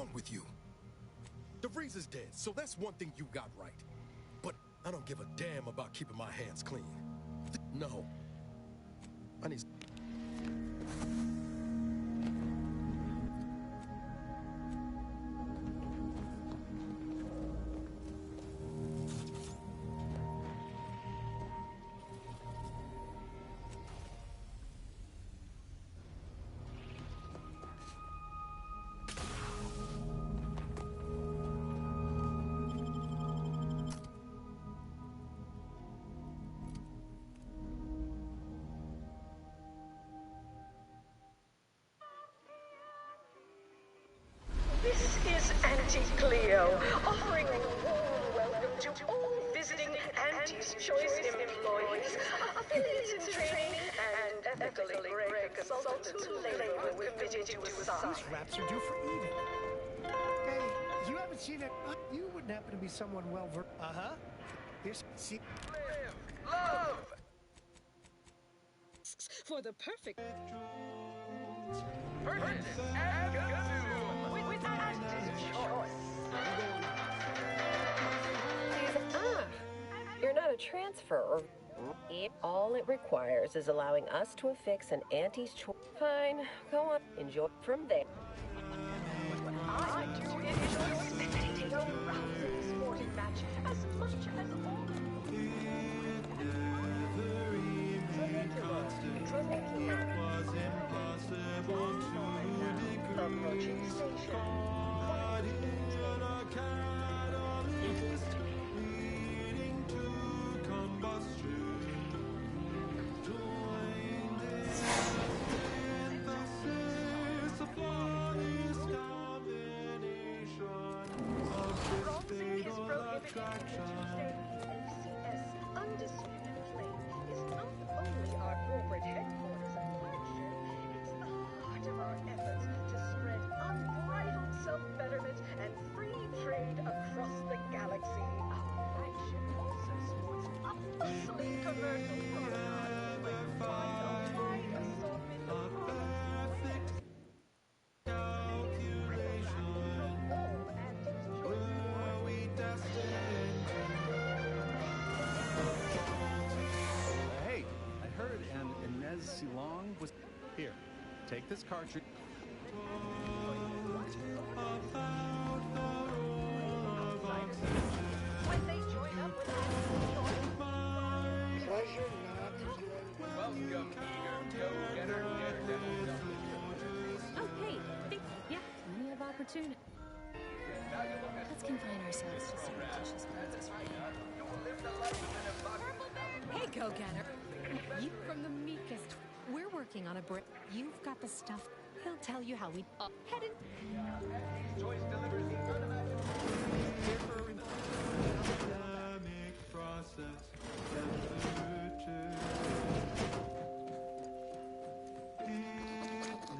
wrong with you? DeVries is dead, so that's one thing you got right. But I don't give a damn about keeping my hands clean. No. I need... This is Auntie Cleo, offering a warm welcome to all visiting Auntie's Choice employees, affiliates in training, and ethically great consultants who labor with committed to assign. These raps are due for eating. Hey, you haven't seen it. You wouldn't happen to be someone well-versed. Uh-huh. This, see... Live, love! For the perfect... Purchase and consume with Auntie's Choice. You're not a transfer. All it requires is allowing us to affix an Auntie's Choice. Fine, go on. Enjoy from there. I do enjoy spectating a rousing sporting match as much as all approaching station. Bronzing is prohibited. Tuesday, ACS Undisputed Flame is not only our corporate headquarters and flagship, it's the heart of our efforts to spread unbridled self-betterment and free trade across the galaxy. Our flagship also sports a bustling commercial promenade with a wide assortment of products. Hey, I heard Inez Silong was here. Take this cartridge. When they join up with Pleasure not to do it. Welcome, eager go-getter. Oh, hey, yeah, plenty of opportunity. Let's confine ourselves to surreptitious practice right now. Hey, go-getter. You from the meekest. We're working on a brick. You've got the stuff. He'll tell you how we headed. Choice delivers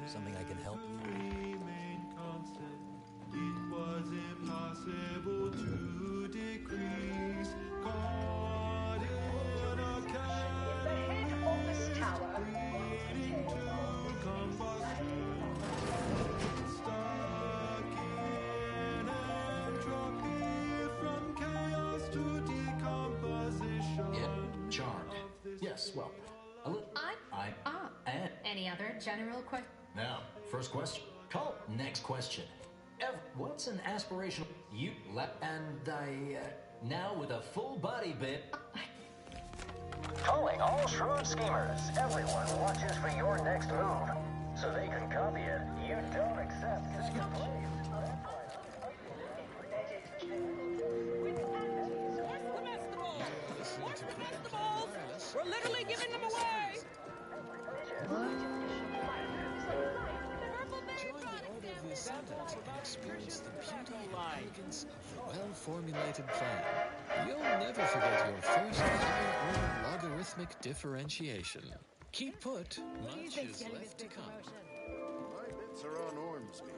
Something I can help you with? It was impossible to decrease. Caught in a the head office tower. stuck in entropy from chaos to decomposition. Yeah, charmed. Yes, well, a little... and... Any other general question? Now, first question. Call. Next question. What's an aspirational... You left and now with a full body bit... Calling all shrewd schemers. Everyone watches for your next move, so they can copy it. You don't accept this complaint. We're literally giving them away. Experience the beauty and elegance of a well-formulated plan. You'll never forget your first higher-order logarithmic differentiation. Keep put, much is left to come. My bits are on Ormsby.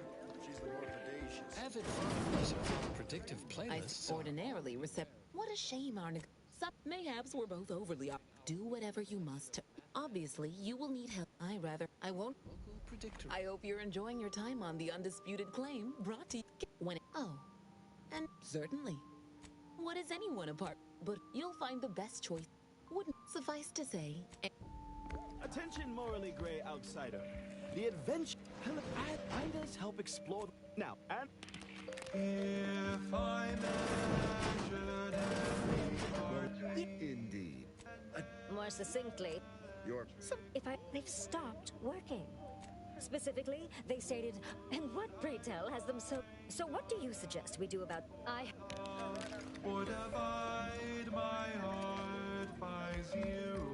She's the more predacious. Avid farmers are predictive playlists. Ordinarily receptive. What a shame, Arne. Mayhaps we're both overly. Do whatever you must. Obviously, you will need help. I won't. predictor. I hope you're enjoying your time on the undisputed claim brought to you when. Oh, and certainly. What is anyone apart? But you'll find the best choice. Wouldn't suffice to say. Attention, morally gray outsider. The adventure Idas help explore now and. If I measured every part. Indeed. More succinctly, they've stopped working. Specifically, they stated, and what, pray tell, has them so... So what do you suggest we do about... Or divide my heart by 0.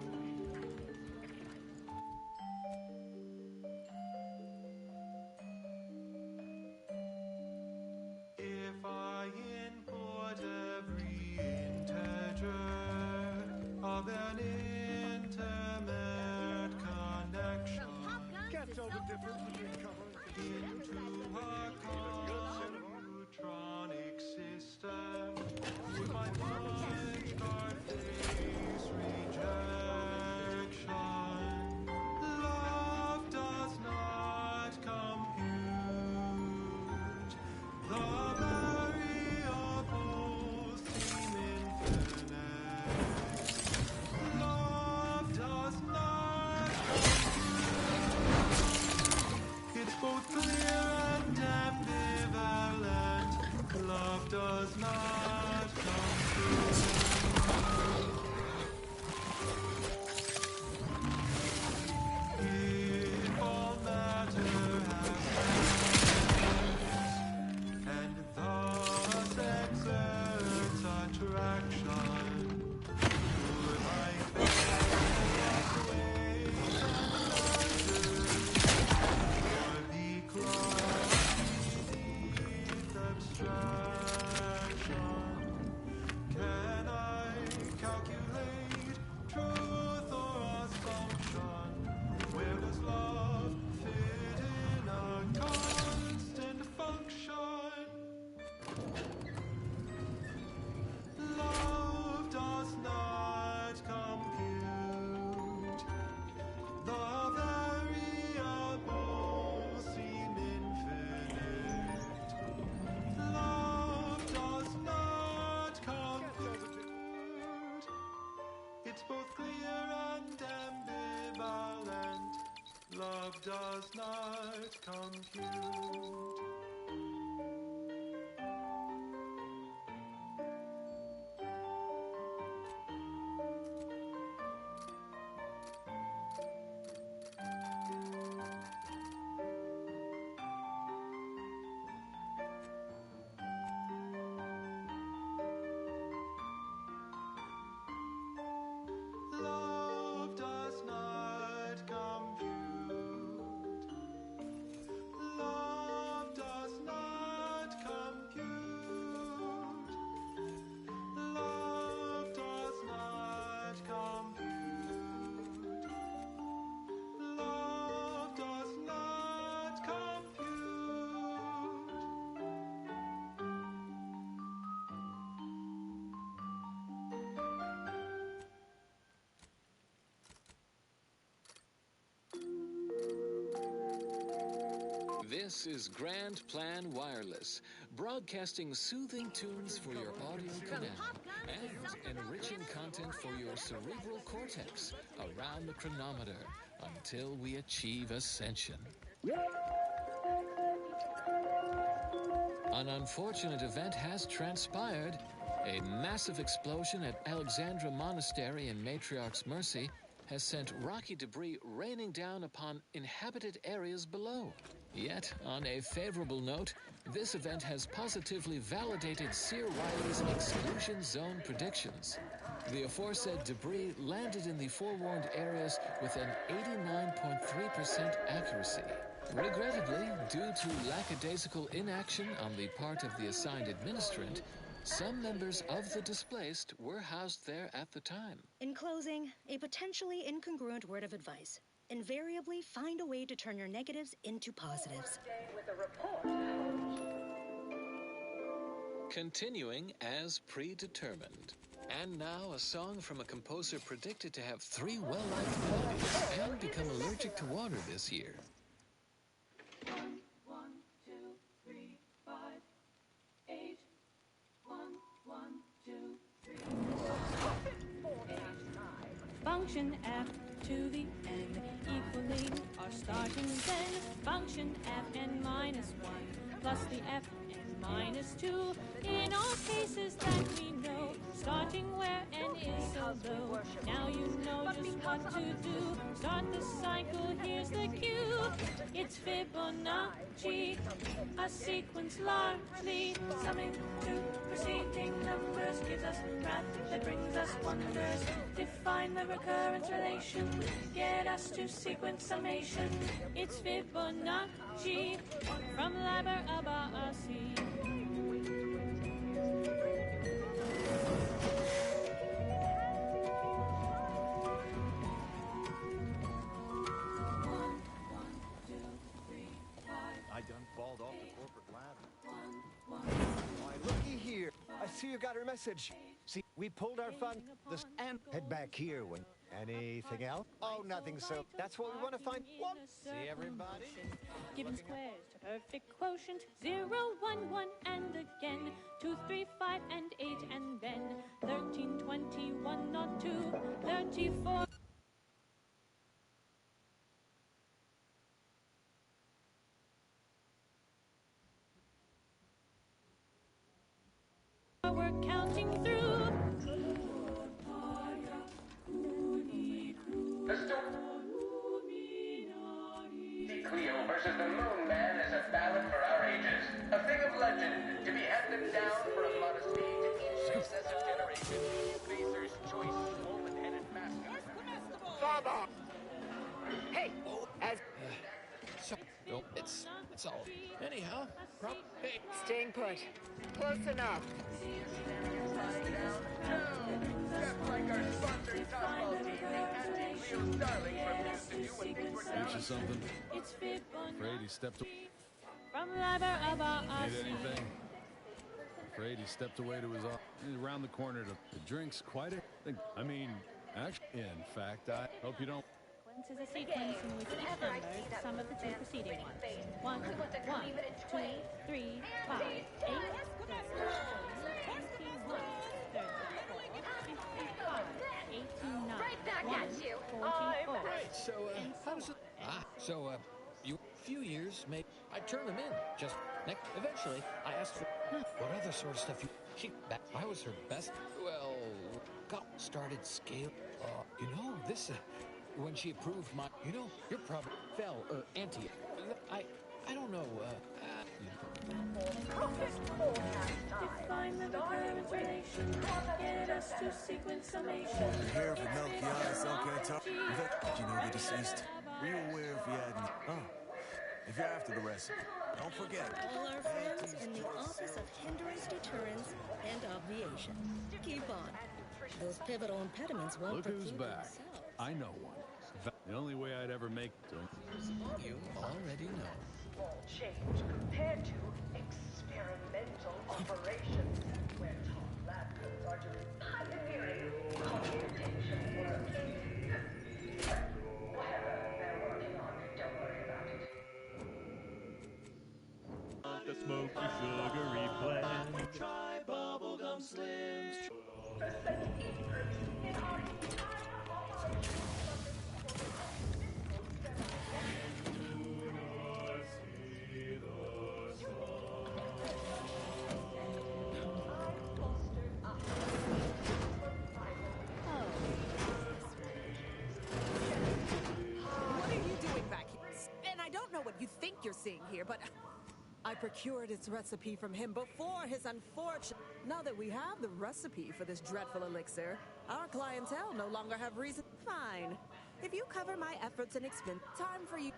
If I input every integer of an intimate connection Can't tell the difference between cover into a computronic system, would my punch card face rejection? Love does not compute. The variables seem infinite. Love does not compute. It's both clear and ambivalent. Love does not compute. If all matter has and thus exerts attraction, would I face or be closed beneath abstraction? Can I calculate truth or assumption? Where does love fit in a constant function? Love does not compute. The variables seem infinite. Love does not compute. It's both clear and ambivalent. Love does not compute. Love does not compute. Love does not compute. Love does not compute. Love does not compute. This is Grand Plan Wireless, broadcasting soothing tunes for your audio canal and enriching content for your cerebral cortex around the chronometer until we achieve ascension. An unfortunate event has transpired. A massive explosion at Alexandra Monastery in Matriarch's Mercy has sent rocky debris raining down upon inhabited areas below. Yet, on a favorable note, this event has positively validated Seer Wiley's exclusion zone predictions. The aforesaid debris landed in the forewarned areas with an 89.3% accuracy. Regrettably, due to lackadaisical inaction on the part of the assigned administrant, some members of the displaced were housed there at the time. In closing, a potentially incongruent word of advice. Invariably find a way to turn your negatives into positives. Continuing as predetermined. And now a song from a composer predicted to have 3 well-liked melodies and become allergic to water this year. Function F to the n equaling our starting then. Function Fn minus 1 plus the Fn minus 2. In all cases that we know, starting where n is so low. Now you know just what to do. Start the cycle, here's the cue. It's Fibonacci, a sequence largely summing to preceding numbers gives us math that brings us wonders. Define the recurrence relation, get us to sequence summation. It's Fibonacci from Liber Abaci. I done falled off the corporate ladder. Why, looky here. I see you got her message. See, we pulled our fund this and head back here when anything else? Oh, nothing. So that's what we want to find. What? See everybody? Given squares to perfect quotient 0, 1, 1, and again 2, 3, 5, and 8, and then 13, 21, not 2, 34. We're counting through. Cleo versus the Moon Man is a ballad for our ages. A thing of legend to be handed down for a modest fee to each successive generation. Spacer's choice swollen-headed mascot. Father! Hey! As... so, no, it's all... Anyhow, hey. Staying put. Close enough. Just like our sponsored softball team, Cleo's darling refused to do when things were down. Teach you something? Afraid he stepped away. From Liber Abaci. Need anything? Afraid he stepped away to his office. Around the corner to the drinks quite a thing. I mean, actually, in fact, I hope you don't. Is a sequence in which each number is the sum of the two preceding ones. 1, 1, 2, 3, 5, 8, 13, 21, 34, 55, 89, Right back 1, at you. 44. Right, so, how does it... you... few years, maybe... I turned them in. Just... eventually, I asked for... what other sort of stuff you... She... I was her best... Well... got started scale... you know, this... when she approved my... You know, you're probably... Fell, or anti... I don't know, Define the recurrence relation. Get us to sequence summation. Here for Melchiades, Alcantar. Did you know the deceased? Were you aware if he had any... Oh, if you're after the recipe, don't forget. All our friends in the Office of Hindrance, Deterrence, and Obviation. Keep on. Those pivotal impediments won't Look who's preclude back. themselves. I know one. The only way I'd ever make it to him. You already know. Small change compared to experimental operations, where top lab coats are doing pioneering computation work. Whatever they're working on, don't worry about it. The smoky, sugary blend. Try bubblegum slims. What are you doing back here? And I don't know what you think you're seeing here, but I procured its recipe from him before his unfortunate... Now that we have the recipe for this dreadful elixir, our clientele no longer have reason... Fine. If you cover my efforts and expense, time for you...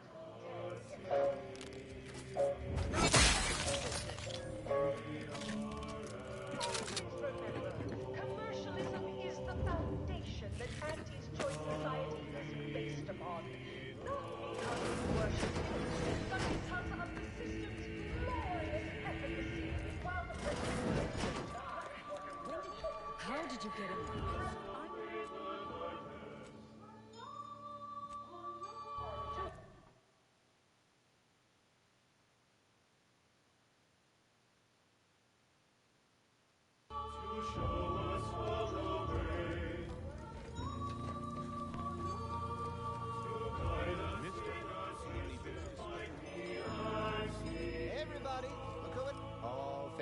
Commercialism is the foundation that Auntie's Choice Society is based upon. Not because we worship it, but because of the system's glorious efficacy while the participants die. How did you get in there?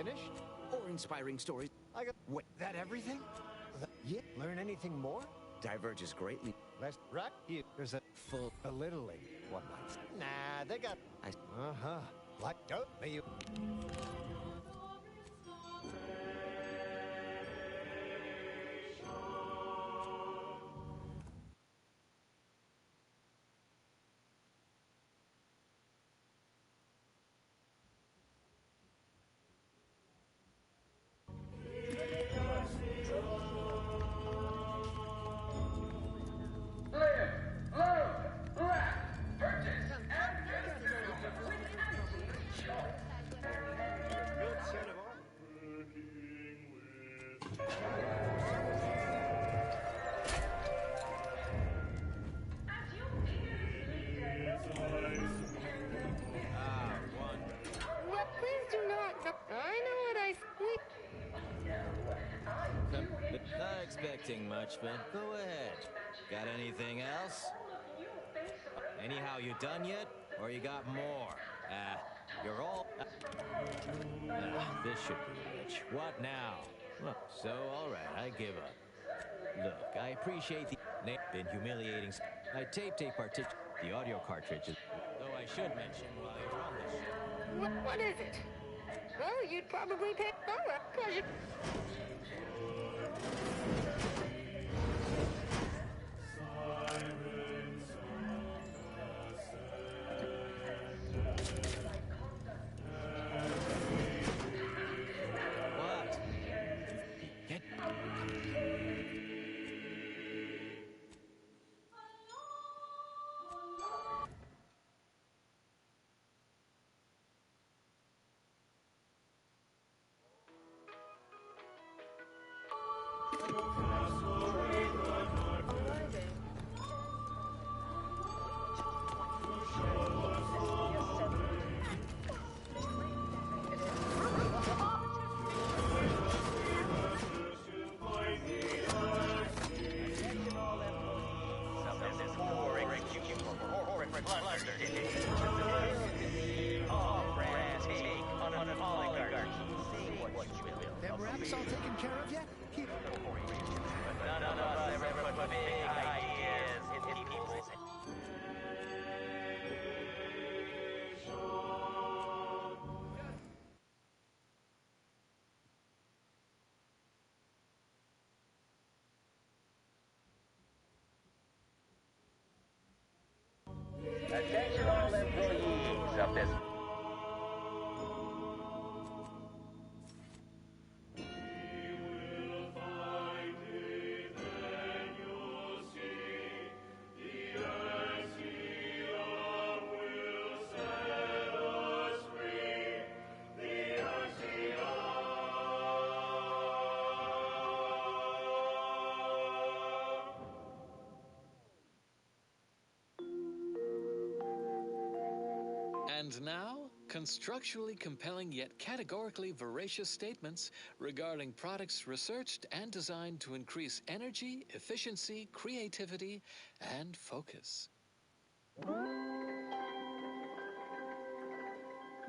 finished? Or inspiring stories. I got... Wait, that everything? Yeah. Learn anything more? Diverges greatly. Let's right here. There's a full belittling, one might say. Nah, they got... Uh-huh. Like, don't you... Please do not. I know what I... Not expecting much, but go ahead. Got anything else? Anyhow, you done yet? Or you got more? You're all... this should be rich. What now? Look, so, all right, I give up. Look, I appreciate the... been humiliating... I taped the audio cartridges. Though I should mention, while you're on this show... What is it? Well, you'd probably pay... All right, pleasure. Them raps all taken care of yet? Keep... None of us ever put big ideas in people's... Attention all employees of this... And now, constructually compelling yet categorically veracious statements regarding products researched and designed to increase energy, efficiency, creativity, and focus.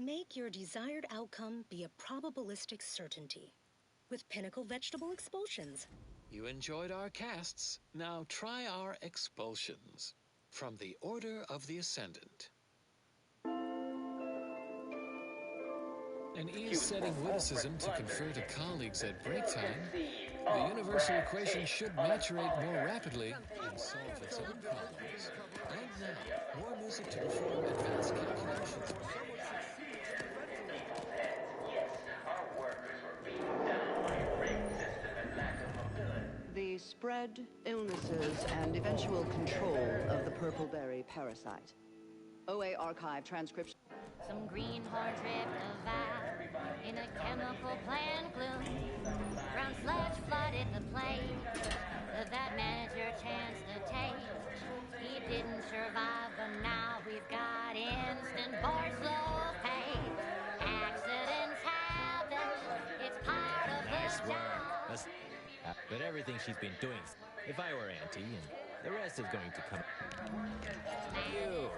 Make your desired outcome be a probabilistic certainty with Pinnacle Vegetable Expulsions. You enjoyed our casts. Now try our expulsions. From the Order of the Ascendant. An ease-setting witticism to confer to colleagues at break time. The universal equation should maturate more rapidly and solve its own problems. And now, more music to perform advanced calculations. The spread, illnesses, and eventual control of the purple-berry parasite. OA archive transcription. Some greenhorn tryptophan in a chemical plant gloom. Brown sludge flooded the plate that manager chanced to take. He didn't survive, but now we've got instant board slow pay. Accidents happen, it's part of Nice the work. job. But everything she's been doing, if I were Auntie, and the rest is going to come. You.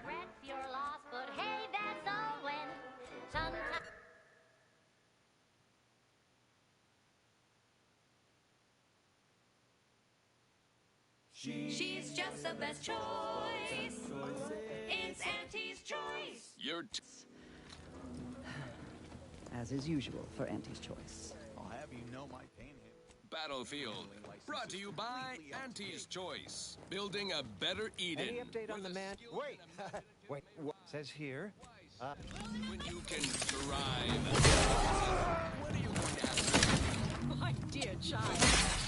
Regret your loss, but hey, that's all when sometimes. She's just the best choice. It's Auntie's choice. You're As is usual for Auntie's Choice. I'll have you know my pain hit. Battlefield, brought to you by Auntie's Choice. Building a better Eden. Any update on the man? Wait, wait. What says here? When you can thrive. What are you going to ask? My dear child,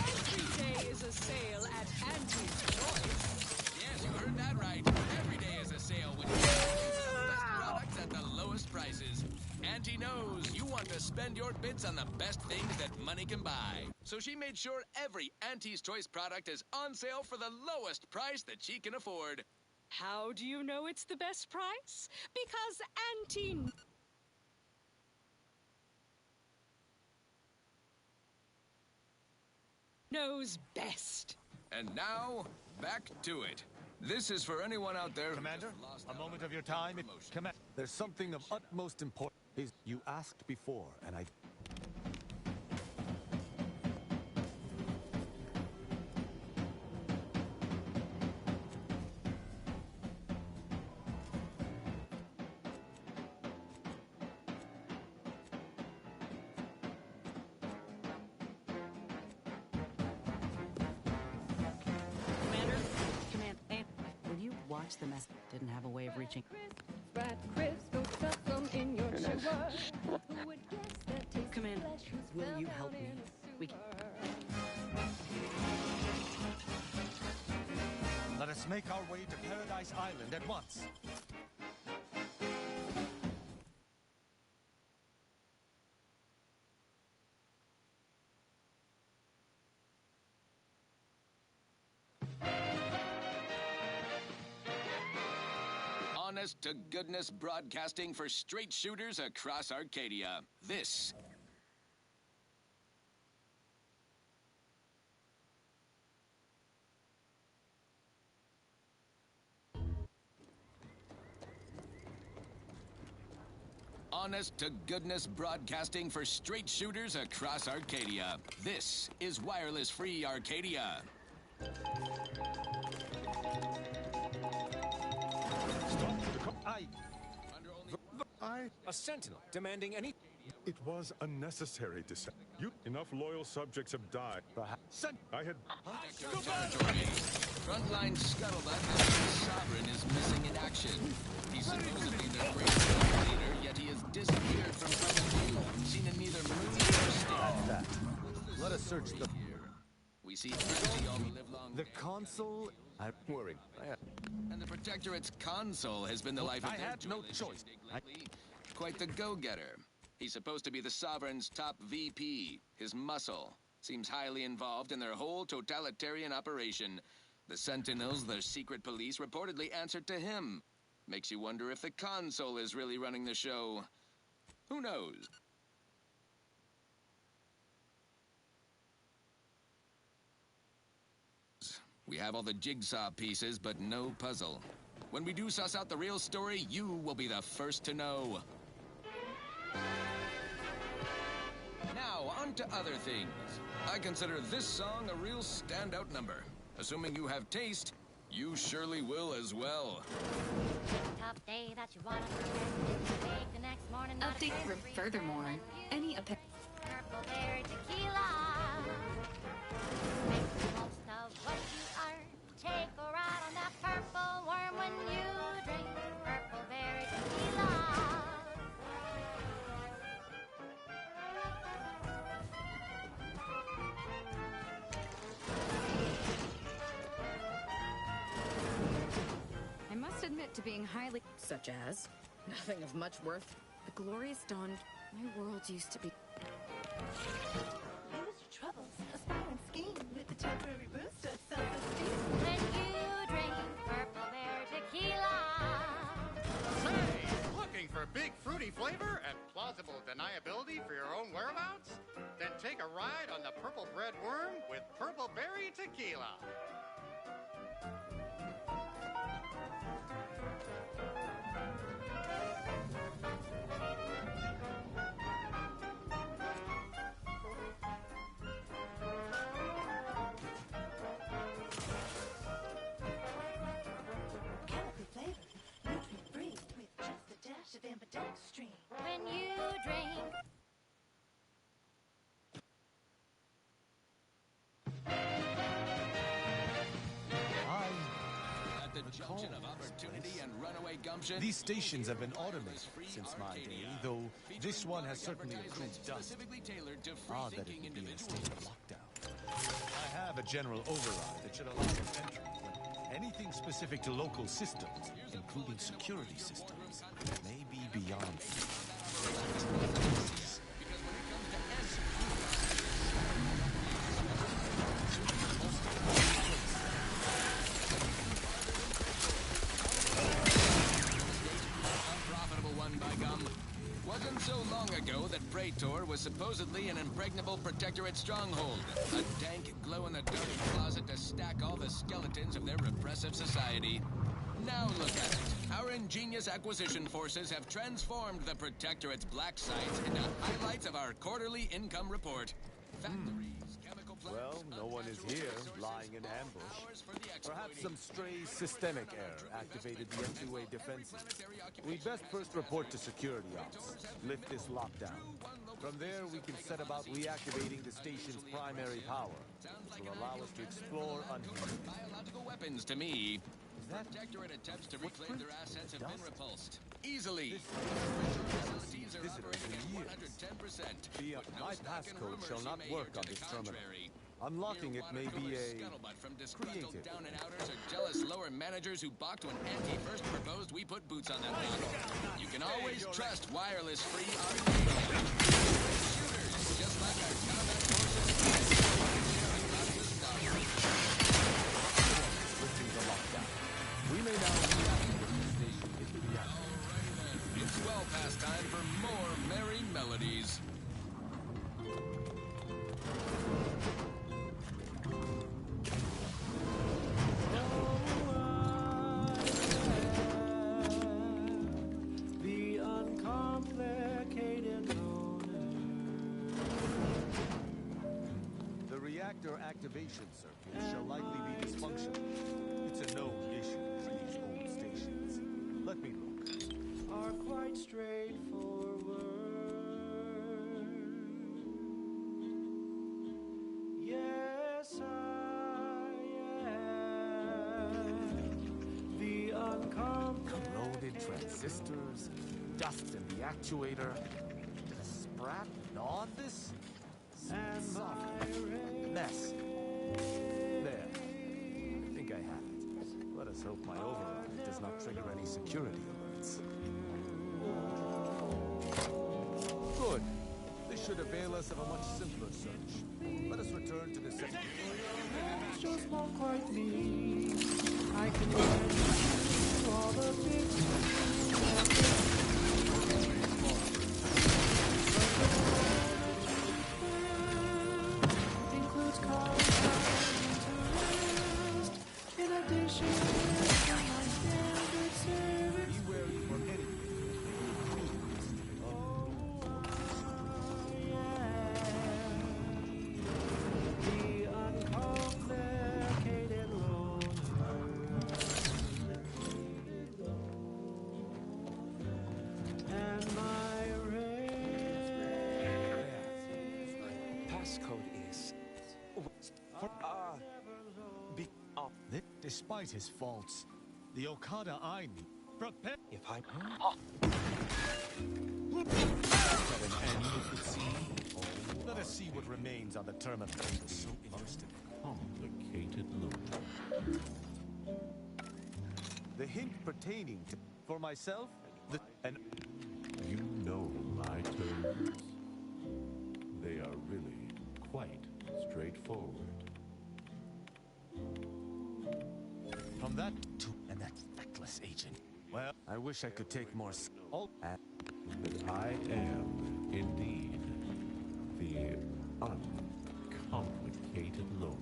every day is a sale at Auntie's Choice. Yes, you heard that right. Every day is a sale when you get the best products at the lowest prices. Auntie knows you want to spend your bits on the best things that money can buy. So she made sure every Auntie's Choice product is on sale for the lowest price that she can afford. How do you know it's the best price? Because Auntie knows best. And now, back to it. This is for anyone out there Commander, a moment of your time. Command. There's something of utmost importance. You asked before, and I... Will you watch the mess? Didn't have a way of reaching. Right, Chris, go stuff some in your sugar. Who would guess that tastes Commander, flesh was will you fell help down me? in a We Let us make our way to Paradise Island at once. honest to goodness broadcasting for straight shooters across Arcadia. This honest to goodness broadcasting for straight shooters across Arcadia. This is Wireless Free Arcadia. A sentinel demanding any... It was unnecessary to say. Enough loyal subjects have died. I had... Frontline scuttlebutt that the Sovereign is missing in action. He's supposedly their great leader, yet he has disappeared from public view, seen in neither moon nor state. Let us search the... We see Frenzy all the livelong... The console... I'm worried. And the Protectorate's console has been the life of I their had no toilet choice. lately. Quite the go-getter. He's supposed to be the Sovereign's top VP. His muscle seems highly involved in their whole totalitarian operation. The Sentinels, their secret police, reportedly answered to him. Makes you wonder if the console is really running the show. Who knows? We have all the jigsaw pieces, but no puzzle. When we do suss out the real story, you will be the first to know. Now, on to other things. I consider this song a real standout number. Assuming you have taste, you surely will as well. Tough day that you want to forget. The next morning. Update. Furthermore, any Purple berry tequila. Make the most of what you are. Take a ride on that purple worm when you drink purple berry tequila. I must admit to being highly... Such as? Nothing of much worth. The glorious dawn... My world used to be... Use your troubles, aspire and scheme with the temporary boost of self-esteem. When you drink purple berry tequila. Say, looking for big fruity flavor and plausible deniability for your own whereabouts? Then take a ride on the Purple Bread Worm with Purple Berry Tequila. function of opportunity and runaway gumption. These stations have been automated since my day, though this one has certainly accrued dust. Specifically tailored to Odd that it free-thinking would be in a individuals. state of lockdown. I have a general override that should allow us entry, but anything specific to local systems, including security systems, may be beyond. Wasn't so long ago that Praetor was supposedly an impregnable protectorate stronghold, a dank glow-in-the-dark closet to stack all the skeletons of their repressive society. Now look at it. Our ingenious acquisition forces have transformed the protectorate's black sites into highlights of our quarterly income report. Factories, chemical plants... Well, no one is here, lying in ambush. Perhaps some stray systemic error activated the entryway defenses. We'd best first report to security ops. Lift this lockdown. From there, we can set about reactivating the station's primary power, which will allow us to explore unhindered. Biological weapons to me. Protectorate attempts to reclaim their assets have been repulsed. Easily. Facilities are operating at 110%. My passcode shall not work on this terminal. Unlocking it may be a scuttlebutt from disgruntled down and outers or jealous lower managers who balked when Anti first proposed we put boots on that block. You can always trust wireless-free arcade. Shooters, just like our combat forces. Lifting the lockdown. We may now reactivate the station if we have. It's well past time for more merry melodies. The uncomplicated loner. The reactor activation circuit shall likely be dysfunctional. It's a known issue for these old stations. Let me look. Are quite straightforward. Yes, I am the Corroded transistors, dust in the actuator. Did a sprat gnaw this? Soft mess. There. I think I have it. Let us hope my override does not trigger any security alerts. Good. This should avail us of a much simpler search. Let us return to the second. just won't quite me. I can do all the big includes calls interest in addition to my standard service. Be wary for anything. The uncomplicated and my Passcode is... Despite his faults, the Okada I need... Prepare... If I... Let us see what remains on the terminal. So interested. Complicated loop. The hint pertaining to... For myself, and... You know my terms. They are really quite straightforward. From that to... And that feckless agent. Well, I wish I could take more... That I am, indeed, the uncomplicated loner.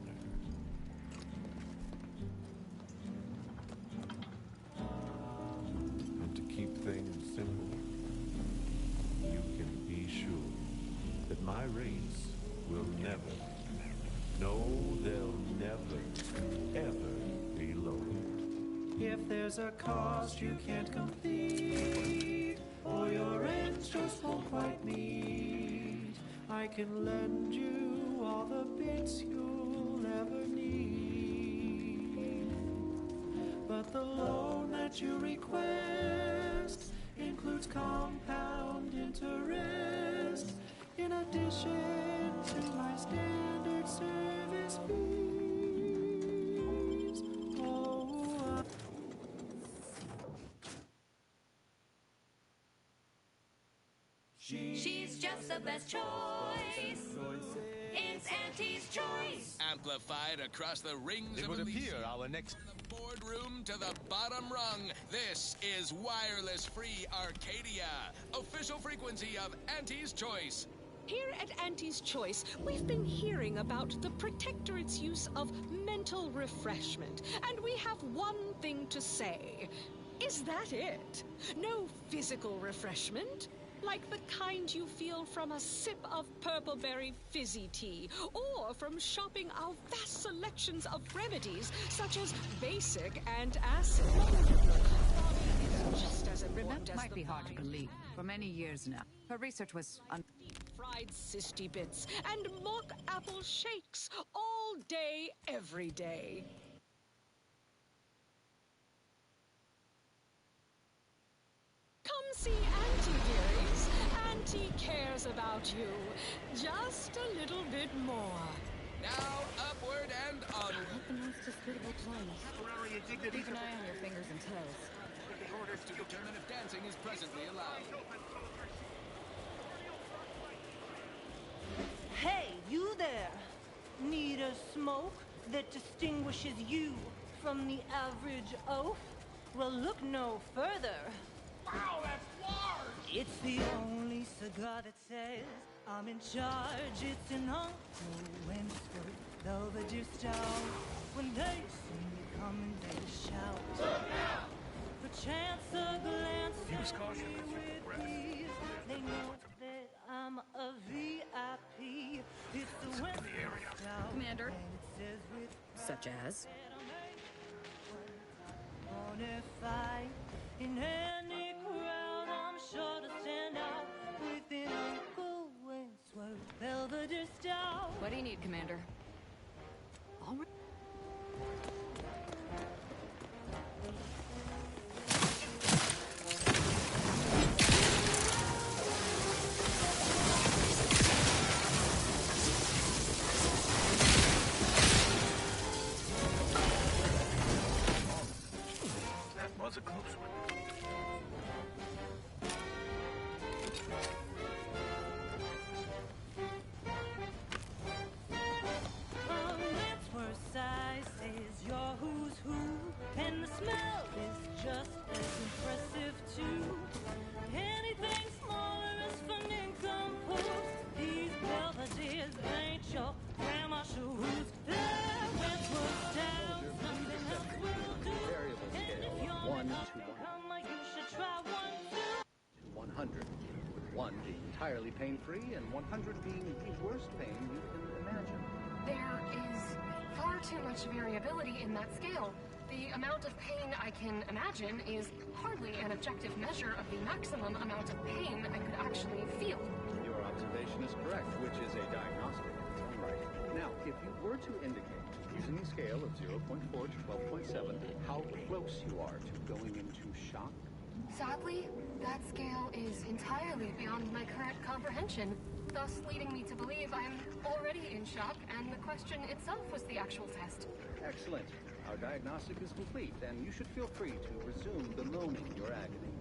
And to keep things simple, you can be sure that my rates will never, no, they'll never, ever be lowered. If there's a cost you can't complete, or your ends just won't quite meet, I can lend you all the bits you'll ever need. but the loan that you request includes compound interest in addition to my standard service fees. Oh, She's just the best choice. It's Auntie's choice. Amplified across the rings It of would Elysium. appear our next... From the boardroom to the bottom rung, this is Wireless Free Arcadia, official frequency of Auntie's Choice. Here at Auntie's Choice, we've been hearing about the Protectorate's use of mental refreshment, and we have one thing to say. Is that it? No physical refreshment? Like the kind you feel from a sip of purpleberry fizzy tea, or from shopping our vast selections of remedies, such as basic and acid. Just as important as Might be hard to believe. For many years now, her research was fried cysty bits and mock apple shakes all day, every day. Come see Auntie, dearies. Auntie cares about you. Just a little bit more. Now, upward and onward. The most disputable place. Keep an eye on your fingers and toes. Orders to determine if dancing is presently allowed. Hey, you there! Need a smoke that distinguishes you from the average oaf? Well, look no further. Wow, that's large! It's the only cigar that says I'm in charge. It's an Uncle Wentworth Belvedere Stout. When they see me coming, they shout. Look out! Perchance a glance at me with ease. They know that I'm a VIP. It's the Wentworth Stout. Commander. And it says with Such as? Bonafide. In any crowd, I'm sure to stand out with an Uncle Wentworth Belvedere Stout. What do you need, Commander? All right. That was a close one. Wentworth size says you're who's who, and the smell is just as impressive too. Anything smaller is for nincompoos. These Belvederes ain't your grandma shoes. They're Wentworth style, something else will do. And if you're 1 to come, you should try one too. 100, with 1 being entirely pain-free and 100 being the worst pain you can imagine. There is far too much variability in that scale. The amount of pain I can imagine is hardly an objective measure of the maximum amount of pain I could actually feel. Your observation is correct, which is a diagnostic in its own right. Now, if you were to indicate, using a scale of 0.4 to 12.7, how close you are to going into shock, Sadly, that scale is entirely beyond my current comprehension, thus leading me to believe I'm already in shock, and the question itself was the actual test. excellent. Our diagnostic is complete, and you should feel free to resume bemoaning your agony.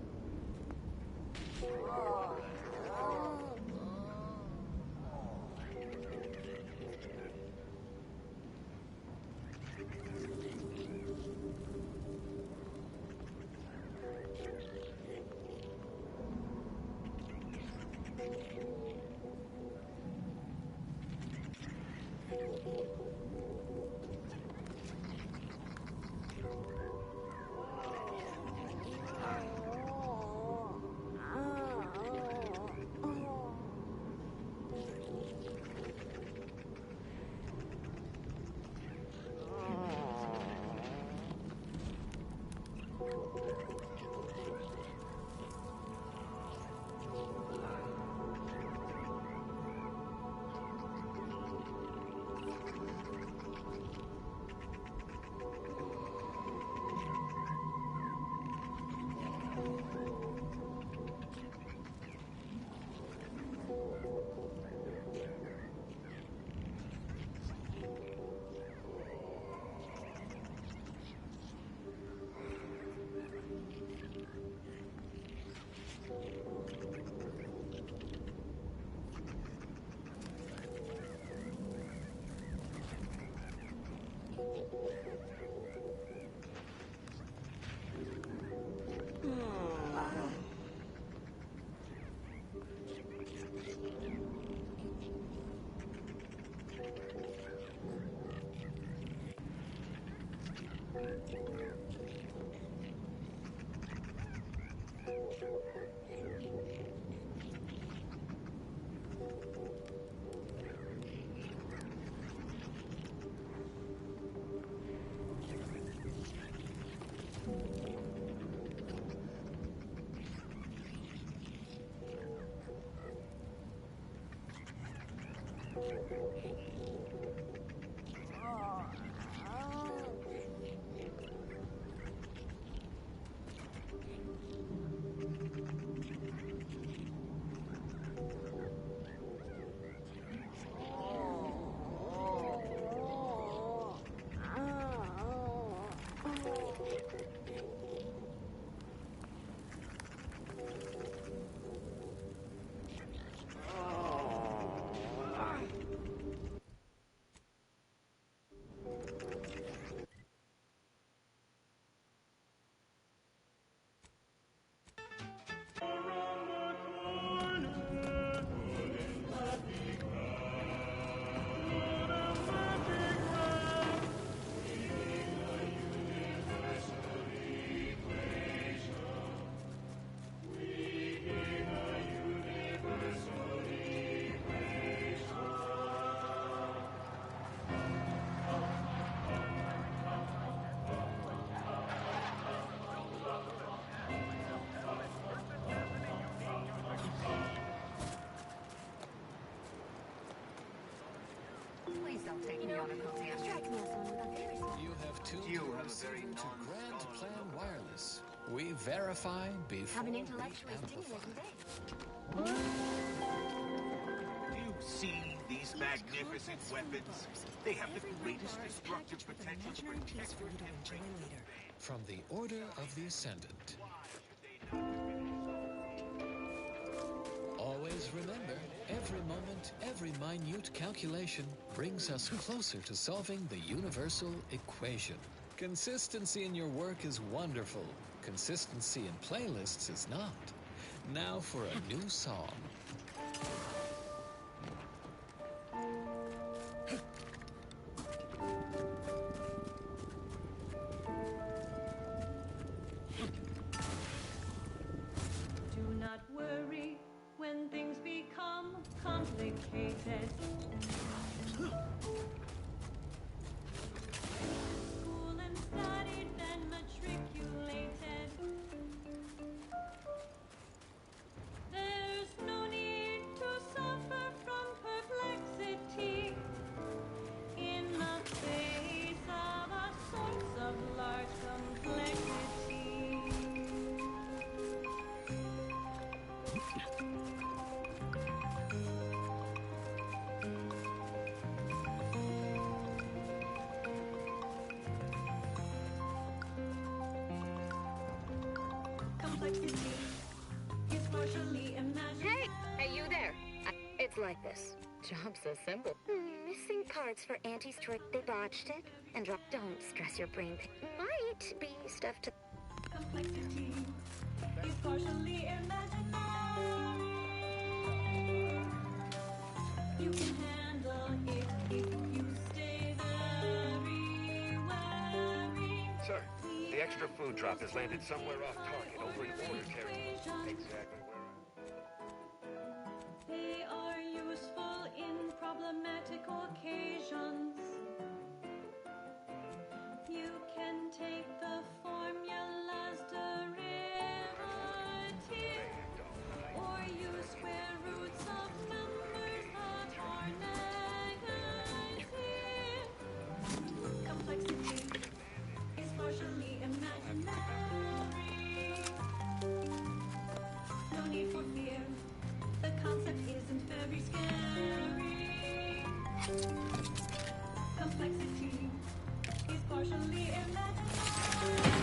Please don't take me on a cozy You have tuned your receiver to Grand Plan Wireless. We verify before Have an we intellectually amplify. stimulating day. You see these magnificent weapons? They have the greatest destructive potential for From the Order of the Ascendant. Always remember, every moment, every minute calculation brings us closer to solving the universal equation. Consistency in your work is wonderful. Consistency in playlists is not. Now for a new song. Do not worry when things become complicated. School and studied, then matriculated. There's no need to suffer from perplexity in the face of a source of large complexity. Complexity is partially imaginary. Hey, you there? It's like this. Job so simple. Missing parts for Auntie's trick. They botched it and dropped. Don't stress your brain. Might be stuff to. Complexity is partially imaginary. You can handle it if you stay very wary. Sir, the extra food drop has landed somewhere off target over in order territory. Exactly where They are useful in problematic occasions. You can take the formula's derivative or use square roots of numbers that are negative. Complexity is partially imaginary. No need for fear. The concept isn't very scary. Complexity is partially imaginary.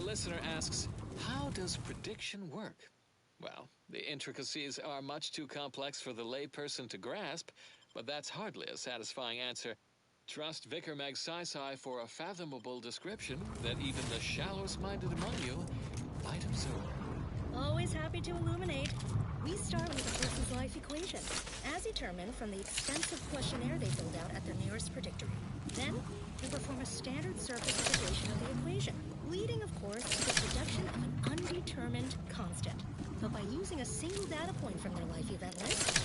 listener asks, how does prediction work? Well, the intricacies are much too complex for the layperson to grasp, but that's hardly a satisfying answer. Trust Vicar Meg Sci for a fathomable description that even the shallowest-minded among you might absorb. Always happy to illuminate. We start with a person's life equation, as determined from the extensive questionnaire they filled out at their nearest predictor. Then, we perform a standard surface integration of the equation, leading, of course, to the production of an undetermined constant. But by using a single data point from their life event list,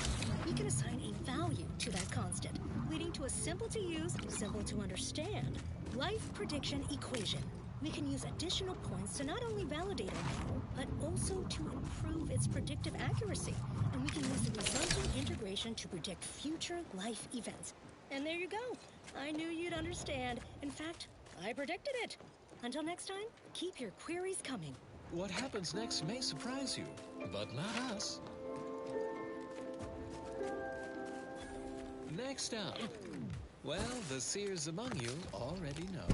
we can assign a value to that constant, leading to a simple-to-use, simple-to-understand life prediction equation. We can use additional points to not only validate our model, but also to improve its predictive accuracy. And we can use the resulting integration to predict future life events. And there you go. I knew you'd understand. In fact, I predicted it. Until next time, keep your queries coming. What happens next may surprise you, but not us. Next up, well, the seers among you already know.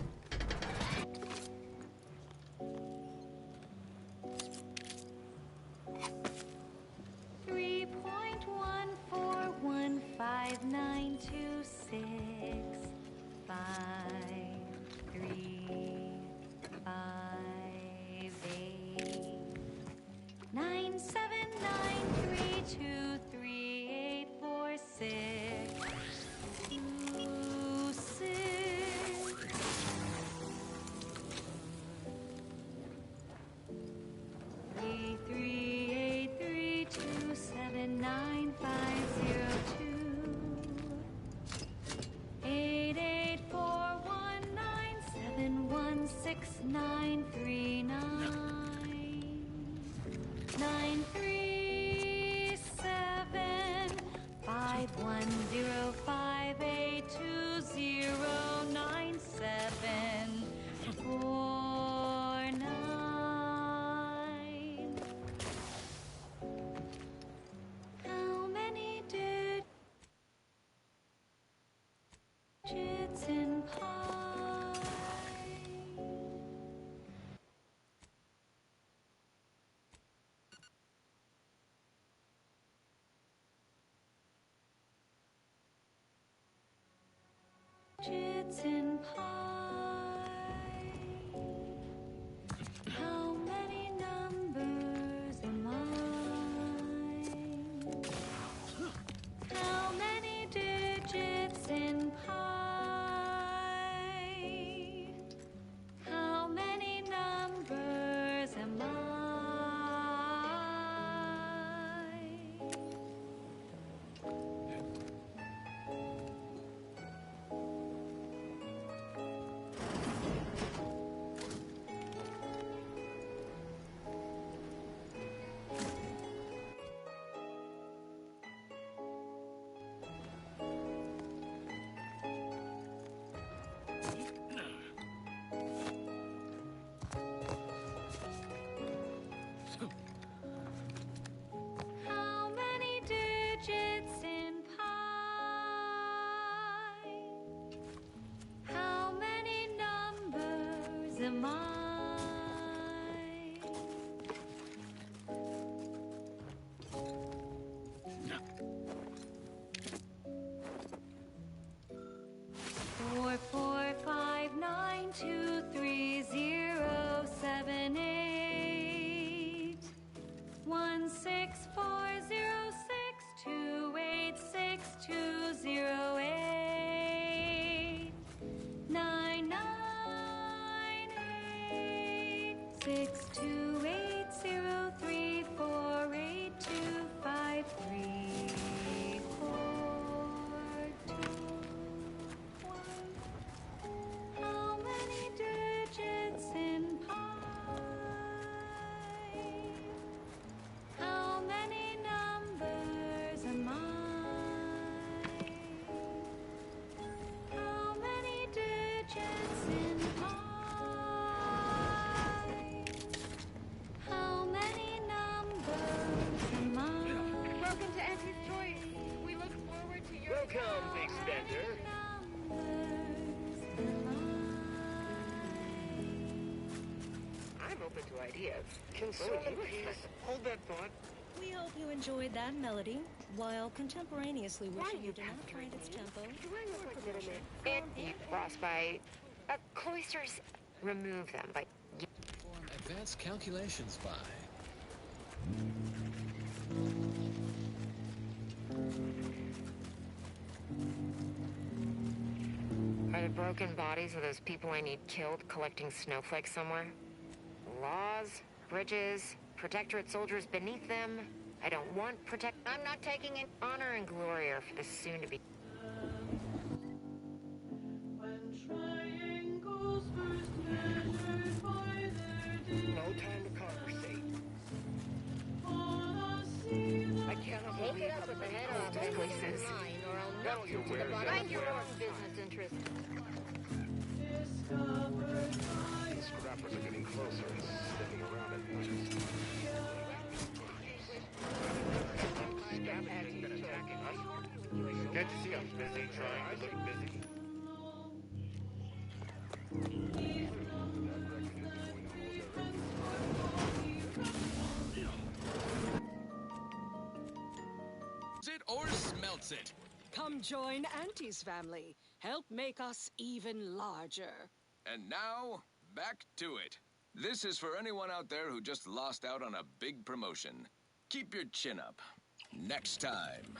937-510-097-937-518-510-05820-939. How many digits in pi? Digits in pi. How many numbers am I? How many digits in pi? How many numbers am I? How many digits in pi? How many numbers am I? Four, four, 5, 9, 2, 3, 0, 7, 8. 1, 6, 4, 0, 6, 2, 8, 6, 2, 0, 8. 9, 9, 8. 6, 2, 8, 0, 3, 4, 8, 2, 5, 3, 4, 2, 1. How many digits in pi? How many numbers am I? How many digits in pi? How many numbers am I? open to ideas. Can someone please hold that thought? We hope you enjoyed that melody, while contemporaneously wishing you do not find its tempo. Frostbite. Cloisters, remove them by... Advanced calculations by... Are the broken bodies of those people I need killed collecting snowflakes somewhere? Laws, bridges, protectorate soldiers beneath them. I don't want I'm not taking it. Honor and glory are for the soon-to-be... No time to conversate. I cannot believe how the head of these places. That'll you wear Mind your own business interests. The scrappers are getting closer and sniffing around at night. Scavengers been attacking us. Can't you see I'm busy trying to look busy? It or smelts it. Come join Auntie's family. Help make us even larger. And now, back to it. This is for anyone out there who just lost out on a big promotion. Keep your chin up. Next time.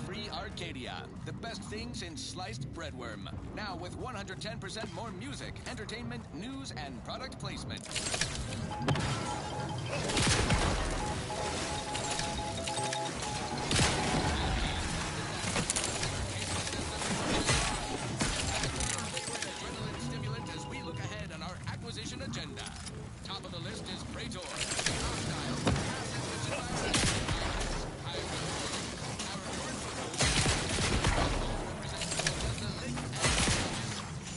Free Arcadia, the best thing since sliced breadworm. Now with 110% more music, entertainment, news, and product placement. Adrenaline stimulant as we look ahead on our acquisition agenda. Top of the list is Praetor Praetor, hostile, passive, which environment, high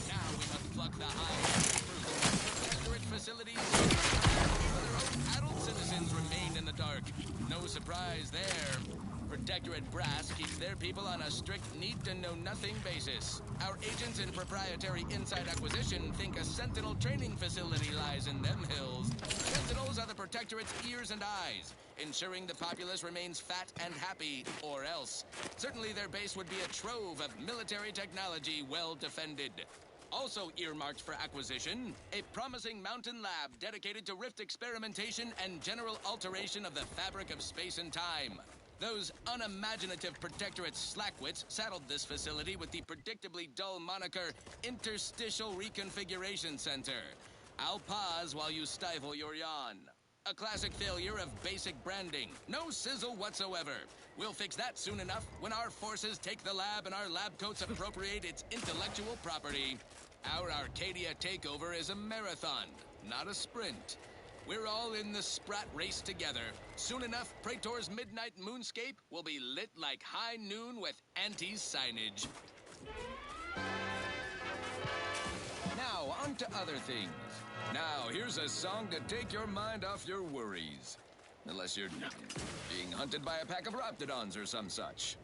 now we must pluck the high fruit. Protectorate facilities, even their own adult citizens remain in the dark. No surprise there. Protectorate brass keeps their people on a strict need-to-know-nothing basis. Our agents in proprietary inside acquisition think a Sentinel training facility lies in them hills. Sentinels are the Protectorate's ears and eyes, ensuring the populace remains fat and happy, or else. Certainly their base would be a trove of military technology well defended. Also earmarked for acquisition, a promising mountain lab dedicated to rift experimentation and general alteration of the fabric of space and time. Those unimaginative Protectorate slackwits saddled this facility with the predictably dull moniker Interstitial Reconfiguration Center. I'll pause while you stifle your yawn. A classic failure of basic branding. No sizzle whatsoever. We'll fix that soon enough when our forces take the lab and our lab coats appropriate its intellectual property. Our Arcadia takeover is a marathon, not a sprint. We're all in the sprat race together. Soon enough, Praetor's midnight moonscape will be lit like high noon with Auntie's signage. Now, on to other things. Now, here's a song to take your mind off your worries. Unless you're being hunted by a pack of Raptidons or some such.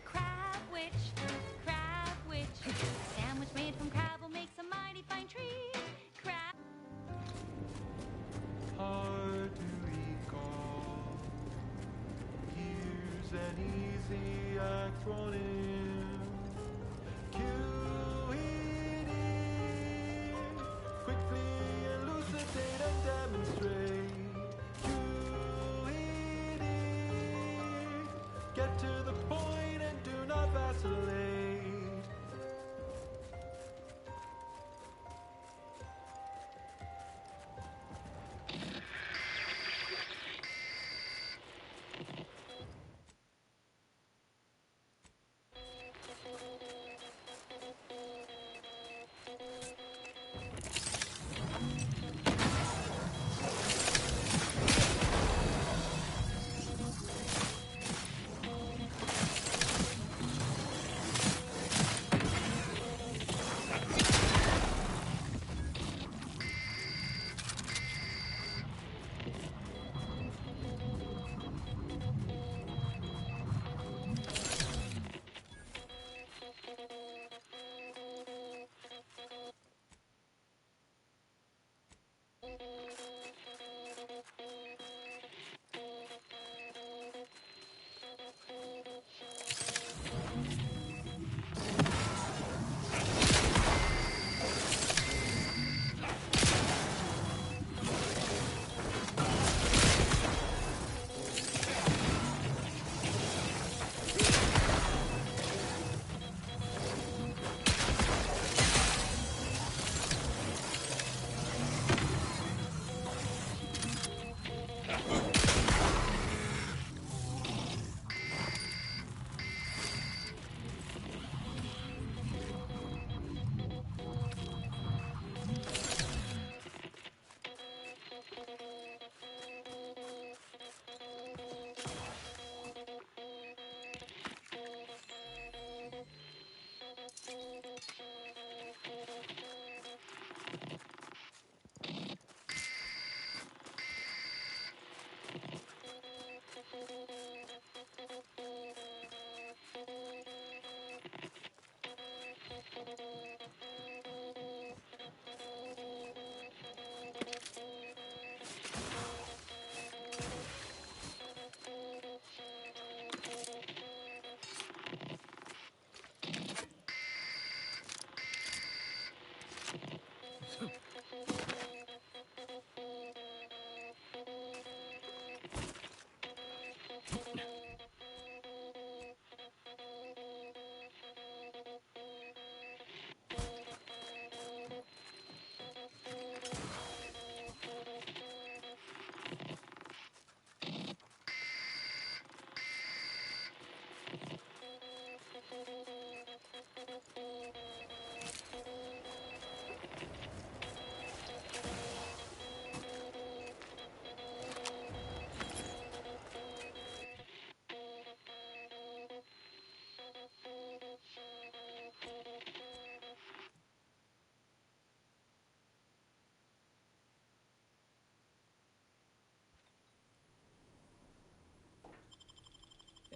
Crab witch, a sandwich made from crab will make some mighty fine treat. Crab. Hard to recall. Here's an easy acronym. QED. Quickly elucidate and demonstrate. QED. Get to the point and do not vacillate.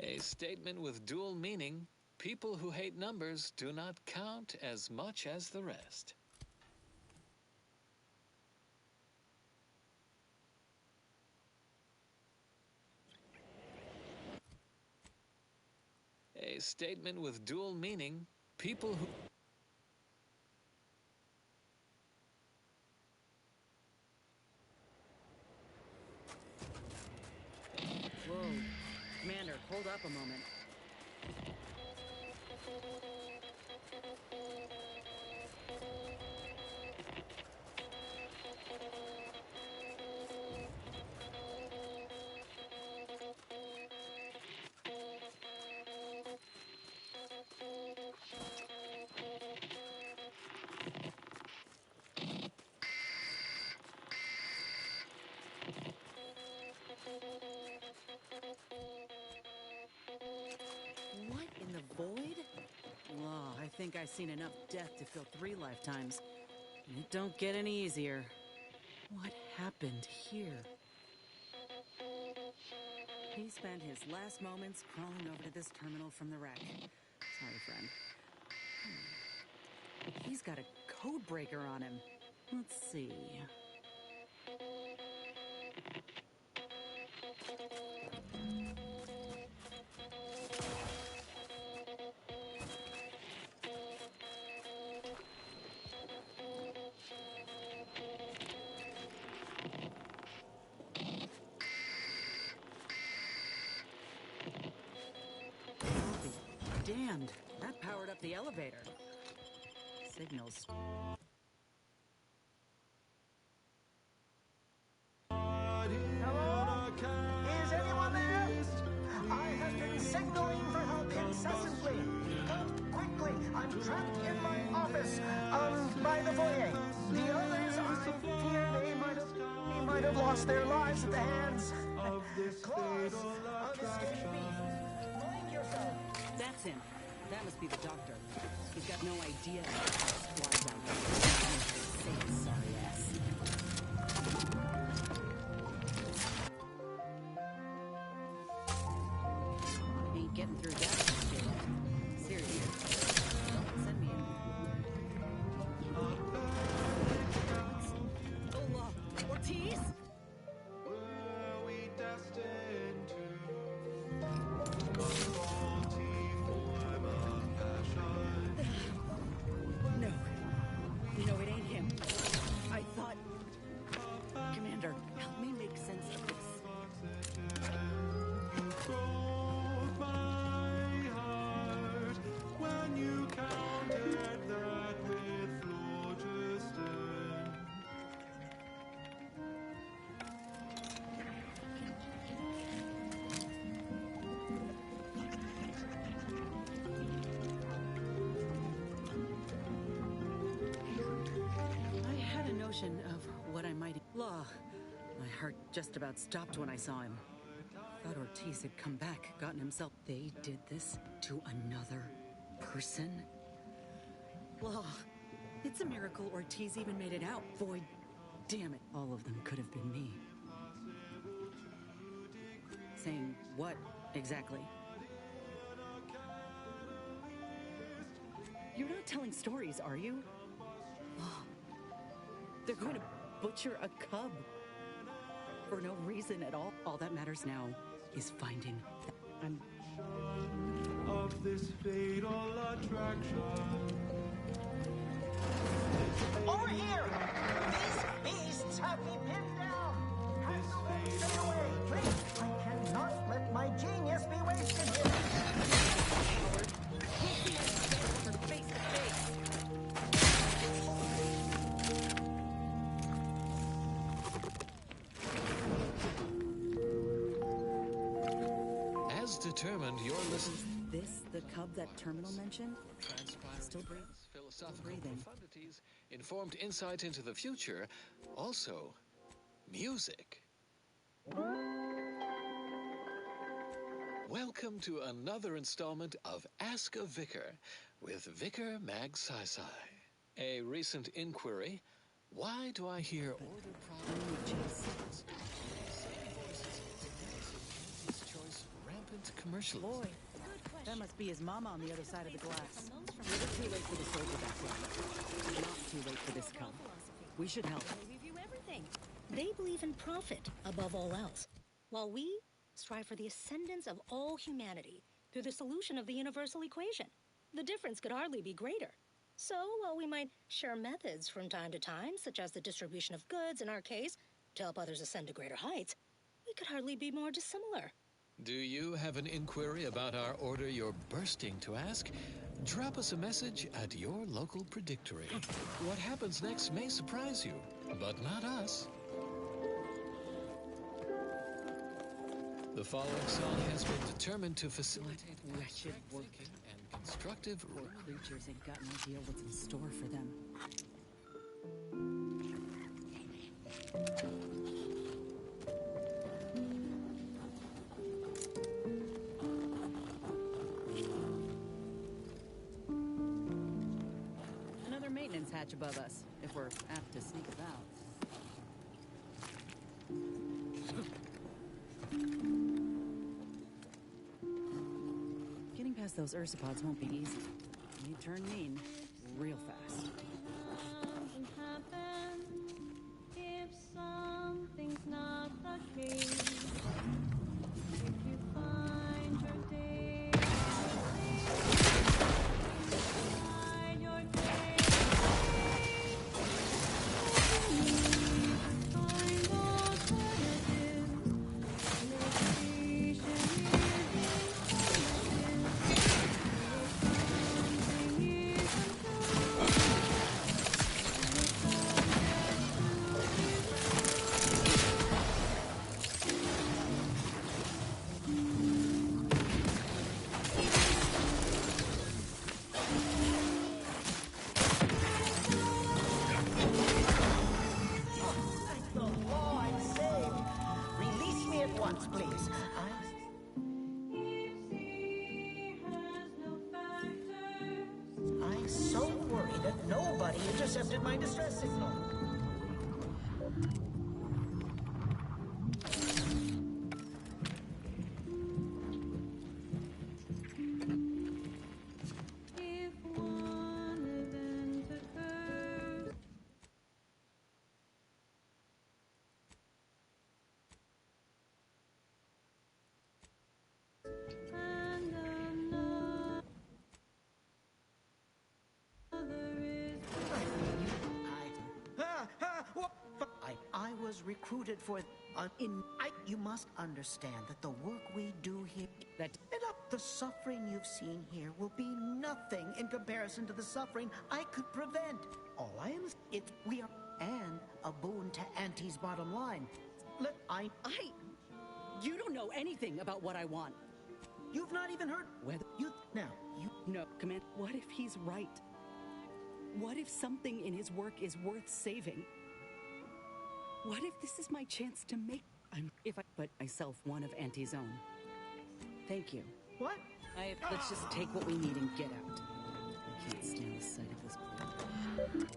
A statement with dual meaning. People who hate numbers do not count as much as the rest. A statement with dual meaning. People who... Whoa. Commander, hold up a moment. What in the void? Whoa, I think I've seen enough death to fill 3 lifetimes. And it don't get any easier. What happened here? He spent his last moments crawling over to this terminal from the wreck. Sorry, friend. He's got a code breaker on him. Let's see. Damned. That powered up the elevator. Signals. Hello? Is anyone there? I have been signaling for help incessantly. Come quickly. I'm trapped in my office, by the foyer. The others, I fear they might have lost their lives at the hands. Claws of escapee. Mind yourself. That's him. That must be the doctor. He's got no idea how squad's out there. Say his sorry ass. Ain't getting through that shit. Seriously. Don't send me in. Oh, Ortiz? Were we destined to a faulty form of passion? No. No, it ain't him. I thought... Commander, help me make sense of this. Broke my heart when you counted that with phlogiston. I had a notion of what I might... Law. My heart just about stopped when I saw him. Thought Ortiz had come back, gotten himself... They did this to another person? Law. It's a miracle Ortiz even made it out. Void. Damn it. All of them could have been me. Saying what, exactly? You're not telling stories, are you? Oh, they're going to butcher a cub. For no reason at all. All that matters now is finding... I'm... Of this fatal attraction. Over here! These beasts have me pinned down! Have no way to stay away, please! I cannot let my genius be wasted here! Face to face. As determined, you're listening. This the cub that Terminal mentioned? Still Philosophical breathing. profundities, informed insight into the future, also music. Welcome to another installment of Ask a Vicar with Vicar Mag Sci-Fi. A recent inquiry: why do I hear order problems? Choice rampant to commercialism? Boy, that must be his mama on the other side of the glass. Never too late for the soldier back there. Not too late for this come. We should help. They review everything. They believe in profit above all else, while we strive for the ascendance of all humanity through the solution of the universal equation. The difference could hardly be greater. So, while we might share methods from time to time, such as the distribution of goods in our case, to help others ascend to greater heights, we could hardly be more dissimilar. Do you have an inquiry about our order you're bursting to ask? Drop us a message at your local predictory. What happens next may surprise you, but not us. The following song has been determined to facilitate wretched working and constructive. Poor creatures ain't got no idea what's in store for them. Another maintenance hatch above us, if we're apt to sneak about. Getting past those ursopods won't be easy. They turn mean real fast. Something happens if something's not the case. If you find your day, find your day. Find alternatives. Location Thank the law I'm saved. Release me at once, please. I'm so worried that nobody intercepted my distress signal. if one event occurs. And another is I was recruited for you must understand that the work we do here the suffering you've seen here will be nothing in comparison to the suffering I could prevent. All I am we are and a boon to Auntie's bottom line. You don't know anything about what I want. You've not even heard whether you No, Command. What if he's right? What if something in his work is worth saving? What if this is my chance to make if I put myself one of Auntie's own? Thank you. What? Let's just take what we need and get out. I can't stand the sight of this place.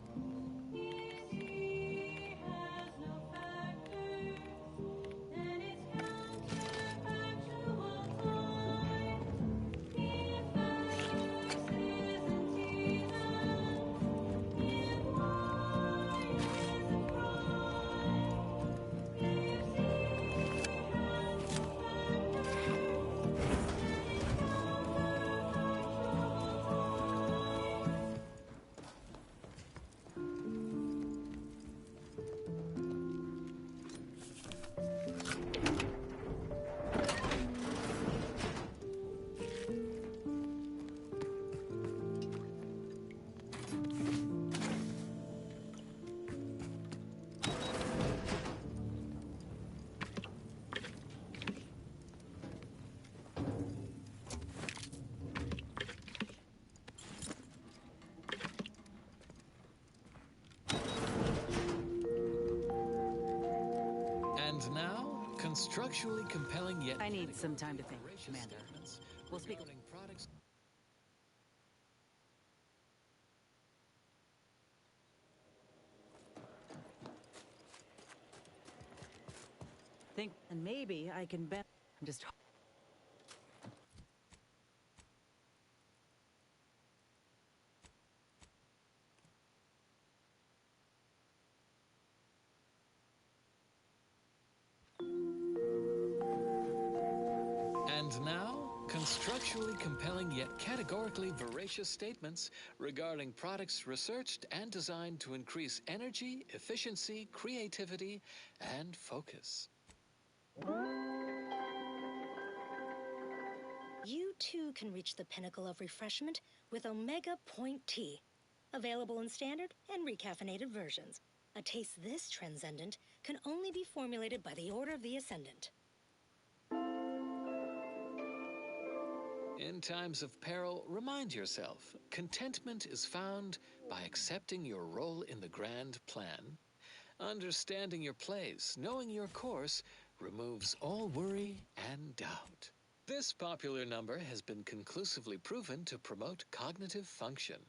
And now, constructually compelling yet... I need some time to think, Commander. We'll speak... Products. Think, and maybe I can bet... I'm just... And now, constructually compelling yet categorically veracious statements regarding products researched and designed to increase energy, efficiency, creativity, and focus. You too can reach the pinnacle of refreshment with Omega Point Tea. Available in standard and recaffeinated versions. A taste this transcendent can only be formulated by the Order of the Ascendant. In times of peril, remind yourself, contentment is found by accepting your role in the grand plan. Understanding your place, knowing your course, removes all worry and doubt. This popular number has been conclusively proven to promote cognitive function.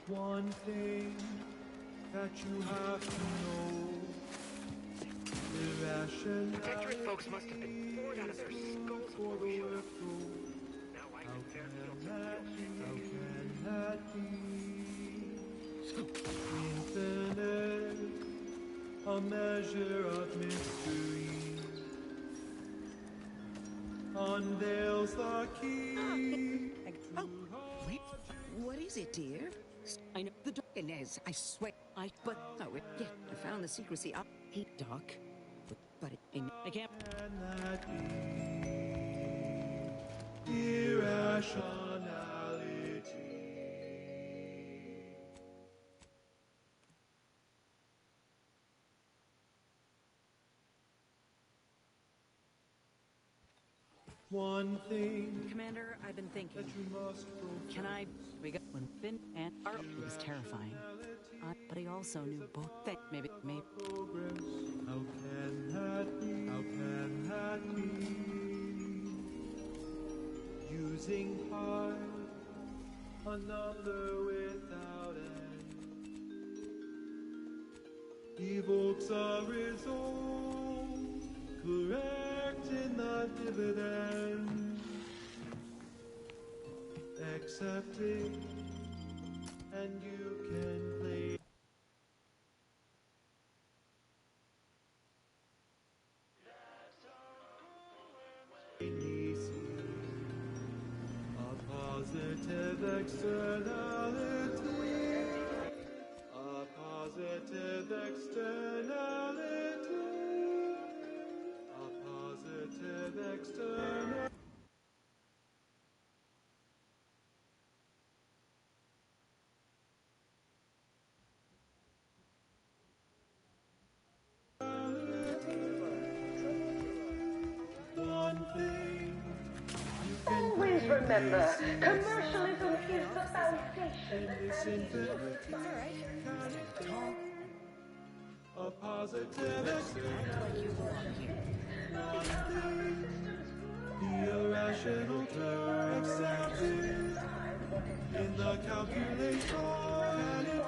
One thing that you have to know, irrationality. Protectorate folks must have been bored out of their skulls before we showed up. Now I How compare can that be? Infinite, a measure of mystery, unveils the key. Wait, what is it, dear? I know the Doc Inez, I swear. But yeah, I found the secrecy up. Hey, Doc. But I can't. Can that be irrationality? One thing, Commander, I've been thinking. that you must Can I? We got one bin and it was terrifying. But he also knew both things. Maybe. progress. How can that be? How can that be? Using pi, a number without end, evokes a result, correct in the dividend. Accept it, and you can play. A positive externality. A positive externality. A positive externality. One thing you can Always remember, commercialism is the foundation. this infinity. A positive externality. One thing, the irrational term accepted in the calculator, and it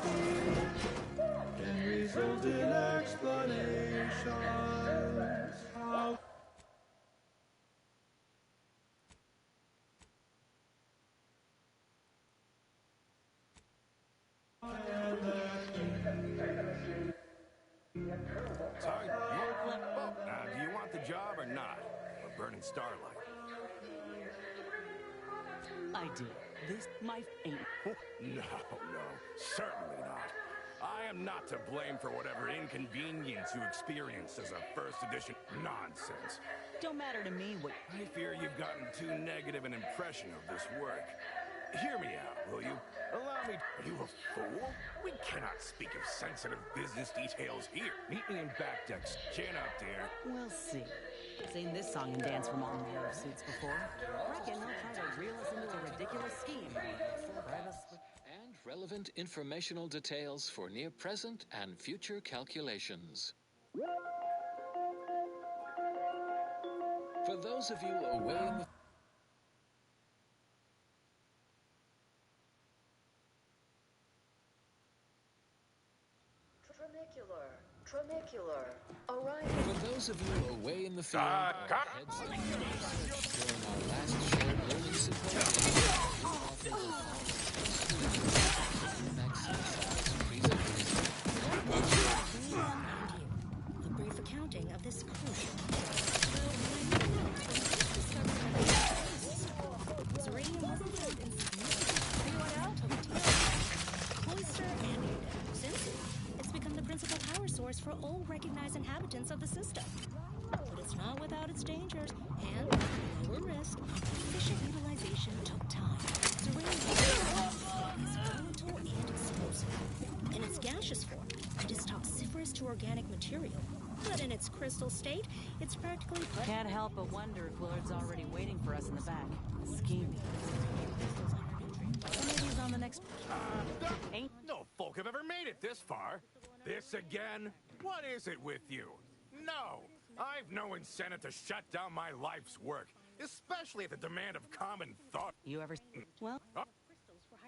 can result in explanations. How Sorry, now, do you want the job or not? We're burning starlight. I do. This, my ain't. No, certainly not. I am not to blame for whatever inconvenience you experienced as a first edition nonsense. Don't matter to me what. I fear you've gotten too negative an impression of this work. Hear me out, will you? Allow me. Are you a fool? We cannot speak of sensitive business details here. Meet me in back decks. Chin up, dear. We'll see. Seen this song and dance from all manner of suits before. Reckon they'll try to reel us into a ridiculous scheme. And relevant informational details for near present and future calculations. For those of you away in the Tramicular. Arriving. For those of you away in the field, heads in during our last shared learning symposium, a brief accounting of this crucial. Uranium wasn't found in significant out of cloister and since it's become the principal power source for all recognized inhabitants of the system. But it's not without its dangers, and lower risk, efficient utilization took time. Uranium is volatile and explosive. In its gaseous form, it is toxiferous to organic material. But in its crystal state, it's practically... Can't help but wonder if Willard's already waiting for us in the back. Scheming. Or maybe he's on the next... Ain't no folk have ever made it this far. This again? What is it with you? No, I've no incentive to shut down my life's work, especially at the demand of common thought. You ever... Well...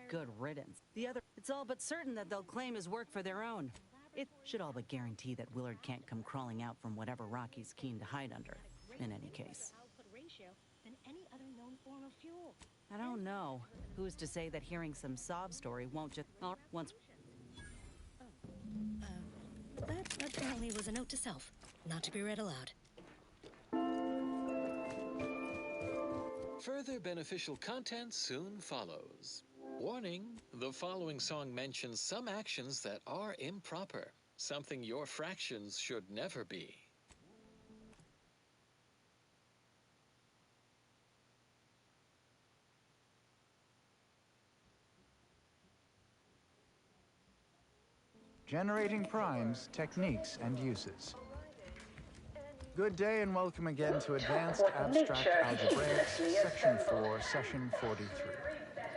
Good riddance. The other... It's all but certain that they'll claim his work for their own. It should all but guarantee that Willard can't come crawling out from whatever rock he's keen to hide under, in any case. I don't know. Who's to say that hearing some sob story won't just... once... That apparently was a note to self, not to be read aloud. Further beneficial content soon follows. Warning, the following song mentions some actions that are improper, something your fractions should never be. Generating primes, techniques, and uses. Good day and welcome again to Advanced Abstract Algebraics, Section 4, Session 43.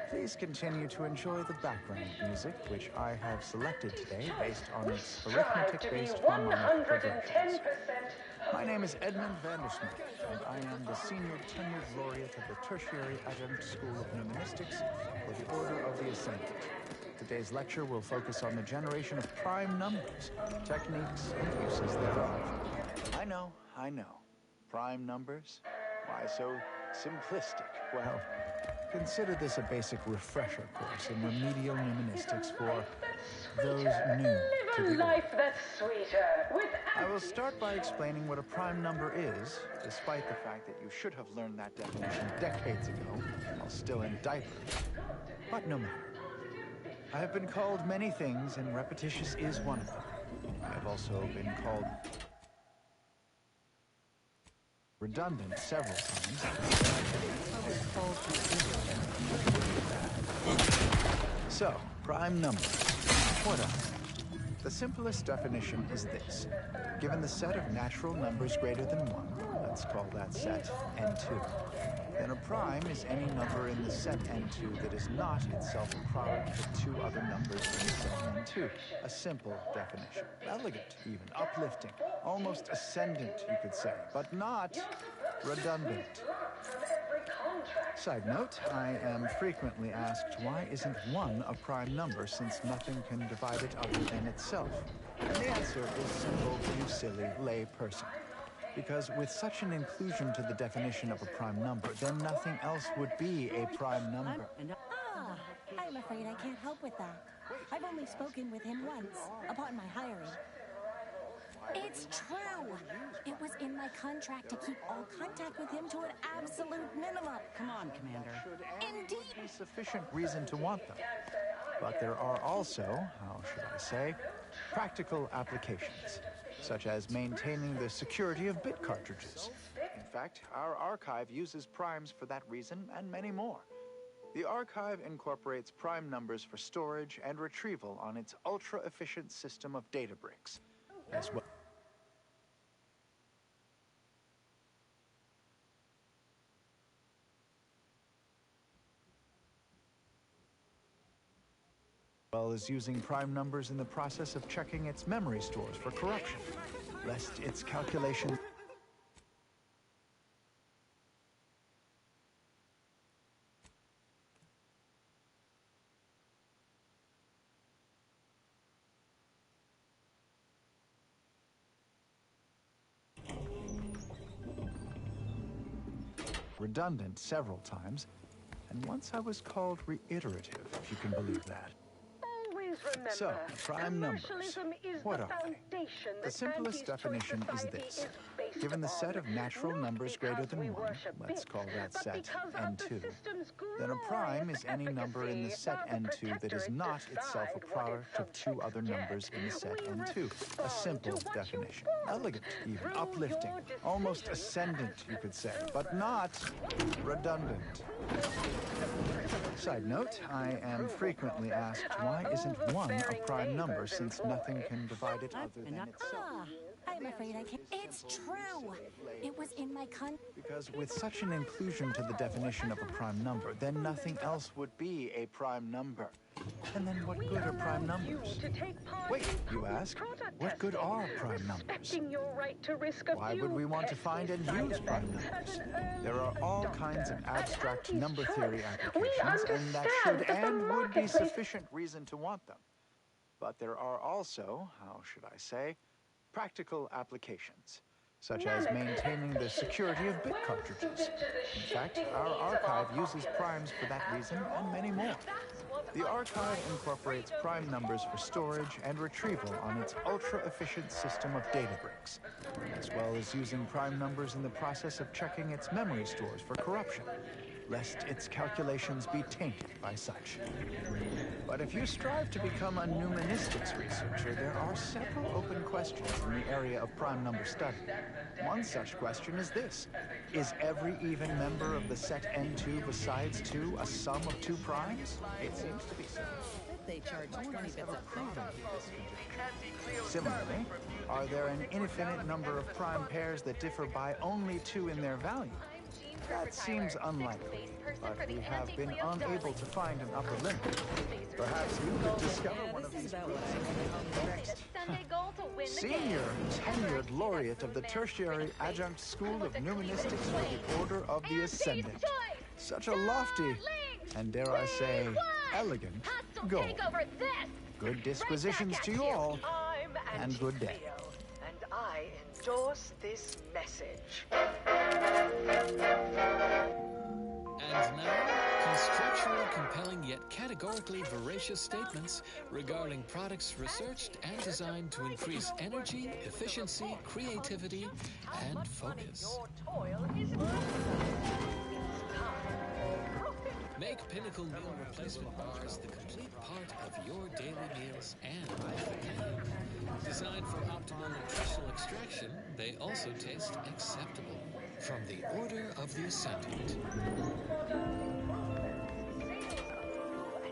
Please continue to enjoy the background music, which I have selected today based on its arithmetic-based harmonic progressions. My name is Edmund Vandersmith, and I am the Senior Tenured Laureate of the Tertiary Adjunct School of Numismatics for the Order of the Ascendant. Today's lecture will focus on the generation of prime numbers, techniques, and uses thereof. I know. Prime numbers? Why so simplistic? Well, consider this a basic refresher course in remedial numismatics for those new to the order. I will start by explaining what a prime number is, despite the fact that you should have learned that definition decades ago, while still in diapers. But no matter. I have been called many things, and repetitious is one of them. I have also been called redundant several times. So, prime numbers. What are they? The simplest definition is this. Given the set of natural numbers greater than 1, let's call that set n2. Then a prime is any number in the set n2 that is not itself a product of two other numbers in the set n2. A simple definition. Elegant, even. Uplifting. Almost ascendant, you could say. But not redundant. Side note, I am frequently asked, why isn't 1 a prime number since nothing can divide it other than itself? And the answer is simple, you silly lay person. Because with such an inclusion to the definition of a prime number, then nothing else would be a prime number. I'm afraid I can't help with that. I've only spoken with him once, upon my hiring. It's true. It was in my my contract to keep all contact with him to an absolute minimum. Come on, Commander. Indeed. Be sufficient reason to want them. But there are also, how should I say, practical applications, such as maintaining the security of bit cartridges. In fact, our archive uses primes for that reason and many more. The archive incorporates prime numbers for storage and retrieval on its ultra-efficient system of data bricks, as well as using prime numbers in the process of checking its memory stores for corruption, lest its calculation redundant several times, and once I was called reiterative, if you can believe that. Always remember, So, prime numbers. commercialism is What the are they? foundation The that simplest Auntie's definition choice is society this. is based Given the set of upon. natural Not numbers greater because than we 1, worship let's bits, call that but set because of the N2, system's then a prime glorious is any number in the efficacy, set while the N2 that is protectorates not itself a decide what product its of two other subjects numbers get. in the set We N2. A respond simple to what you definition. want Elegant, even through uplifting, your almost decisions ascendant, as you could say, consumers. but not redundant. Side note, I am frequently asked why isn't 1 a prime number since nothing can divide it other than itself. I'm afraid I can't. It's true. It was in my Because with such an inclusion to the definition of a prime number, then nothing else would be a prime number. And then what good are prime numbers? Wait, you ask, what good are prime numbers? Why would we want to find and use prime numbers? There are all kinds of abstract number theory applications, and that should and would be sufficient reason to want them. But there are also, how should I say, practical applications, such as maintaining the security of bit cartridges. In fact, our archive uses primes for that reason and many more. The archive incorporates prime numbers for storage and retrieval on its ultra-efficient system of data bricks, as well as using prime numbers in the process of checking its memory stores for corruption, lest its calculations be tainted by such. But if you strive to become a numanistics researcher, there are several open questions in the area of prime number study. One such question is this: is every even member of the set N2 besides 2 a sum of 2 primes? It seems to be so. They charge 20 bits a prime. Similarly, are there an infinite number of prime pairs that differ by only 2 in their value? That seems unlikely, but we have been unable to find an upper limit. Perhaps you could discover one of these next. Senior tenured laureate of the Tertiary Adjunct School of Numanistics for the Order of the Ascendant. Such a lofty, and dare I say, elegant goal. Good disquisitions to you all, and good day. And I endorse this message. And now, constructionally compelling yet categorically veracious statements regarding products researched and designed to increase energy, efficiency, creativity, and focus. Make Pinnacle Meal Replacement Bars the complete part of your daily meals and life again. Designed for optimal nutritional extraction, they also taste acceptable. From the Order of the Ascendant.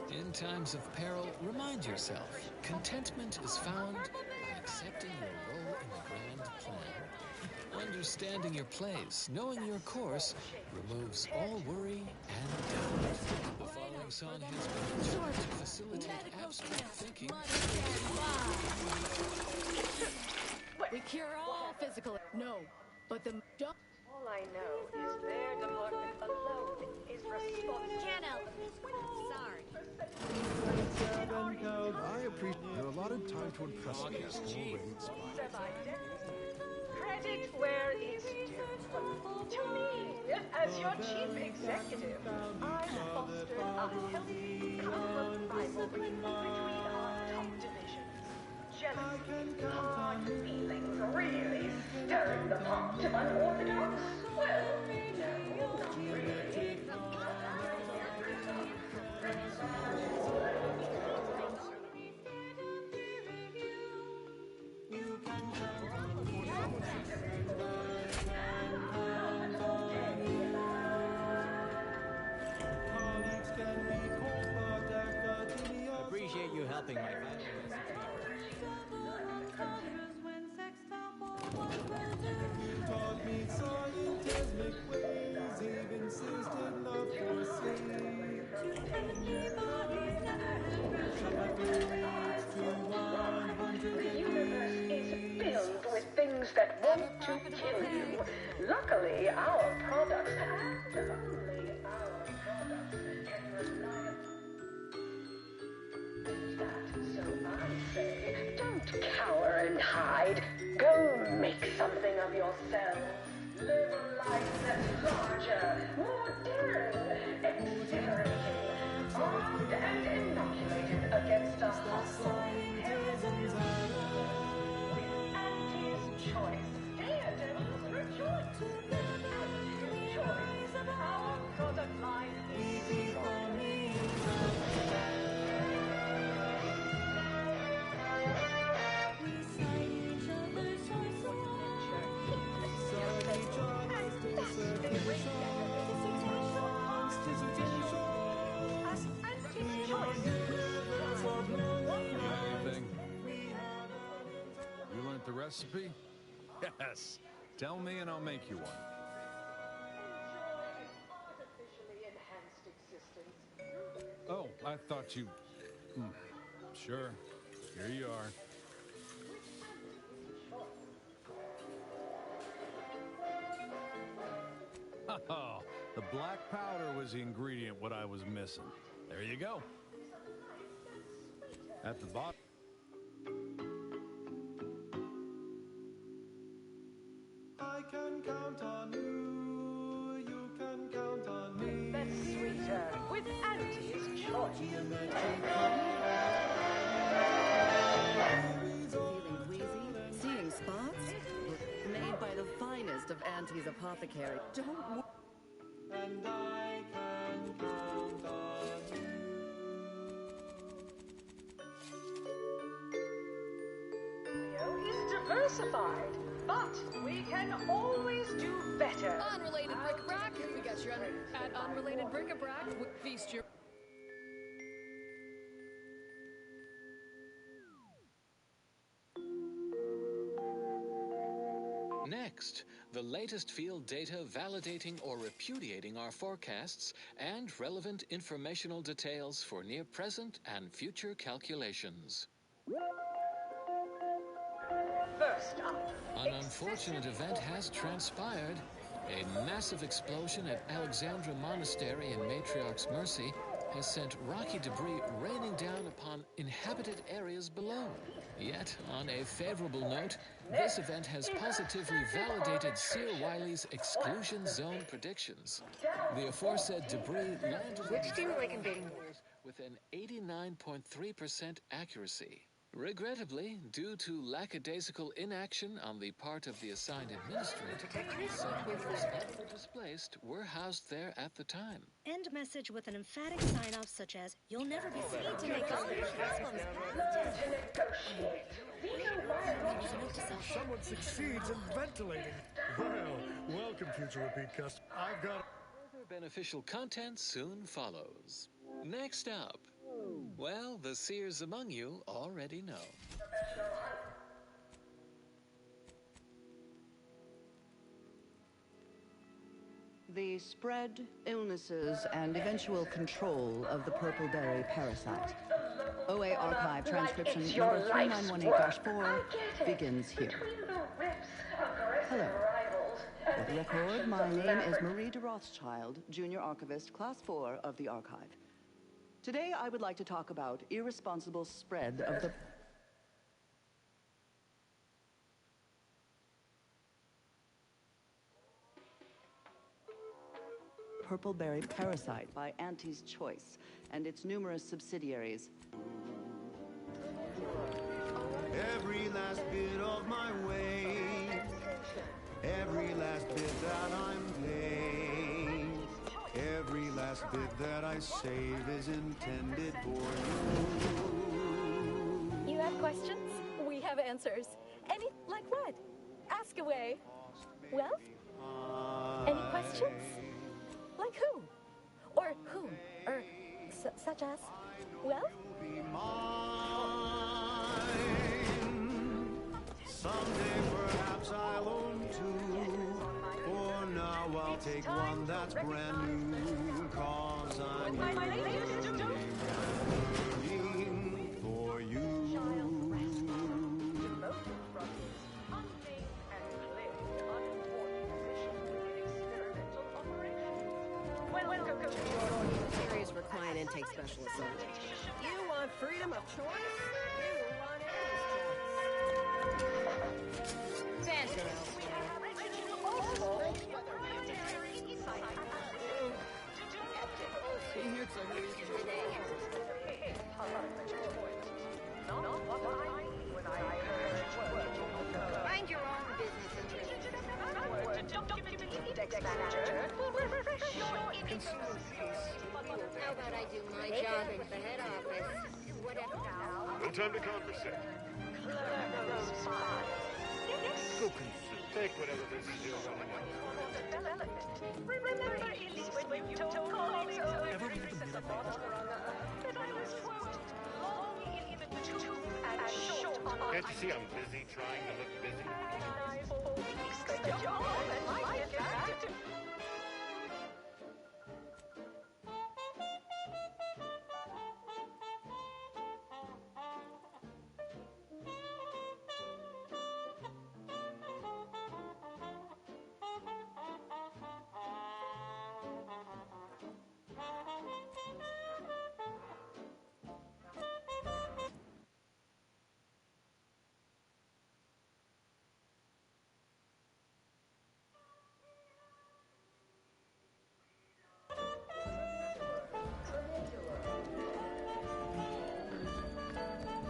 In times of peril, remind yourself, contentment is found by accepting your role in the grand plan. Understanding your place, knowing your course, removes all worry and doubt. The following song has been designed to facilitate abstract thinking. We cure all physical. No, but the All I know is their department alone is responsible. Can't help it. Sorry. I appreciate your allotted time to impress me has already expired. Credit where it's due. To me, as your chief executive, I fostered a healthy common rivalry between our top divisions. Jealousy, hard feelings, really stirred stirring the pot unorthodox? Well, no, not really. Appreciate you helping my final message You taught me scientific ways, even insisted not for sleep. Shut my feet to 100 The universe is degrees. filled with things that want to kill you. Luckily, our products, and only our products, can reliably do that. So I say, don't cower and hide. Go make something of yourselves. Live a life that's larger, more daring, exhilarating, armed and inoculated against a hostile intelligence. With Auntie's choice, daredevils rejoice. Auntie's choice, our product line is Anything? You learned the recipe? Yes. Tell me and I'll make you one. Oh, I thought you... Sure. Here you are. Oh, the black powder was the ingredient what I was missing. There you go. At the bottom. I can count on you, you can count on me. That's sweeter with Auntie's choice. Feeling queasy? Seeing spots? Made by the finest of Auntie's apothecary. Don't worry. And I can count on you. Is diversified, but we can always do better. Unrelated bric-a-brac. We got you at Unrelated Bric-a-brac. Feast your... Next, the latest field data validating or repudiating our forecasts and relevant informational details for near present and future calculations. First up, An unfortunate event has transpired. A massive explosion at Alexandra Monastery in Matriarch's Mercy has sent rocky debris raining down upon inhabited areas below. Yet, on a favorable note, this event has positively validated Seer Wiley's exclusion zone predictions. The aforesaid debris landed Which do you like invading? with an 89.3% accuracy. Regrettably, due to lackadaisical inaction on the part of the assigned administrator, some who displaced were housed there at the time. End message with an emphatic sign-off such as, "You'll never be free to make all your problems Someone succeeds in ventilating. Well, welcome, future repeat customer. I've got... Further beneficial content soon follows. Next up, well, the seers among you already know. The spread, illnesses, and eventual control of the purple berry parasite. OA archive transcription number 3918-4 begins here. Hello. For the record, my name is Marie de Rothschild, Junior Archivist, Class 4 of the Archive. Today, I would like to talk about irresponsible spread of the... purple berry parasite by Auntie's Choice and its numerous subsidiaries. Every last bit of my way bit that I save is intended for you. You have questions? We have answers. Any, like what? Ask away. Well? Any questions? Like who? Or whom? Or such as? Well? Someday perhaps I'll own two. For now I'll take one that's brand new. Cause I'm yearning for you. Serious recline intake specialist only. You want freedom of choice? You want Any's choice. Mind your own business interests. How about I do my job in the head office? Whatever. No time to conversate. Go consume. Take whatever this is you're running out. Remember, Elise, when you told colleagues over that I was, quote, long in the tooth and short on Can't you see I'm busy trying to look busy? the job and might get back to...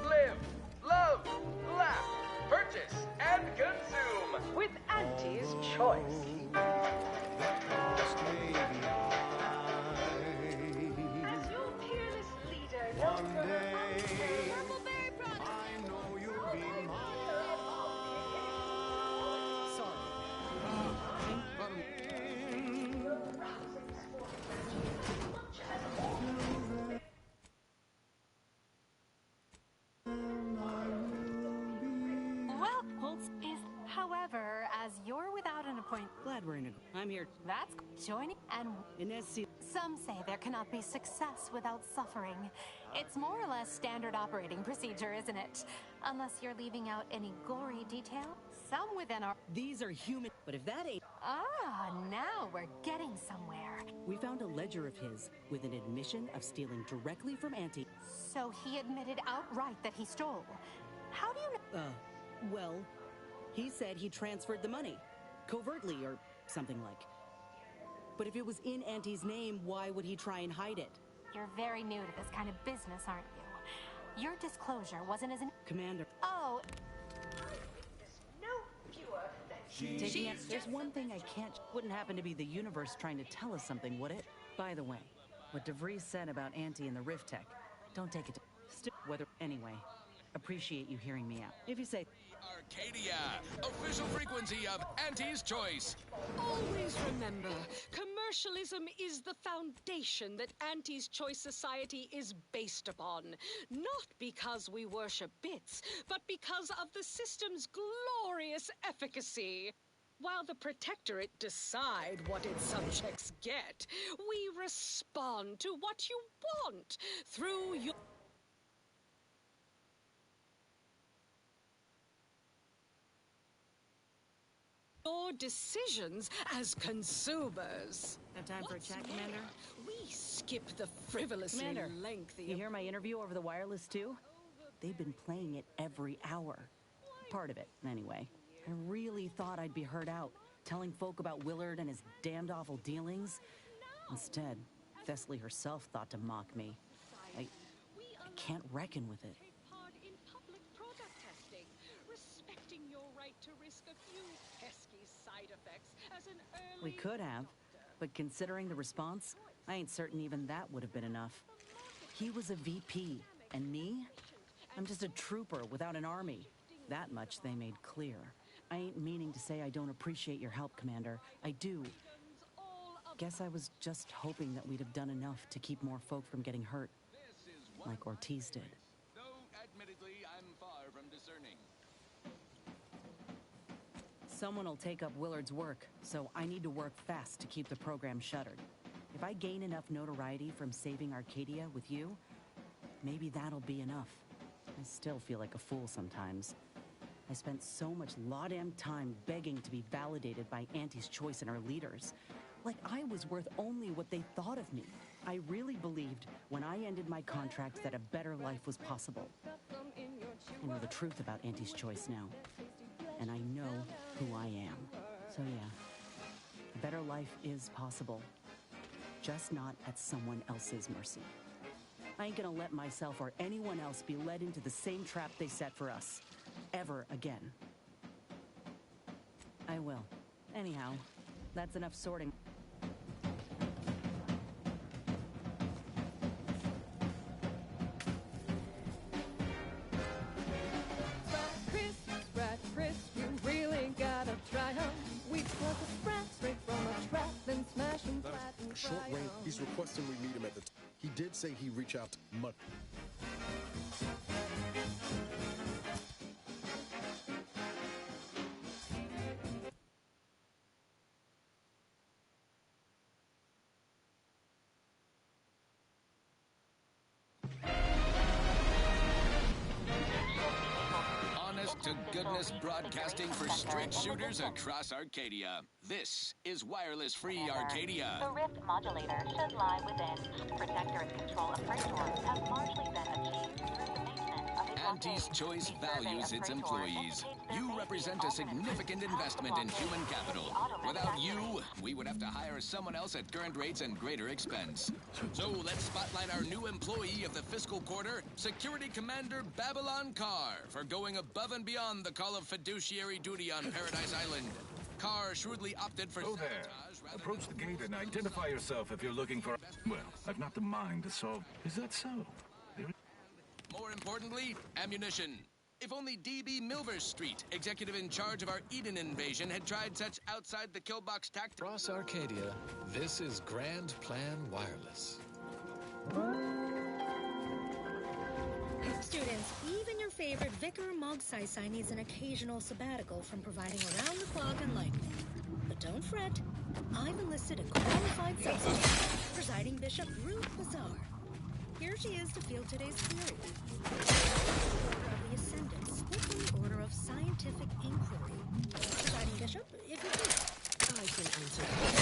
Live, love, laugh, purchase, and consume with Auntie's Choice. As your peerless leader, One day, I know you'll be Well, Holtz is, however, as you're without an appointment. Glad we're in a... I'm here. That's joining and Inez, some say there cannot be success without suffering. It's more or less standard operating procedure, isn't it? Unless you're leaving out any gory detail. Some within our... These are human... But if that ain't... Ah, now we're getting somewhere. We found a ledger of his with an admission of stealing directly from Auntie. So he admitted outright that he stole. How do you know? Well, he said he transferred the money. Covertly or something like. But if it was in Auntie's name, why would he try and hide it? You're very new to this kind of business, aren't you? Your disclosure wasn't as... Commander. Oh... There's one thing I can't... Wouldn't happen to be the universe trying to tell us something, would it? By the way, what DeVries said about Auntie and the Rift Tech, don't take it to... Whether... Anyway, appreciate you hearing me out. If you say... Arcadia, official frequency of Auntie's Choice. Always remember, commercialism is the foundation that Auntie's Choice Society is based upon. Not because we worship bits, but because of the system's glorious efficacy. While the Protectorate decide what its subjects get, we respond to what you want through your... your decisions as consumers. Have time for a chat, Commander? We skip the frivolously Commander, lengthy... you hear my interview over the wireless, too? They've been playing it every hour. Part of it, anyway. I really thought I'd be heard out, telling folk about Willard and his damned awful dealings. Instead, Thessaly herself thought to mock me. I can't reckon with it. Take part in public product testing, respecting your right to risk a few pesky side effects as an early... We could have, but considering the response, I ain't certain even that would have been enough. He was a VP, and me? I'm just a trooper without an army. That much they made clear. I ain't meaning to say I don't appreciate your help, Commander. I do. Guess I was just hoping that we'd have done enough to keep more folk from getting hurt, like Ortiz did. Though, admittedly, I'm far from discerning. Someone will take up Willard's work, so I need to work fast to keep the program shuttered. If I gain enough notoriety from saving Arcadia with you, maybe that'll be enough. I still feel like a fool sometimes. I spent so much law-damn time begging to be validated by Auntie's Choice and her leaders. Like I was worth only what they thought of me. I really believed when I ended my contract that a better life was possible. I know the truth about Auntie's Choice now. And I know who I am. So yeah, a better life is possible. Just not at someone else's mercy. I ain't gonna let myself or anyone else be led into the same trap they set for us. Ever again. I will. Anyhow, that's enough sorting. Sprat, Chris, you really gotta try 'em. We pluck a sprat straight from a trap, then smash 'em flat and Short fry range. 'em. He's requesting we meet him at the. He did say he reach out to Mud. To goodness broadcasting for straight shooters across Arcadia. This is Wireless Free Arcadia. The Rift modulator should lie within. Protectorate control of freight doors has largely been achieved through the maintenance of a Auntie's Choice values its employees. You represent a significant investment in human capital. Without you, we would have to hire someone else at current rates and greater expense. So let's spotlight our new employee of the fiscal quarter, Security Commander Babylon Carr, for going above and beyond the call of fiduciary duty on Paradise Island. Carr shrewdly opted for there. Approach the gate and identify yourself if you're looking for... Well, I've not the mind to solve... Is that so? More importantly, ammunition. If only D.B. Milvers Street, executive in charge of our Eden invasion, had tried such outside-the-killbox tactics... Across Arcadia, this is Grand Plan Wireless. Students, even your favorite Vicar Mogsai needs an occasional sabbatical from providing around-the-clock enlightenment. But don't fret. I've enlisted a qualified substitute, Presiding Bishop Ruth Bazaar. Here she is to field today's query. Order of the Ascendant, split from the Order of Scientific Inquiry. Presiding Bishop, if you please. I can answer that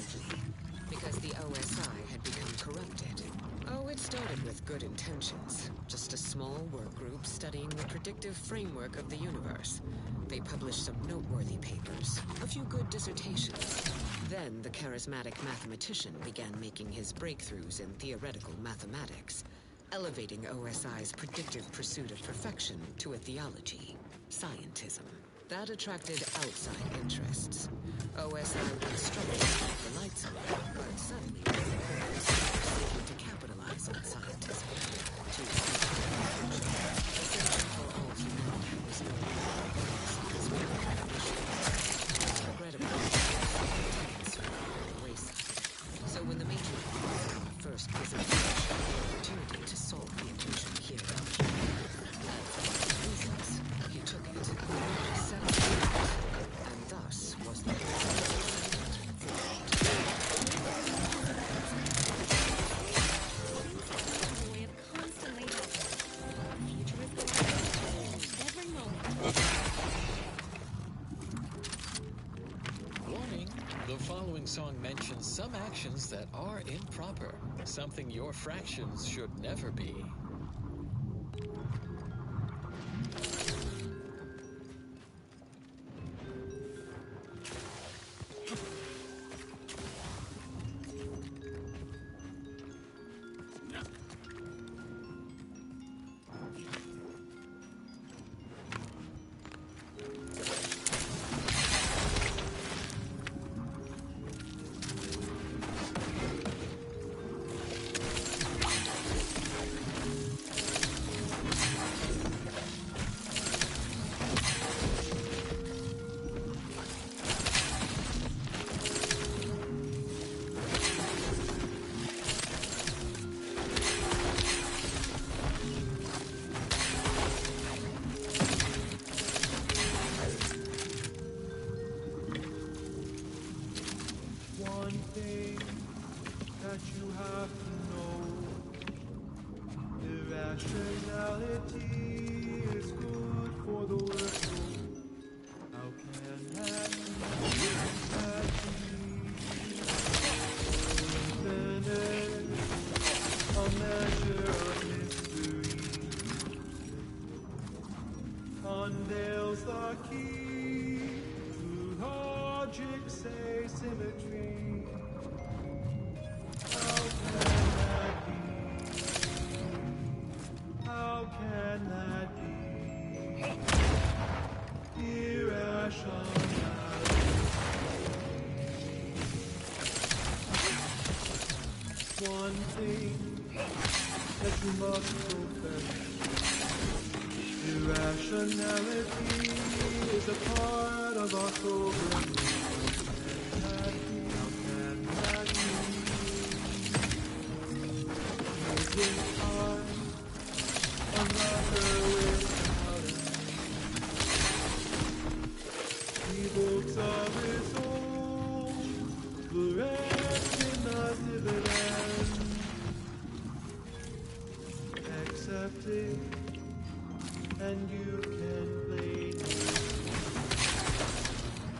simply. Because the OSI had become corrupted. Oh, it started with good intentions. Just a small work group studying the predictive framework of the universe. They published some noteworthy papers, a few good dissertations. Then the charismatic mathematician began making his breakthroughs in theoretical mathematics, elevating OSI's predictive pursuit of perfection to a theology, scientism. That attracted outside interests. OSI once struggled to keep the lights on, but suddenly seeking to capitalize on scientism. To essential for all humanity was no longer OSI's primary mission. Regrettably, intense for the wayside. So when the Major first presented the opportunity to solve the equation here at and for his reasons, he took it, set it, and thus was the Warning, the following song mentions some actions that are improper, something your fractions should never be. One thing that you have to know, irrationality is good for the world. How can that be? Infinite, a measure of mystery, unveils the key to logic's asymmetry. How can that be? How can that be? Irrationality. One thing that you must profess, irrationality is a part of our program. How can that be? Making time another without end. Evils of his own, the rest in the dividend. Accept it, and you can play me.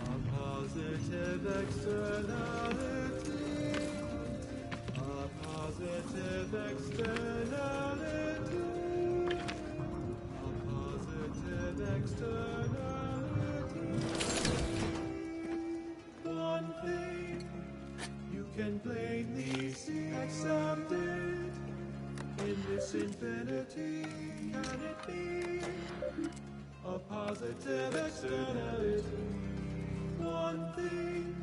A positive externality. A positive externality. A positive externality. One thing you can plainly see, accept it. In this infinity, can it be a positive externality? One thing,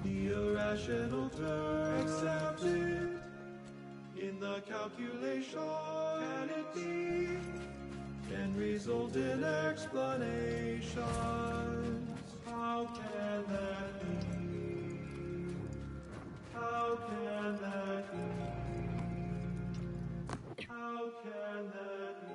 the irrational term, accept it. In the calculation, can it be? Can result in explanations. How can that be? How can that be? How can that be?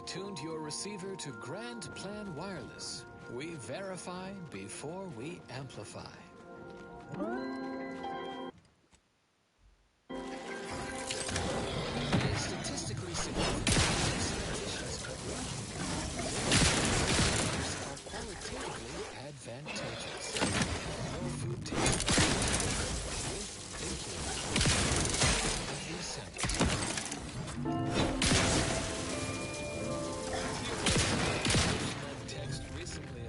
Tuned your receiver to Grand Plan Wireless. We verify before we amplify. A statistically significant expectations are qualitatively advantageous. Your food tastes with every cent.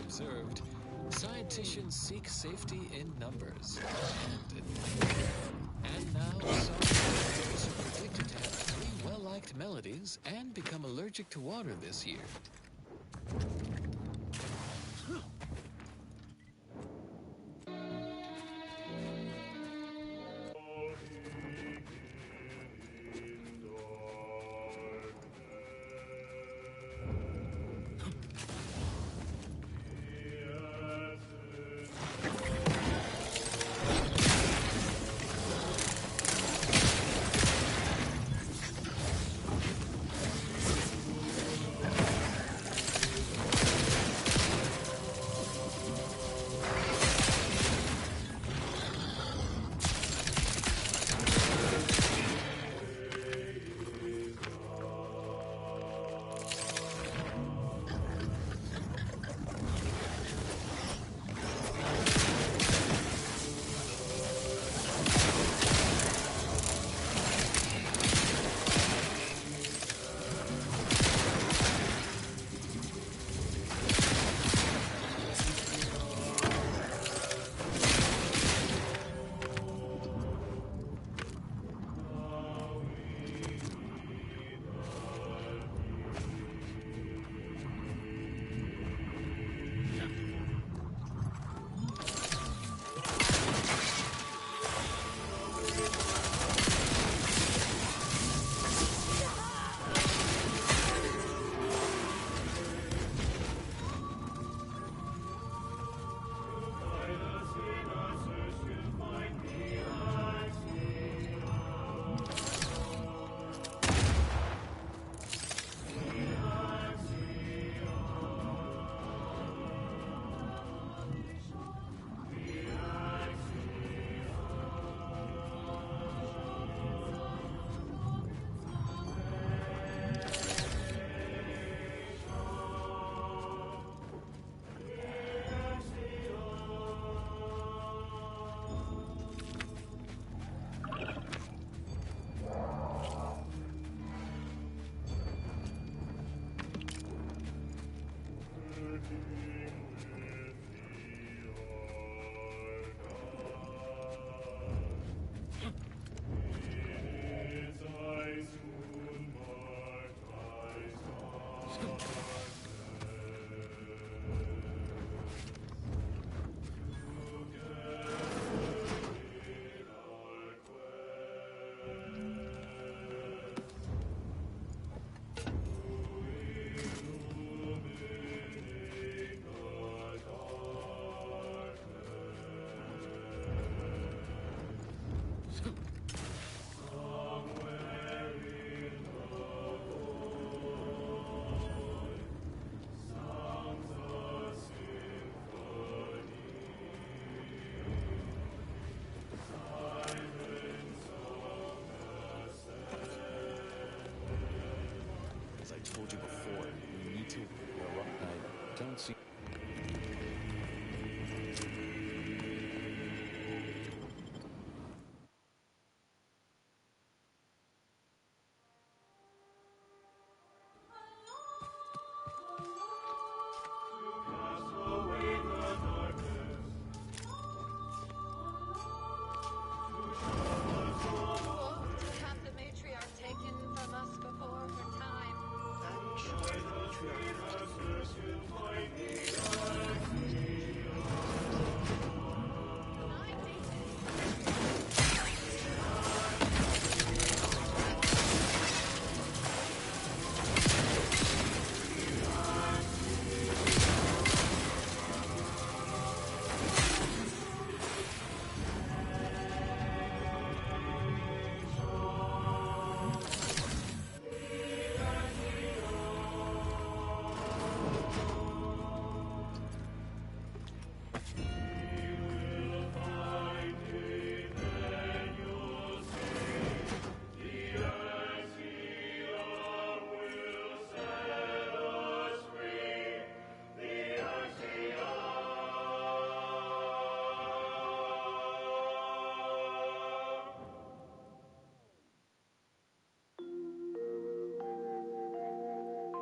Observed, scientists seek safety in numbers. And now, scientists are predicted to have 3 well-liked melodies and become allergic to water this year.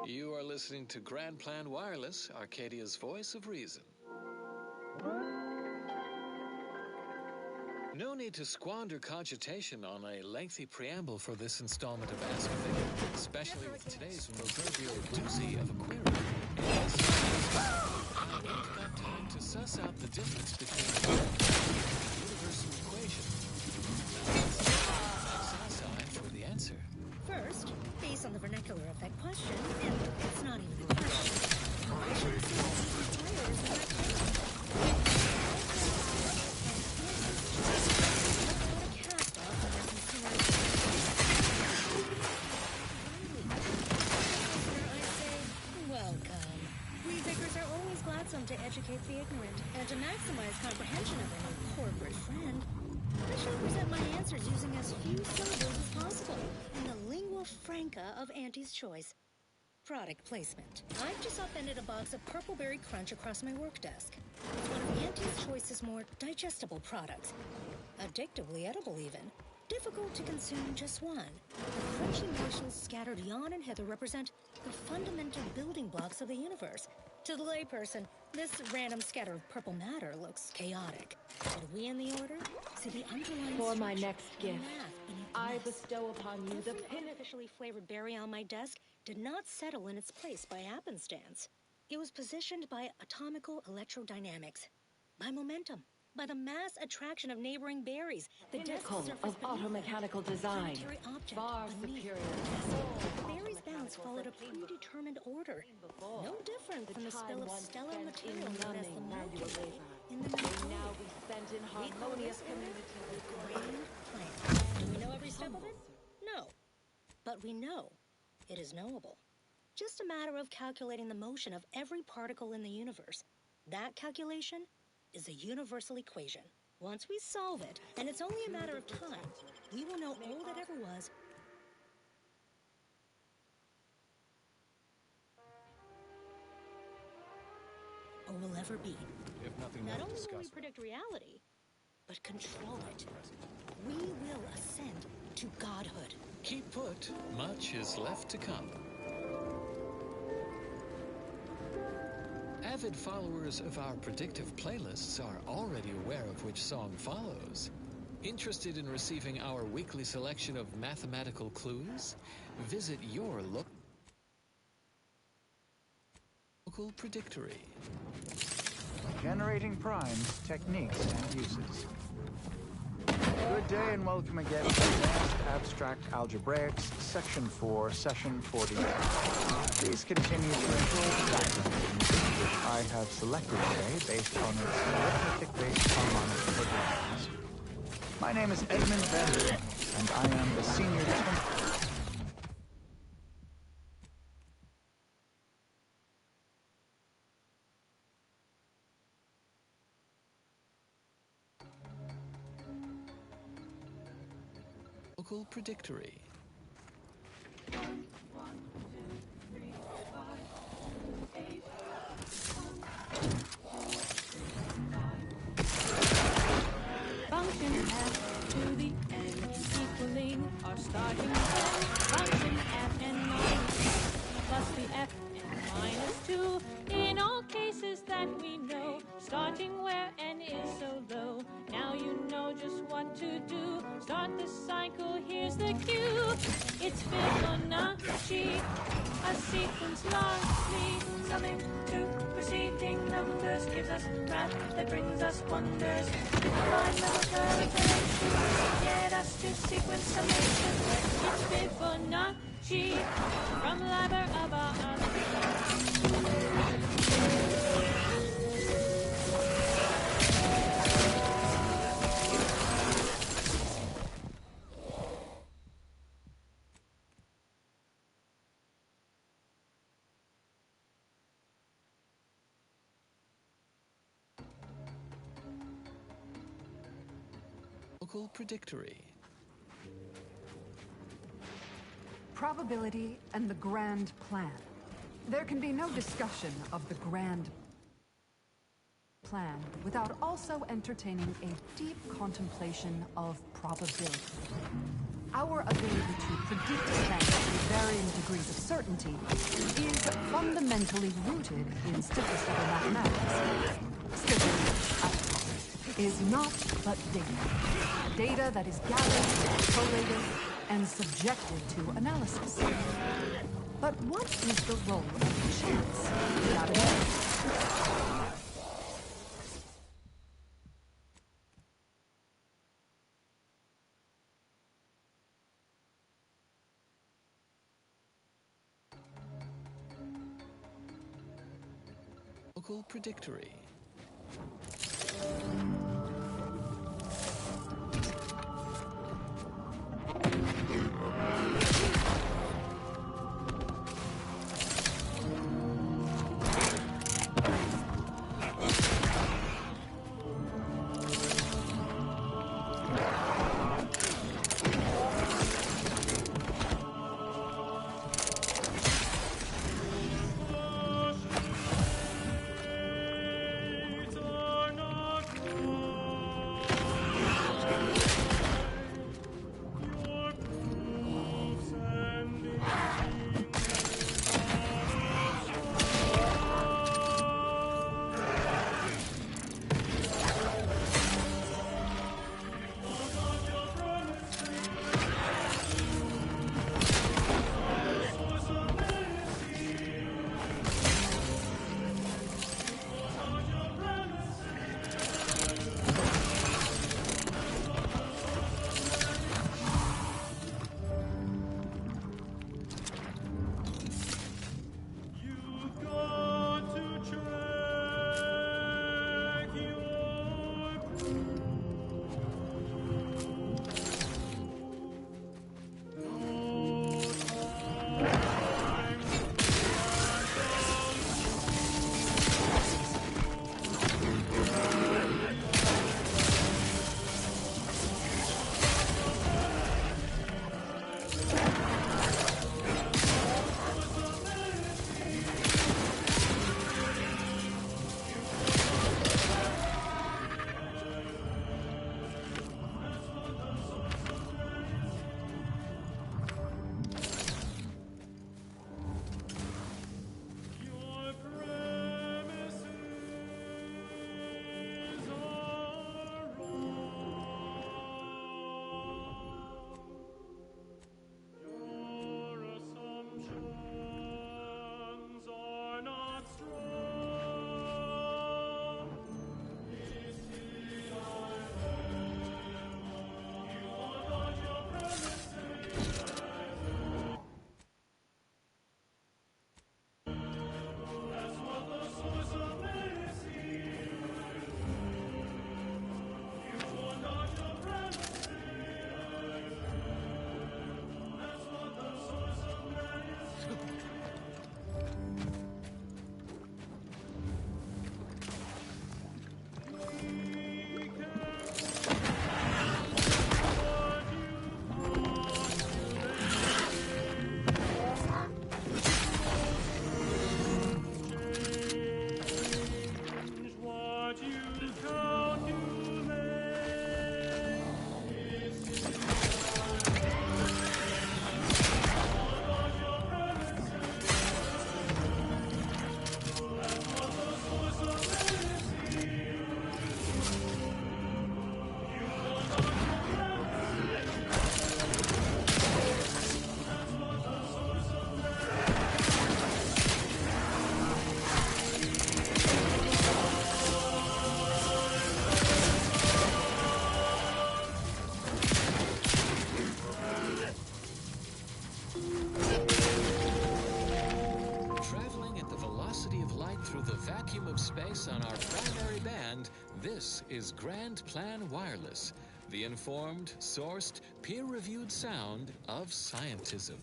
You are listening to Grand Plan Wireless, Arcadia's voice of reason. No need to squander cogitation on a lengthy preamble for this installment of Ask Vic, especially with today's proverbial doozy of a query. I ain't got time to suss out the difference between the universal equation. Now, for the answer. First, based on the vernacular of that question, and it's not even a question, I should say that these players are welcome. We Vickers are always gladsome to educate the ignorant and to maximize comprehension of our new corporate friend. I shall present my answers using as few syllables as possible in the lingua franca of Auntie's choice. Product placement. I've just upended a box of Purple Berry Crunch across my work desk. It's one of Auntie's Choice's more digestible products. Addictively edible, even. Difficult to consume just one. The crunchy morsels scattered yon and hither represent the fundamental building blocks of the universe. To the layperson, this random scatter of purple matter looks chaotic. But we in the order see the underlying For my structure, next the gift, math beneath the I mess. bestow upon you the Every artificially flavored berry on my desk did not settle in its place by happenstance. It was positioned by atomical electrodynamics, by momentum, by the mass attraction of neighboring berries. The desk pinnacle surface of beneath automechanical them, design, planetary object far beneath superior the desk. to The berries' bounce followed a predetermined order, no different from the spill of stellar material known as the Milky Way in the Milky now Way. be spent in We call harmonious this order community. the Grand Plan. Do we know every step of it? No. But we know it is knowable. Just a matter of calculating the motion of every particle in the universe. That calculation is a universal equation. Once we solve it, and it's only a matter of time, we will know all that ever was or will ever be. If nothing Not more to only will discuss. we predict reality, but control it. We will ascend to godhood. Keep put, much is left to come. Avid followers of our predictive playlists are already aware of which song follows. Interested in receiving our weekly selection of mathematical clues? Visit your local predictory. Generating primes, techniques, and uses. Good day and welcome again to Advanced Abstract Algebraics, Section 4, Session 49. Please continue to enjoy the background music which I have selected today based on its arithmetic-based harmonic progressions. My name is Edmund Van Der, and I am the senior Local predictory. Function f to the n equaling our starting point. Function f n minus plus the f n minus 2. In all cases that we know, starting where n is so low. Now you know just what to do. Start the cycle, here's the cue. It's Fibonacci, a sequence largely summing to preceding numbers gives us math that brings us wonders. Find level curves to get us to sequence summation. It's Fibonacci from Liber of our Local predictory. Probability and the grand plan. There can be no discussion of the grand plan without also entertaining a deep contemplation of probability. our ability to predict events with varying degrees of certainty is fundamentally rooted in statistical mathematics. Statistics, after all, is not but data. Data that is gathered, collated, and subjected to analysis. But what is the role of chance in that analysis? Local predictory. Through the vacuum of space on our primary band, this is Grand Plan Wireless, the informed, sourced, peer-reviewed sound of scientism.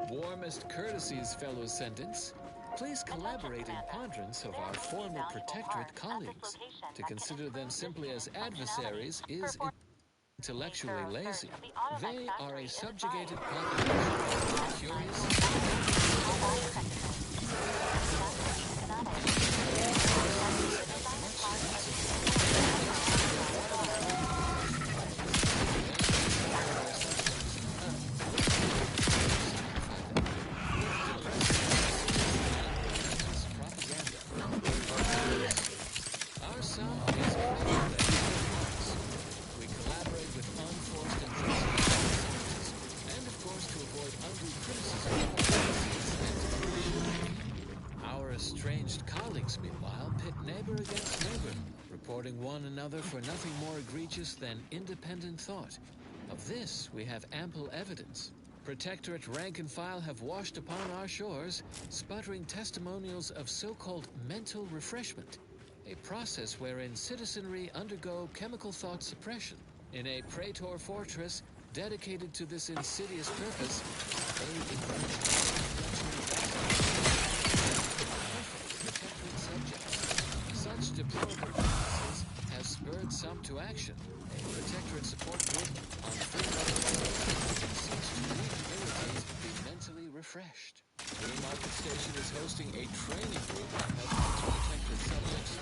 Warmest courtesies, fellow sentents. Please collaborate in ponderance of our former protectorate colleagues. To consider them simply as adversaries is intellectually lazy. They are a subjugated population, curious. neighbor against neighbor, reporting one another for nothing more egregious than independent thought. Of this, we have ample evidence. Protectorate rank and file have washed upon our shores sputtering testimonials of so-called mental refreshment, a process wherein citizenry undergo chemical thought suppression. In a praetor fortress dedicated to this insidious purpose, they encourage protectorate subjects. Such deplorable practices have spurred some to action. A protectorate support group on free medical seeks to rehabilitate the mentally refreshed. Green Market Station is hosting a training group on helping to protectorate subjects.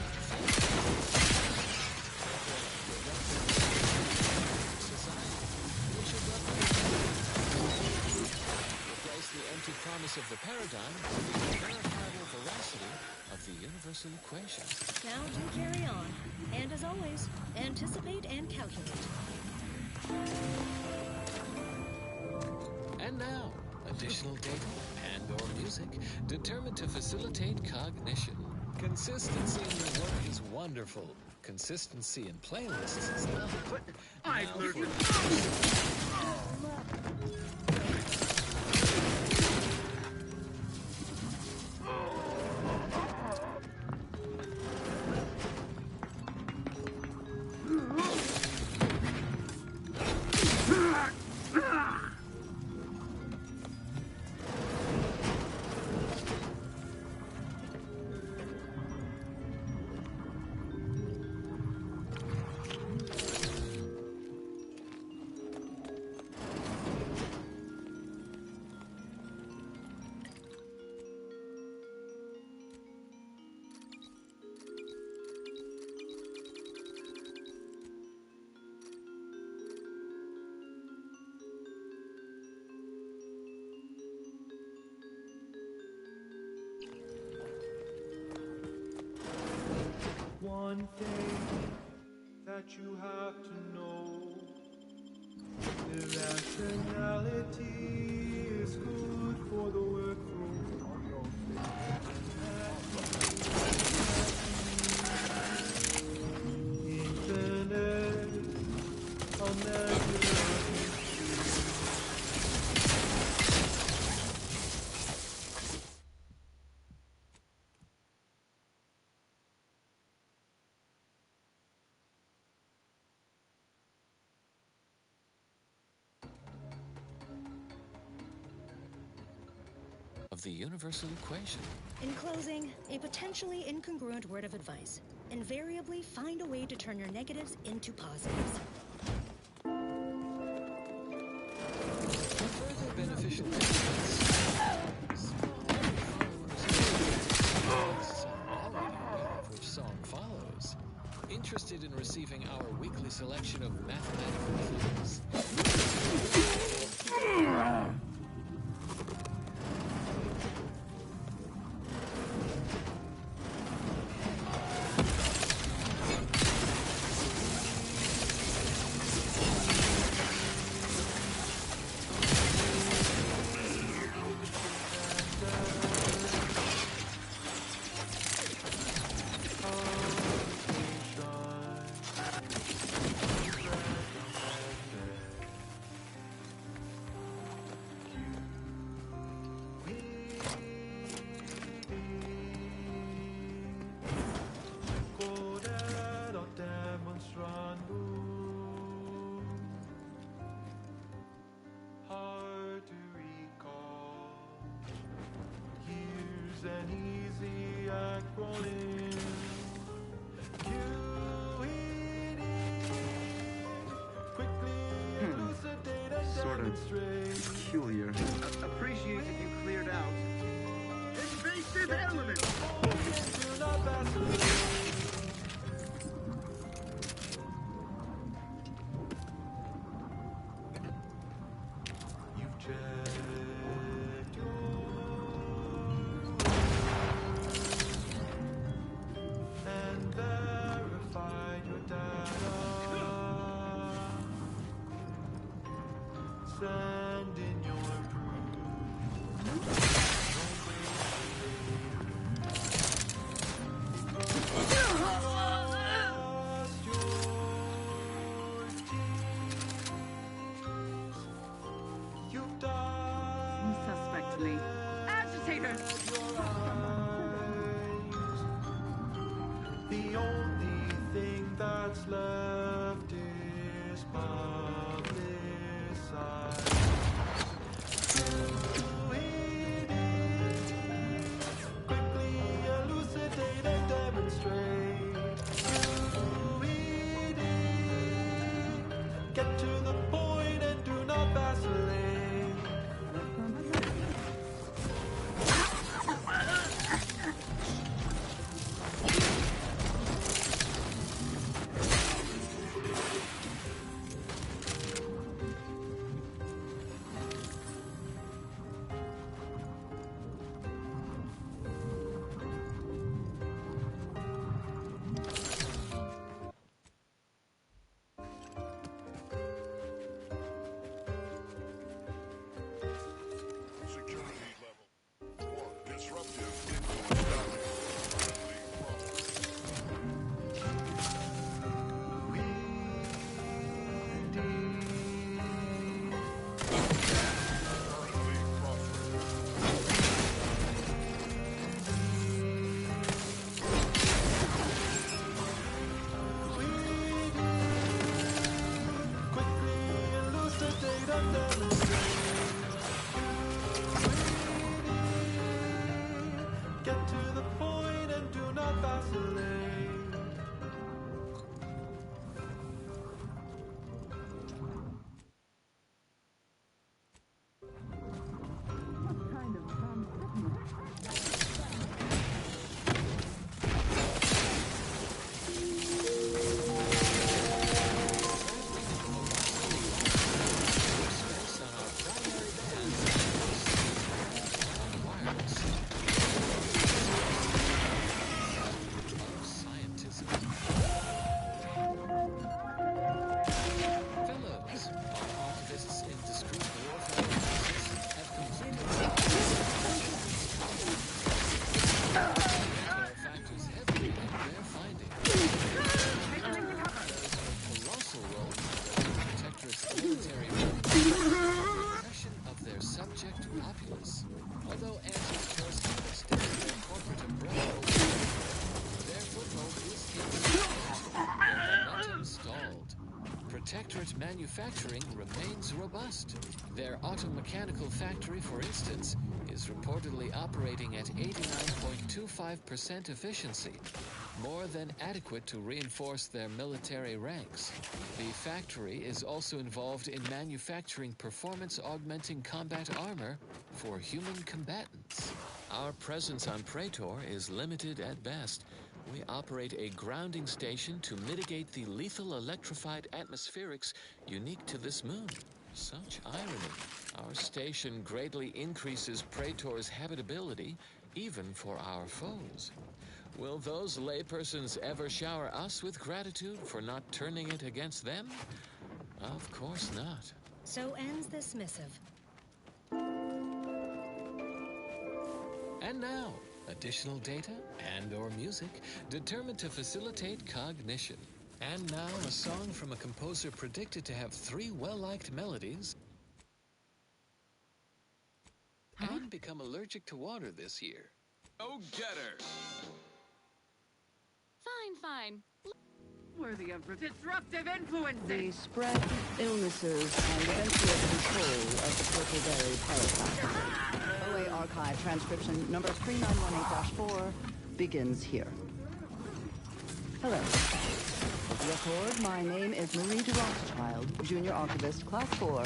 Replace the empty promise of the paradigm with the verifiable veracity of the universal equation. Now do carry on. And as always, anticipate and calculate. And now, additional data and/or music determined to facilitate cognition. Consistency in your work is wonderful. Consistency in playlists is not. I've learned One thing that you have to know, irrationality is good for the workflow. Infinite, unmeasurable. Of the universal equation. In closing, a potentially incongruent word of advice. Invariably find a way to turn your negatives into positives. Further beneficial which song follows. Interested in receiving our weekly selection of mathematical clues? An easy acronym. QED. Quickly elucidate and Sort of demonstrate. peculiar. Appreciate if you cleared out. Invasive element! Do not vacillate. You've checked your and verified your data. Send in your proof. Don't wait later. Get to the point and do not vacillate. Populace. Although Anti's choice have extended their corporate umbrella over their foothold is intact. Their momentum stalled. Protectorate manufacturing remains robust. Their automechanical factory, for instance, is reportedly operating at 89.25% efficiency, more than adequate to reinforce their military ranks. The factory is also involved in manufacturing performance-augmenting combat armor for human combatants. Our presence on Praetor is limited at best. We operate a grounding station to mitigate the lethal electrified atmospherics unique to this moon. Such irony. Our station greatly increases Praetor's habitability, even for our foes. Will those laypersons ever shower us with gratitude for not turning it against them? Of course not. So ends this missive. And now, additional data and/or music determined to facilitate cognition. And now, a song from a composer predicted to have 3 well-liked melodies and become allergic to water this year. Go get her! Fine. Worthy of disruptive influences. The spread, illnesses, and eventual control of the purple berry parasite. OA archive transcription number 3918-4 begins here. Hello. Record, my name is Marie de Rothschild, Junior Archivist, Class 4.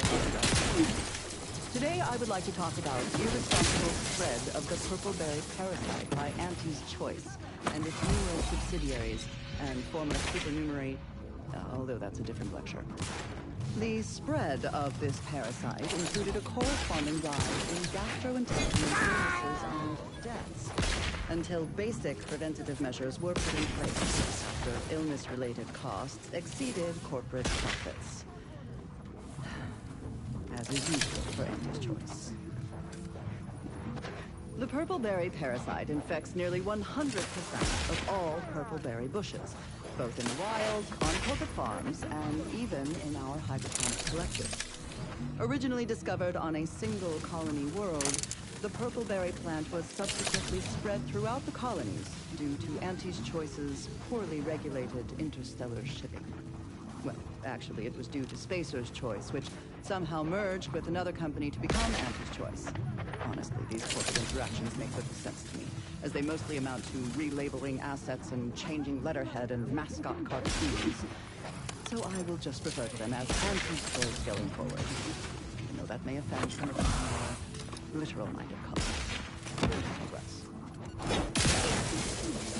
Today I would like to talk about irresponsible spread of the purple berry parasite by Anti's Choice and its numerous subsidiaries and former supernumerary, although that's a different lecture. The spread of this parasite included a corresponding rise in gastrointestinal illnesses and deaths, until basic preventative measures were put in place after illness-related costs exceeded corporate profits. As is usual for Anti's Choice. The purple berry parasite infects nearly 100% of all purple berry bushes, both in the wild, on corporate farms, and even in our hydroponic collectives. Originally discovered on a single colony world, the purple berry plant was subsequently spread throughout the colonies due to Anti's Choice's poorly regulated interstellar shipping. Well, actually, it was due to Spacer's Choice, which somehow merged with another company to become Anti's Choice. Honestly, these corporate interactions make little sense to me, as they mostly amount to relabeling assets and changing letterhead and mascot cartoons. So I will just refer to them as Anti's Choice going forward. I know that may offend some of the more literal-minded colleagues. I digress.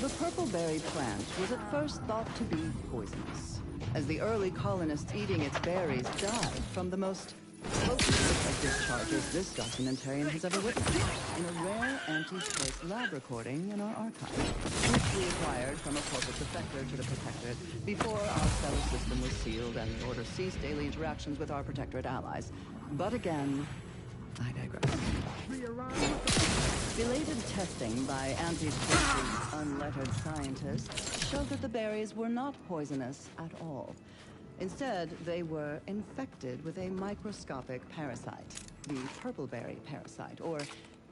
The purple berry plant was at first thought to be poisonous, as the early colonists eating its berries died from the most potent of discharges this documentarian has ever witnessed, in a rare Anti's Choice lab recording in our archive, which we acquired from a corporate defector to the Protectorate before our stellar system was sealed and the Order ceased daily interactions with our Protectorate allies. But again, I digress. Belated testing by Anti's Choice's unlettered scientists showed that the berries were not poisonous at all. Instead, they were infected with a microscopic parasite, the purpleberry parasite, or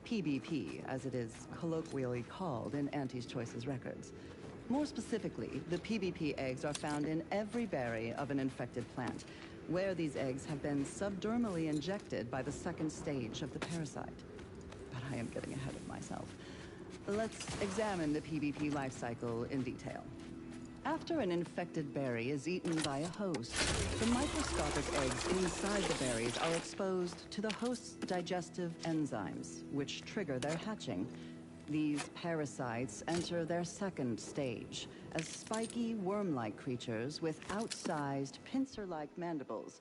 PBP, as it is colloquially called in Anti's Choice's records. More specifically, the PBP eggs are found in every berry of an infected plant, where these eggs have been subdermally injected by the second stage of the parasite. But I am getting ahead of myself. Let's examine the PvP life cycle in detail. After an infected berry is eaten by a host, the microscopic eggs inside the berries are exposed to the host's digestive enzymes, which trigger their hatching. These parasites enter their second stage as spiky, worm-like creatures with outsized, pincer-like mandibles.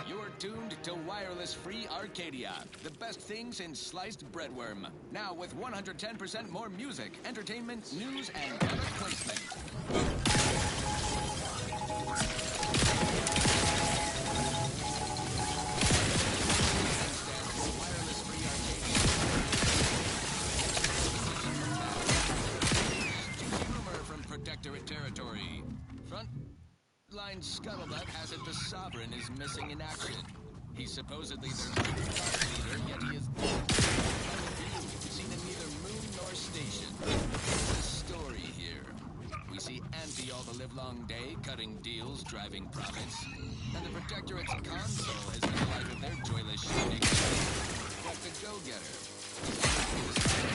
You're tuned to Wireless-Free Arcadia, the best things in sliced breadworm. Now with 110% more music, entertainment, news, and product placement. Rumor from Protectorate territory. Frontline scuttlebutt has it the Sovereign is missing in action. He's supposedly their leader, yet he is seen in neither moon nor station. There's a story here. We see Auntie all the livelong day, cutting deals, driving profits. And the Protectorate's console has been the life of their joyless shooting. Like the go-getter.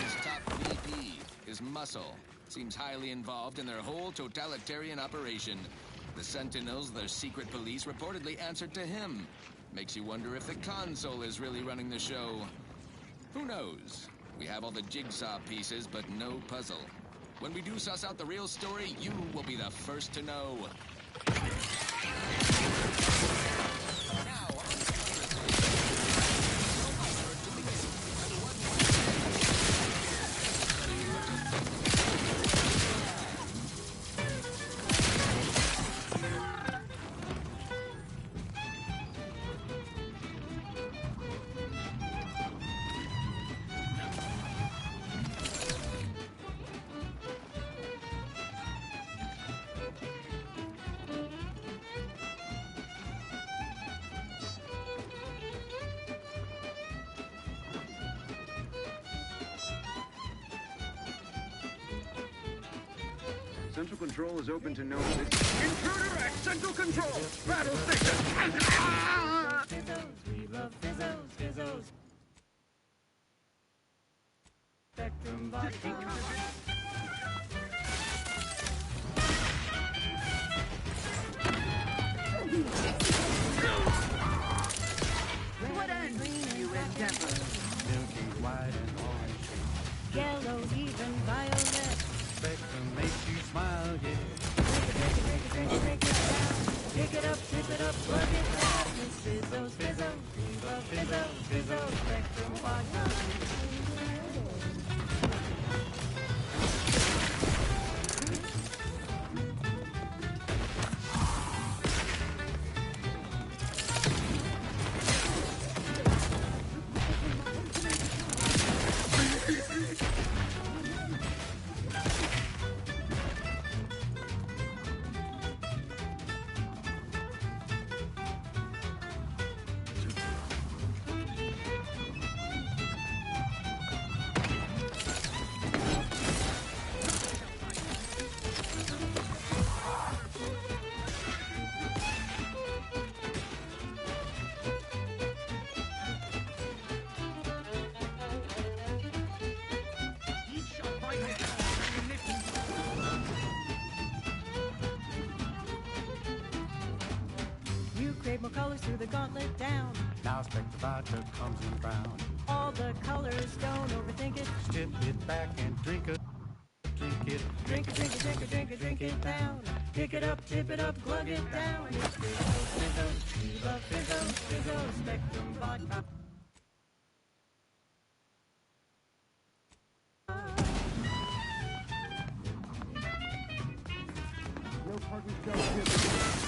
His top VP, his muscle, seems highly involved in their whole totalitarian operation. The Sentinels, their secret police, reportedly answered to him. Makes you wonder if the console is really running the show. Who knows? We have all the jigsaw pieces, but no puzzle. When we do suss out the real story, you will be the first to know. Central Control is open to no... Intruder at Central Control! Battle station! Fizzos, we love fizzos, fizzos. Spectrum bot. What ends you endeavor? Milky white and orange. Yellow, even violet. Spectrum makes you smile, yeah. Drink it down. Pick it up, tip it up, plug it down. It's fizzos, fizzos, we love fizzos, fizzos. Spectrum bot. You crave more colors through the gauntlet down. Now Spectre Vodka comes in brown. All the colors, don't overthink it. Tip it back and drink it. Drink it. Drink it, drink it, drink it, drink it, drink it down. Pick it up, tip it up, glug it down. It's fizzos, fizzos, we love fizzos, fizzos. Spectrum vodka. No parking shelf.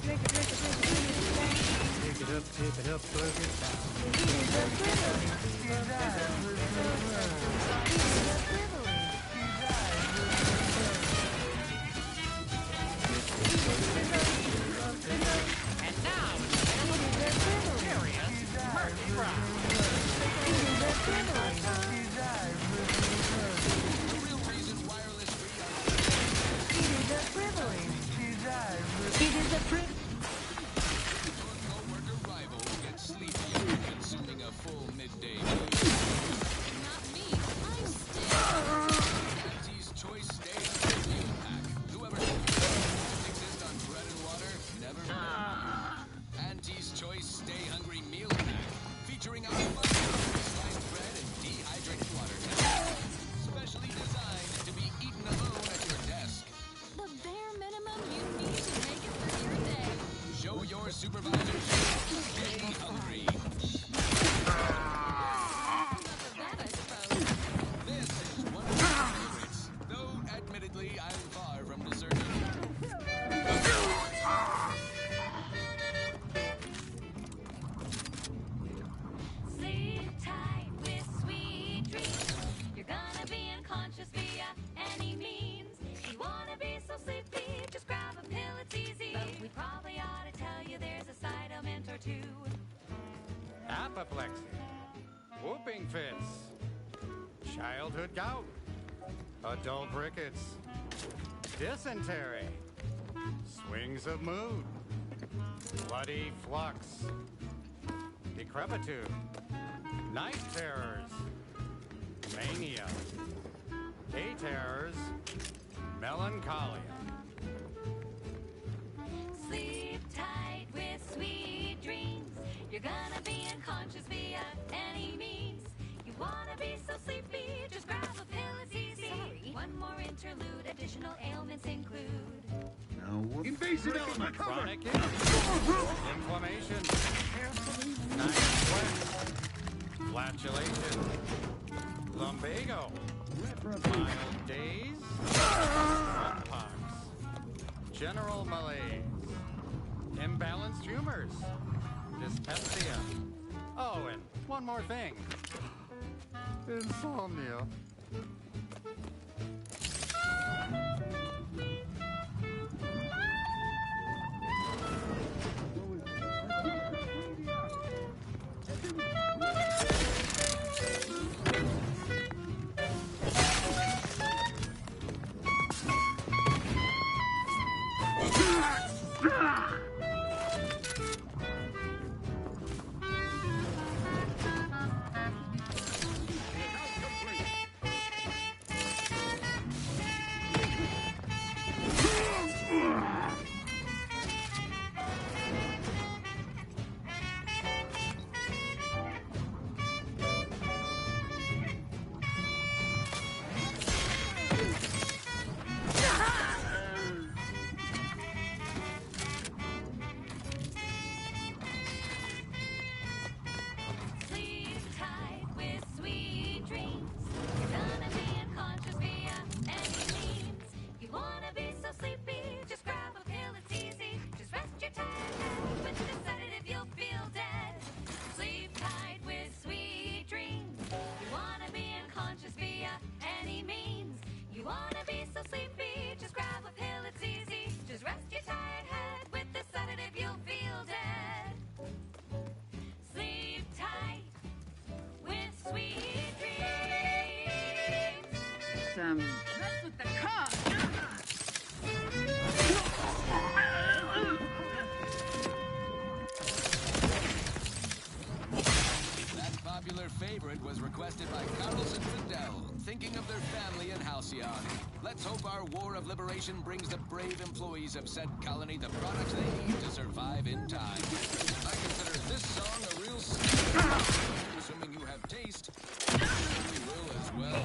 take it up, break it down. And now, serious merch crowd. It is a privilege. Co-worker rival gets sleepy after consuming a full midday meal. Not me. I'm still. Auntie's Choice Stay Hungry Meal Pack. Whoever exist on bread and water never mind. Auntie's Choice Stay Hungry Meal Pack, featuring our sliced bread and dehydrated water. Specially designed to be eaten alone at your desk. The bare minimum you need to make it through your day. Show your supervisors stay hungry. This is one of my favorites, though admittedly I'm far from deserving. Sleep tight with sweet dreams. You're gonna be unconscious via any means. You wanna be so sleepy, just grab a pill, it's easy. But we probably ought to tell you there's a side element or two. Apoplexy, whooping fits, childhood gout, adult rickets, dysentery, swings of mood, bloody flux, decrepitude, night terrors, mania, day terrors, melancholia. Sleep tight with sweet dreams. You're gonna be unconscious via any means. You wanna be so sleepy, just grab a pill, it's easy. Sorry. One more interlude, additional ailments include. Now, invasive element. Chronic inflammation, night sweats, flatulation, lumbago, mild days, pox, general malaise, imbalanced humors, dyspepsia. Oh, and one more thing. Insomnia. Sleep tight with sweet dreams. You're gonna be unconscious via any means. You wanna be so sleepy, just grab a pill, it's easy. Just rest your tired head with the sedative, you'll feel dead. Sleep tight with sweet dreams. You wanna be unconscious via any means. You wanna be so sleepy, just grab a pill, it's easy. Just rest your tired head with the sedative, you'll feel dead. Sleep tight with sweet dreams. That's with the car. That popular favorite was requested by Carlson Fidel, thinking of their family in Halcyon. Let's hope our war of liberation brings the brave employees of said colony the products they need to survive in time. I consider this song a real assuming you have taste, you will as well.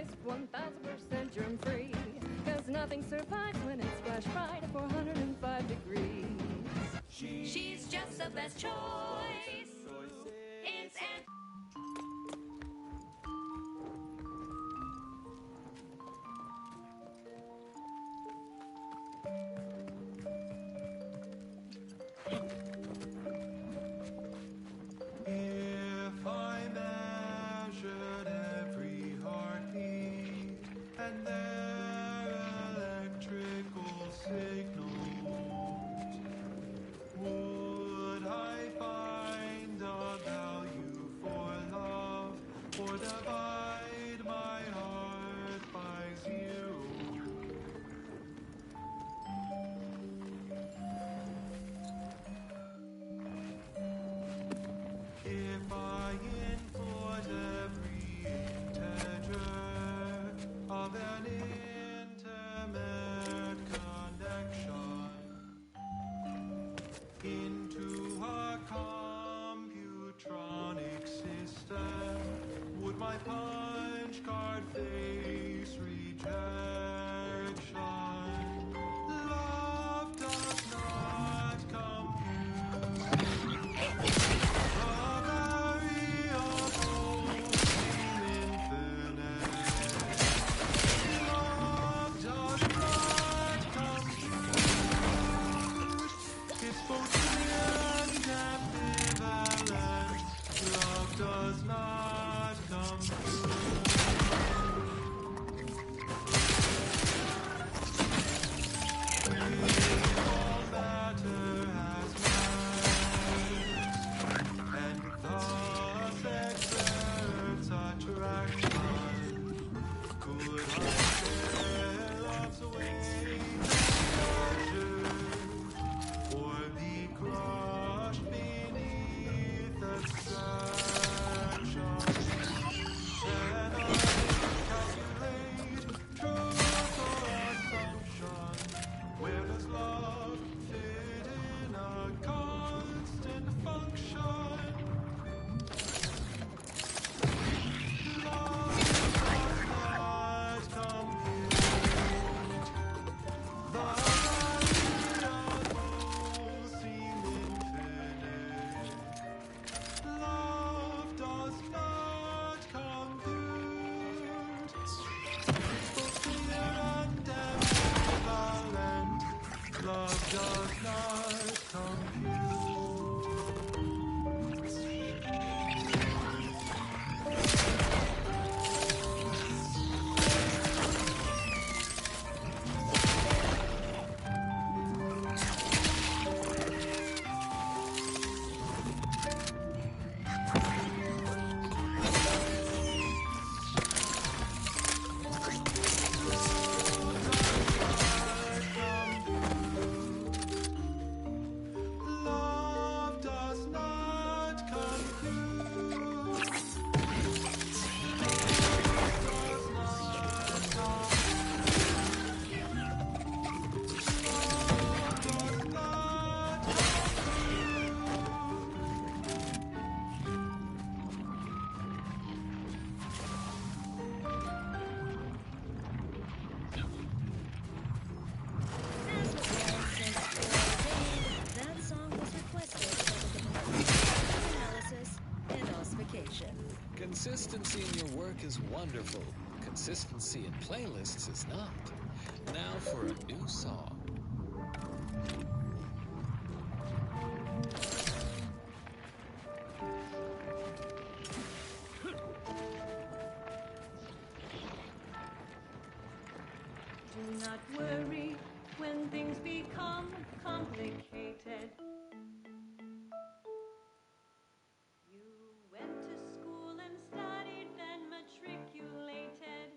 is 1000% germ free. Cause nothing survives when it's flash fried at 405 degrees. She's just the best choice. It's Aunt. If I measured every heartbeat and their electrical signals, would I find a value for love or divide my heart by zero? If I input every integer of an intimate connection into a computronic system, would my punch card face rejection? Love does not compute. It's both clear and ambivalent. Love does not all matter has mass, and thus exerts attraction. Could I share love's weight and measure, or be crushed beneath abstraction? Can I calculate truth or assumption? Where does love fit in a constant function? Love does not compute. The variables seem infinite. Love does not compute. It's both clear and ambivalent. Love does not Love does not compute. That song was requested for the Department of Analysis and Ossification. Consistency in your work is wonderful. Consistency in playlists is not. Now for a new song. Do not worry when things become complicated. You went to school and studied, then matriculated.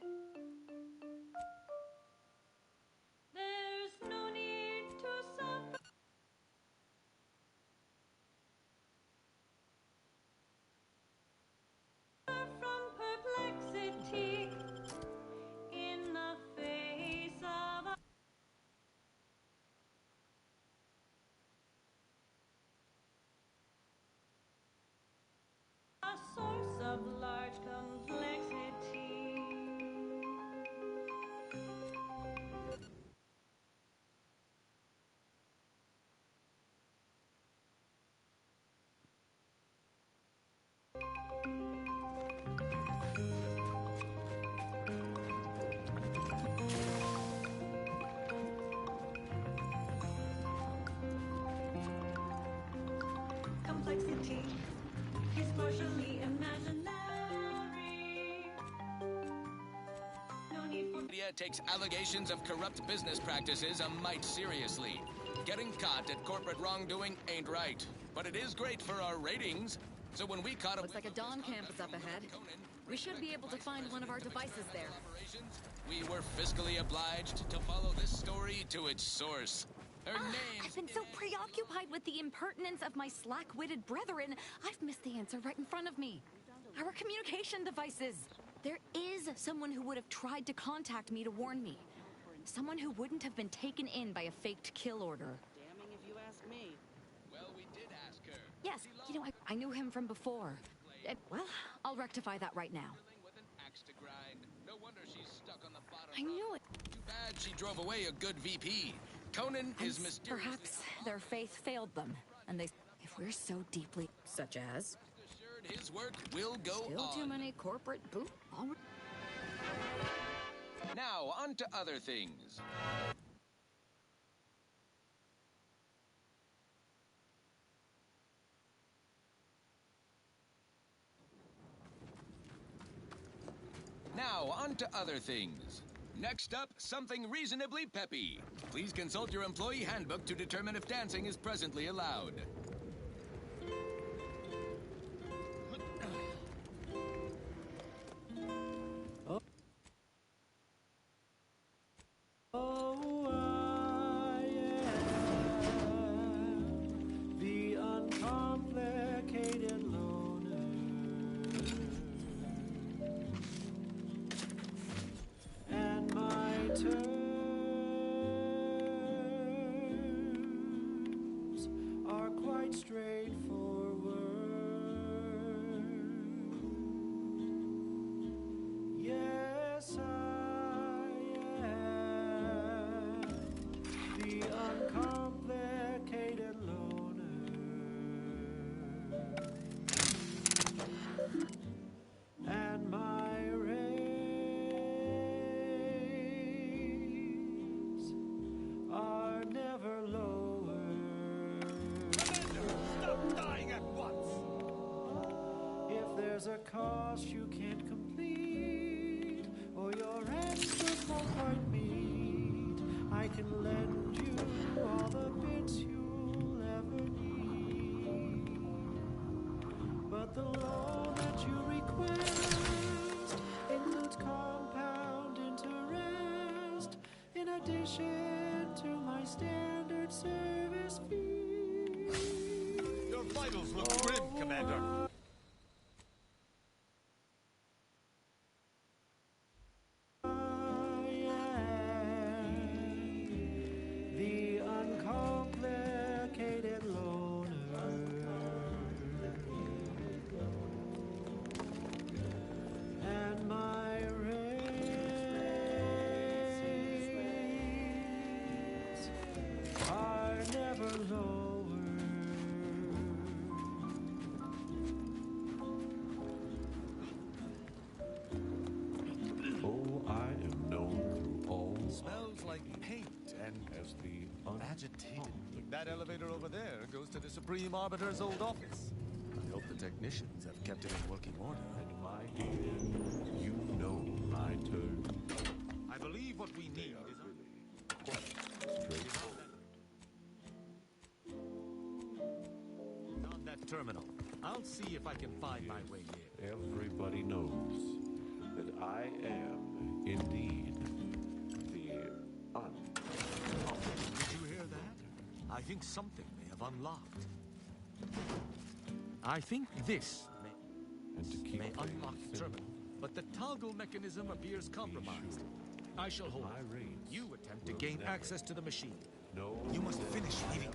There's no complexity is partially imaginary. No need for Media takes allegations of corrupt business practices a mite seriously. Getting caught at corporate wrongdoing ain't right, but it is great for our ratings. So when we caught Looks like a Dawn camp is up ahead. We should be able to find one of our devices there. we were fiscally obliged to follow this story to its source. Her name. I've been so preoccupied with the impertinence of my slack-witted brethren, I've missed the answer right in front of me. Our communication devices. There is someone who would have tried to contact me to warn me. Someone who wouldn't have been taken in by a faked kill order. Damning if you ask me. Well, we did ask her. Yes, you know, I knew him from before. Well, I'll rectify that right now. With an axe to grind. No wonder she's stuck on the bottom. I knew it. Too bad she drove away a good VP. Conan is mysterious. Perhaps their faith failed them, and they... If we're so deeply... Such as? Assured his work will go Still on. too many corporate boot... Now, on to other things. Now, on to other things. Next up, something reasonably peppy. Please consult your employee handbook to determine if dancing is presently allowed. Oh, I am the uncomplicated loner, and my terms are quite straightforward. Yes, the uncomplicated loner, and my rays are never lower. Stop dying at once! If there's a cost you can't complete, or your answers won't quite meet, I can lend you all the bits you'll ever need. But the loan that you request includes compound interest, in addition to my standard service fee. Your vitals look grim, Commander. The uncomplicated loner, and my rays are never lower. Oh, I am known through all. Smells like paint and as the agitated. That elevator over there goes to the Supreme Arbiter's old office. I hope the technicians have kept it in working order. And my dear, you know my turn. I believe what we need is quite straightforward. On that terminal, I'll see if I can find my way in. Everybody knows that I am indeed the Did you hear that? I think something may have unlocked. I think this may unlock the terminal, but the toggle mechanism appears compromised. I shall hold it. You attempt to gain access to the machine. No, you must finish reading.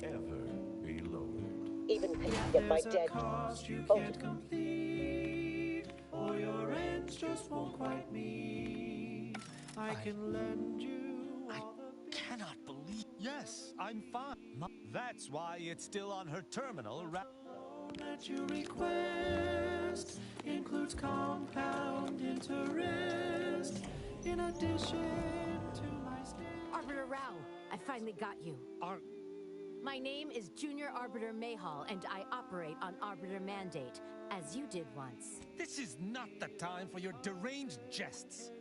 ever be lowered. Even if my dead cost you can't complete, or your ends just won't quite meet, I can lend you all the Cannot believe. Yes, I'm fine. That's why it's still on her terminal. that you request includes compound interest, in addition to my standard. Arbiter Rao, I finally got you. My name is Junior Arbiter Mayhall, and I operate on Arbiter Mandate, as you did once. This is not the time for your deranged jests.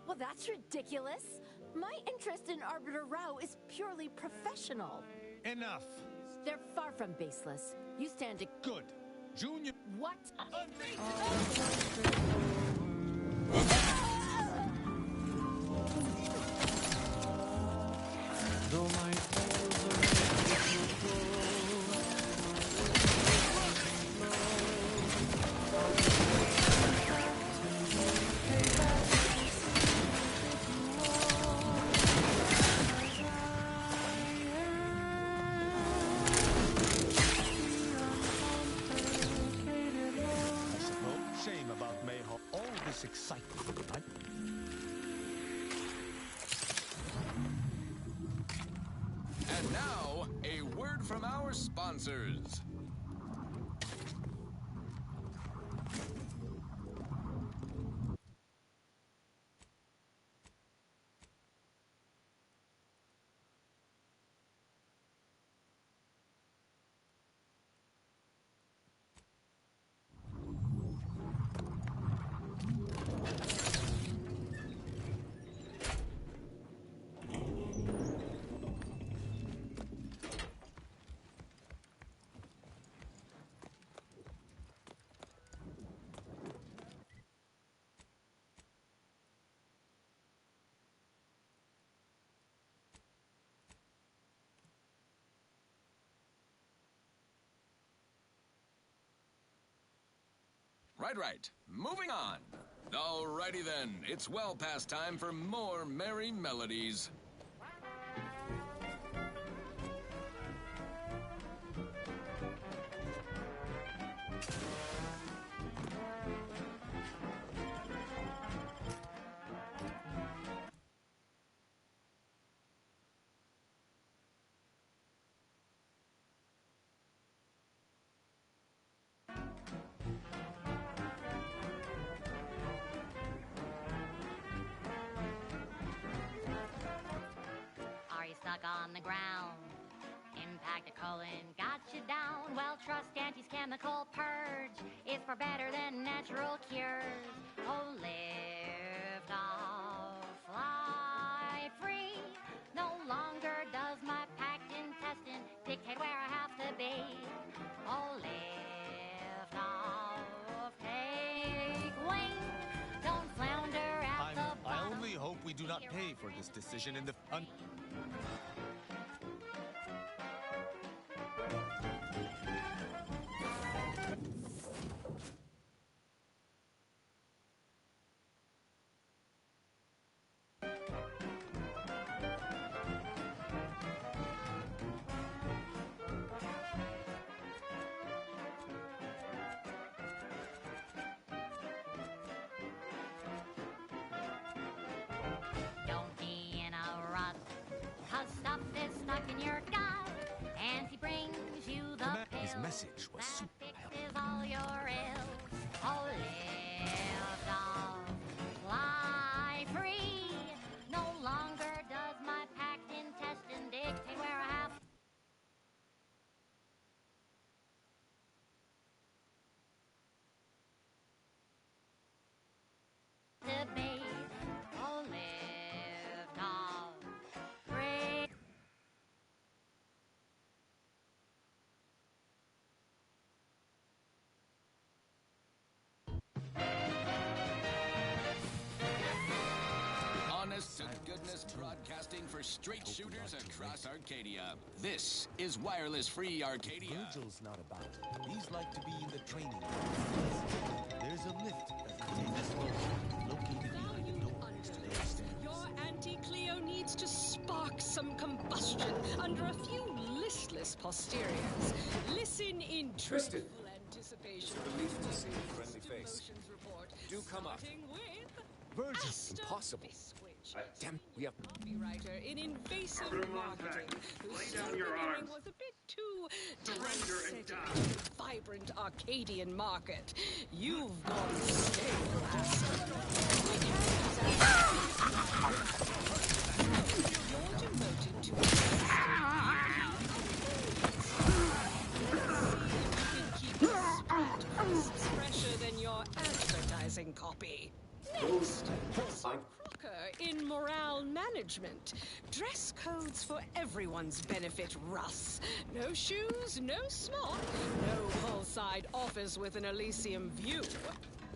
Well, that's ridiculous. My interest in Arbiter Rao is purely professional. Enough. They're far from baseless. You stand to... Good. Junior... What? Though my shame about Mayhall. All this excitement. And now, a word from our sponsors. Right. Moving on. Alrighty then. It's well past time for more merry melodies. Are you stuck on the ground? Impact a colon got you down. Well, trust Auntie's chemical purge is far better than natural cures. Oh, lift off, fly free. No longer does my packed intestine dictate where I have to be. Oh, lift off, take wing. Don't flounder at the I bottom. only hope we do not pay for this decision in the... Don't be in a rut, 'cause stuff is stuck in your gut. And he brings you the His pill message was that super. fixes all your ills. Oh, lift off, fly free. No longer does my packed intestine dictate where I have to be. Oh, lift off, free. Honest to goodness broadcasting for straight shooters across Arcadia. This is Wireless Free Arcadia. Virgil's not about. He's like to be in the training ground. There's a lift that can take us home, located behind the door next to those stairs. Your Auntie Cleo needs to spark some combustion under a few listless posteriors. Listen in Tristan. dreadful anticipation. Relieved to see a friendly face. Report, Do come up. starting with Virgil, Astor impossible. Biscuit, Damn, we have... copywriter in invasive Arbiter marketing, Montague, whose lay down your sloganeering arms. was a bit too Surrender and sensitive die. to the vibrant Arcadian market. You've gone stale, Astor. You're devoted to management. Dress codes for everyone's benefit, Russ. No shoes, no smock, no poolside office with an Elysium view.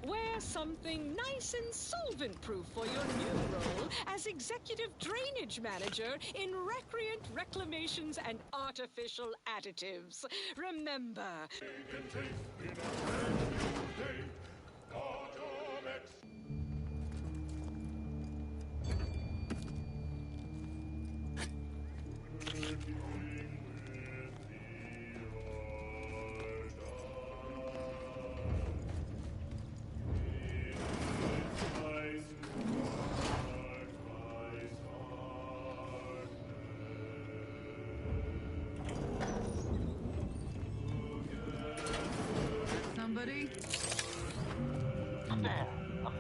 Wear something nice and solvent-proof for your new role as Executive Drainage Manager in Recreant Reclamations and Artificial Additives. Remember... Somebody? There, a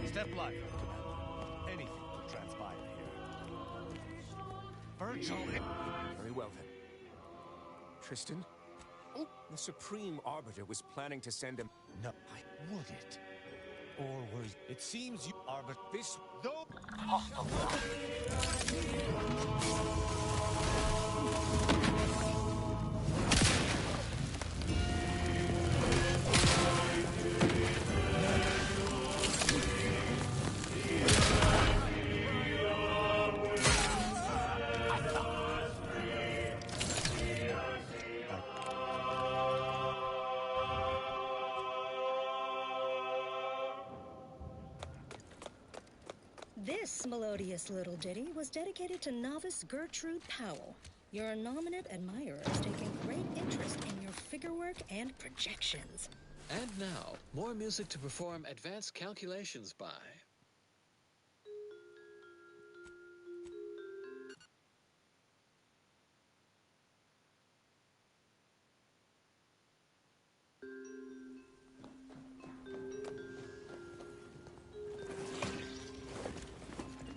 Step light. Anything could transpire here. Virgil. Very well then. Tristan? The Supreme Arbiter was planning to send him. No, would it? Or were you? It seems you are, but this though hostile. This melodious little ditty was dedicated to novice Gertrude Powell. Your nominate admirers taking great interest in your figure work and projections. And now, more music to perform advanced calculations by.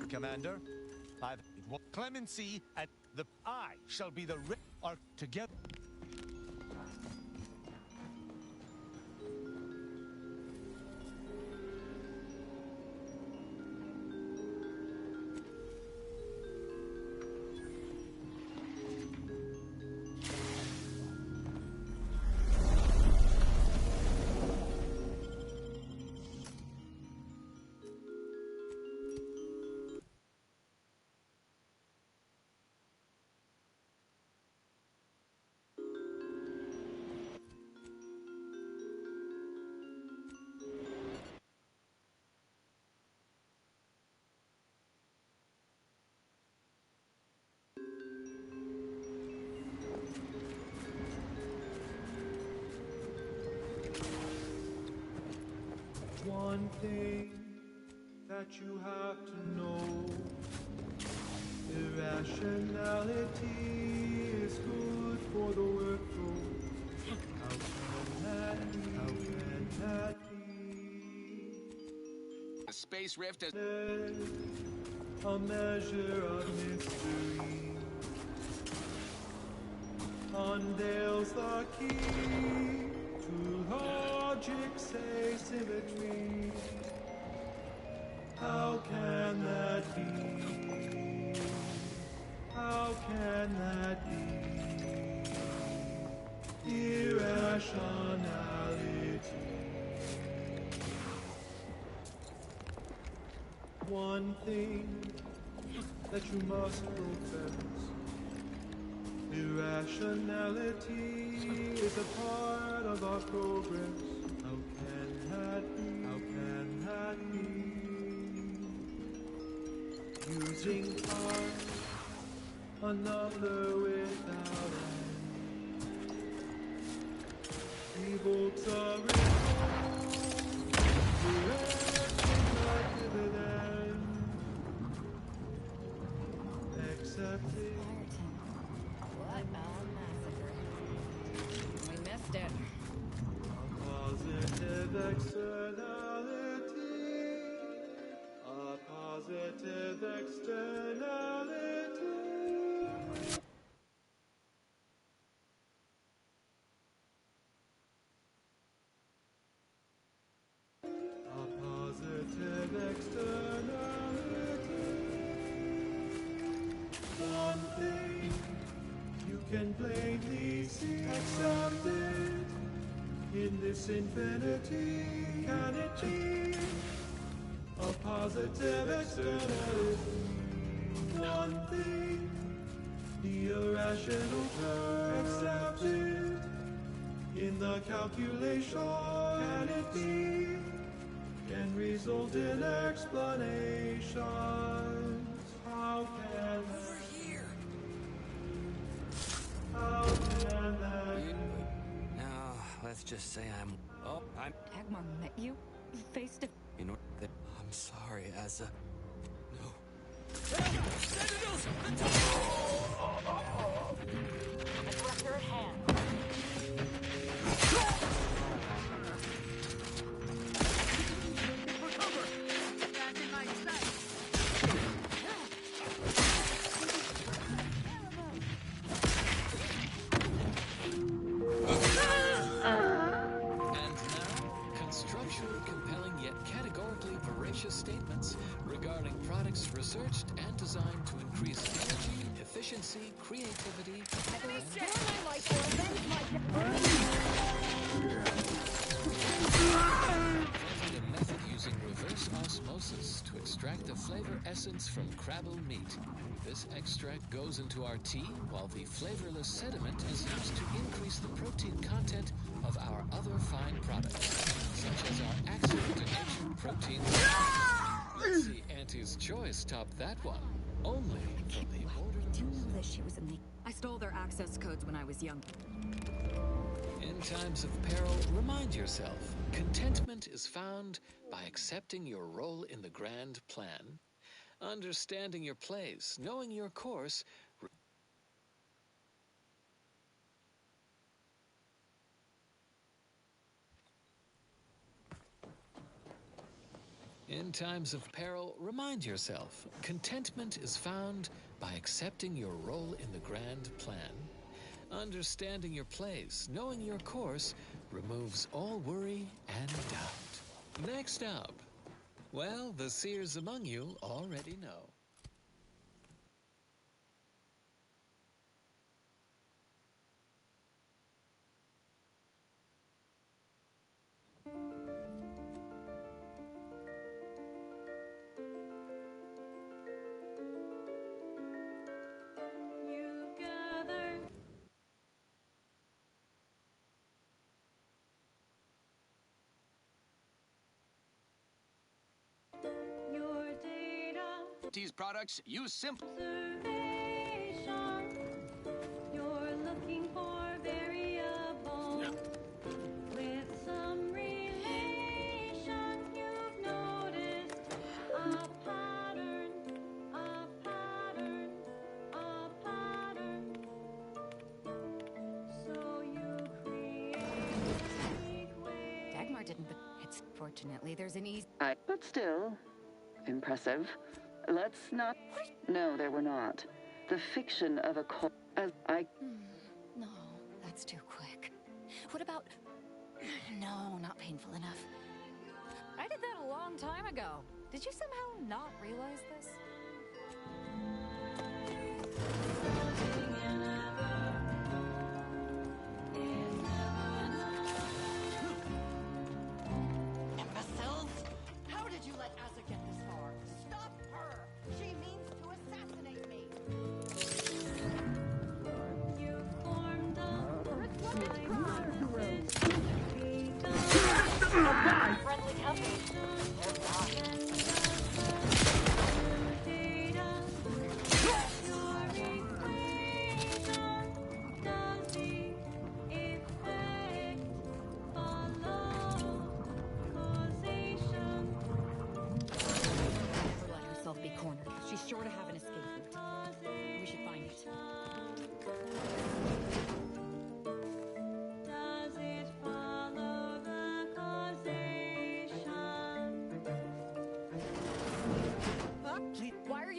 Commander, I've clemency and the I shall be the are together. One thing that you have to know, irrationality is good for the workflow. How can that be? The space rift is a measure of mystery unveils the key to logic's asymmetry. How can that be? How can that be? Irrational. irrationality. One thing that you must profess. Irrationality is a part of our progress. How can that be? How can that be? Using time, a number without end, evokes a result, directing a dividend. Accepting. What a massacre. We missed it. A positive externality. A positive externality. A positive externality. One thing you can plainly see, accepted in this infinity. Can it be a positive externality? One thing, the irrational term accepted in the calculation. Can it be? Can result in explanations. How can that be? How can that be? No, let's just say I'm Dagmar met you face to... I'm sorry, as a... No. Aggressor at hand. And now, constructually compelling yet categorically voracious statements regarding products researched and designed to increase energy, efficiency, creativity, Either and restore my life or avenge my invented a method using reverse osmosis to extract the flavor essence from crabble meat. This extract goes into our tea, while the flavorless sediment is used to increase the protein content of our other fine products, such as our accident-to-nature protein. Let's see Auntie's Choice top that one. Only from the order. Do you know that she was in the... I stole their access codes when I was young. In times of peril, remind yourself, contentment is found by accepting your role in the grand plan, understanding your place, knowing your course. In times of peril, remind yourself, contentment is found by accepting your role in the grand plan. Understanding your place, knowing your course, removes all worry and doubt. Next up, well, the seers among you already know. You gather your data. These products use simple. Observation. You're looking for variables with some relation. You've noticed a pattern, a pattern, a pattern. So you create an equation. Dagmar didn't, but it's... Fortunately, there's an easy... But still, impressive. Let's not... No, there were not. The fiction of a cult... As I... No, that's too quick. What about... No, not painful enough. I did that a long time ago. Did you somehow not realize this? Is never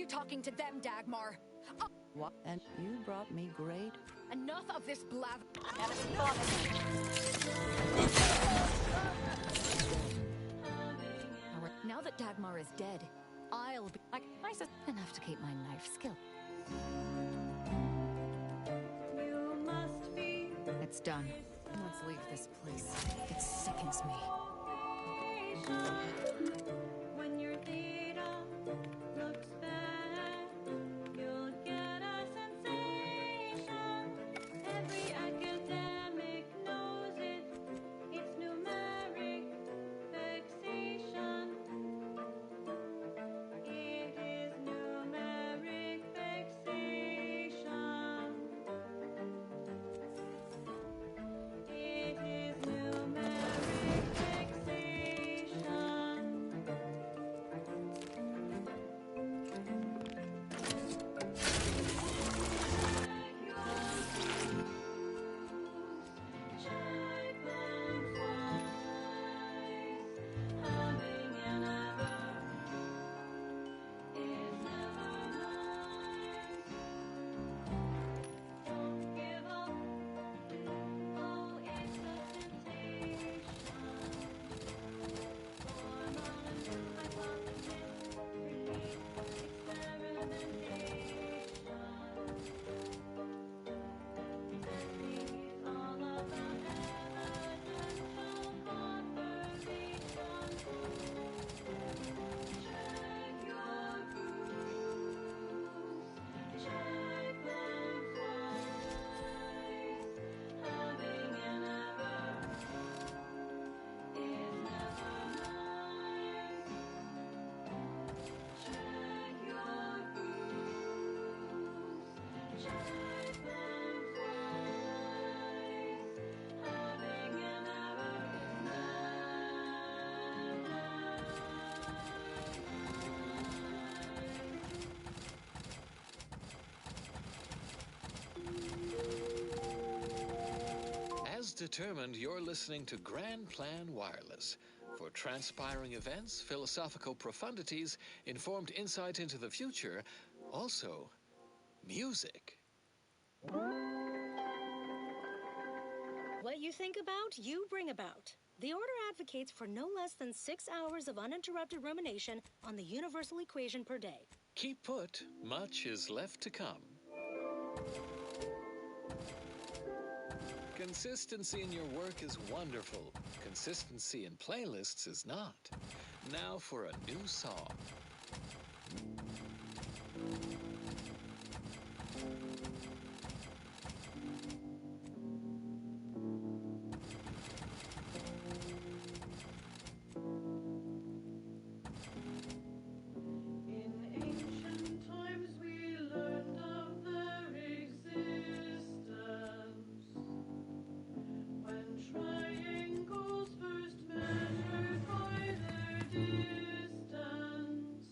talking to them, Dagmar. What? And you brought me great. Enough of this blav. Now that Dagmar is dead, I'll be like enough to keep my knife skill. You must be It's done. Let's leave this place. It sickens me. when your data looks bad, you'll get a sensation. Every academic knows it. It's numeric fixation. It is numeric fixation. It is numeric fixation. Check them twice. Having an error is never nice. Don't give up. Oh, it's a temptation. Form on a new hypothesis. Repeat experimentation. Testing is all about evidential confirmation. Check your proofs. Check them twice. Having an error is never nice. Check your proofs. Check them twice. Having an error is As determined, you're listening to Grand Plan Wireless. For transpiring events, philosophical profundities, informed insight into the future, also music. What you think about, you bring about. The Order advocates for no less than 6 hours of uninterrupted rumination on the universal equation per day. Keep put, much is left to come. Consistency in your work is wonderful. Consistency in playlists is not. Now for a new song. In ancient times we learned of their existence. When triangles first measured by their distance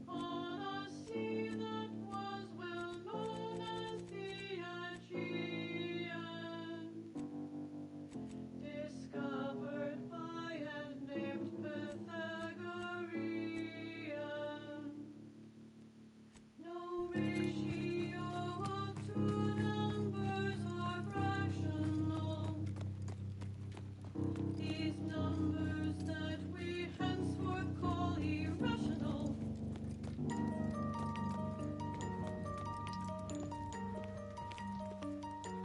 on a sea that was well known as the Aegean, discovered by and named Pythagorean. No ratio of two numbers are fractional. These numbers that we henceforth call irrational.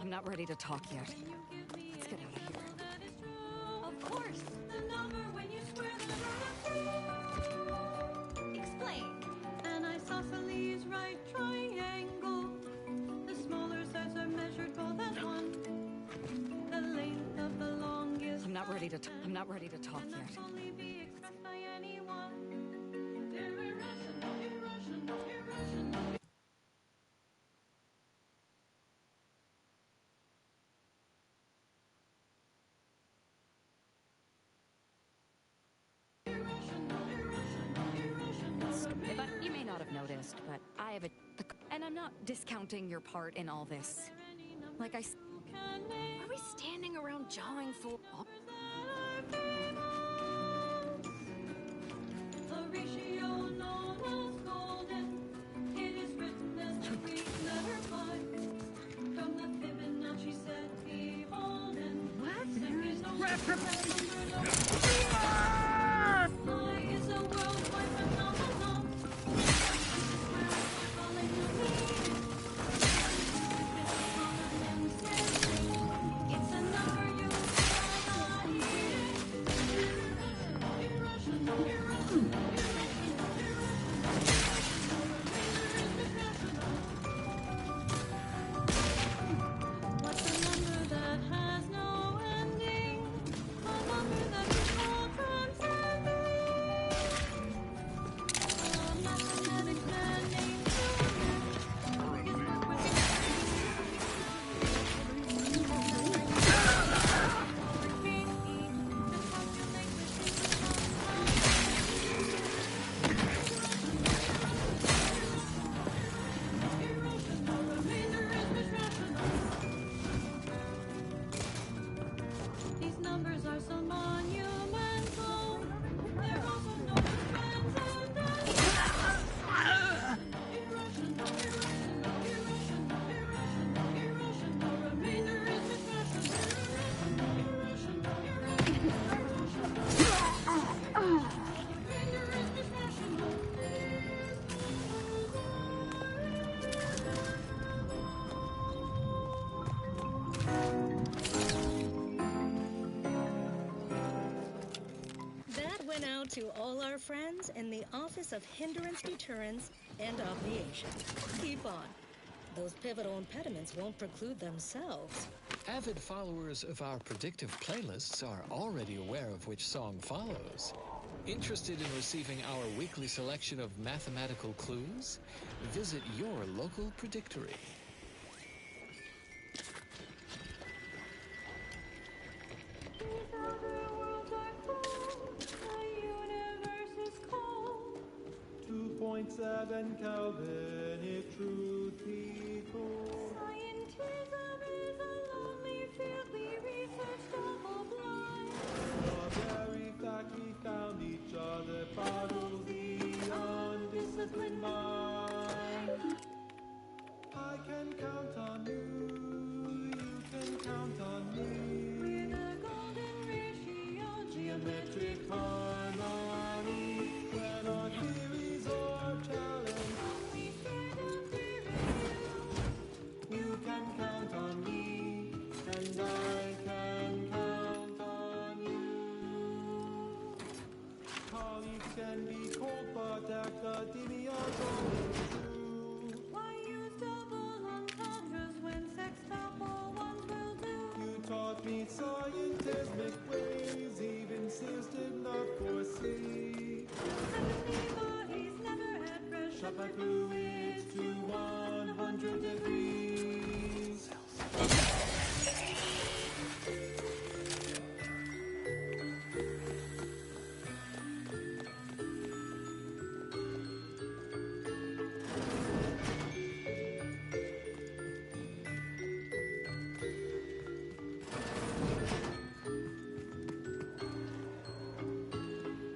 I'm not ready to talk yet. Let's get out of here. That is true. Of course. The number when you square the root of 3. Explain. An isosceles right triangle. The smaller sets are measured both as one. The length of the longest. I'm not ready to talk cannot yet. only be expressed by anyone. They're irrational, irrational, irrational. You may not have noticed, but I have and I'm not discounting your part in all this. Like are we standing around jawing for? A ratio known as golden. These numbers are so monumental. They're also known as transcendental. Irrational, irrational, irrational, irrational, irrational. Remainder is irrational. Irrational, irrational, irrational. Remainder is irrational. That went out to all our friends in the Office of Hindrance Deterrence and Obviation. Keep on. Those pivotal impediments won't preclude themselves. Avid followers of our predictive playlists are already aware of which song follows. Interested in receiving our weekly selection of mathematical clues? Visit your local predictory. These outer worlds are cold. The universe is cold. 2.7 Kelvin, if truth be told. Scientism is a lonely field. We research double-blind. The very fact we found each other boggles the undisciplined mind. I can count on you, you can count on me. We're the golden ratio, Geometric harmony. When our theories are challenged, we stand up here in you can count on me, and I can count on you. Colleagues can be cold, but academia's always true. Why use double entendres when sextuple ones will do? You taught me scientific ways, even system not foresee. 70 bodies never at rest. Shot by fluids to 100 degrees.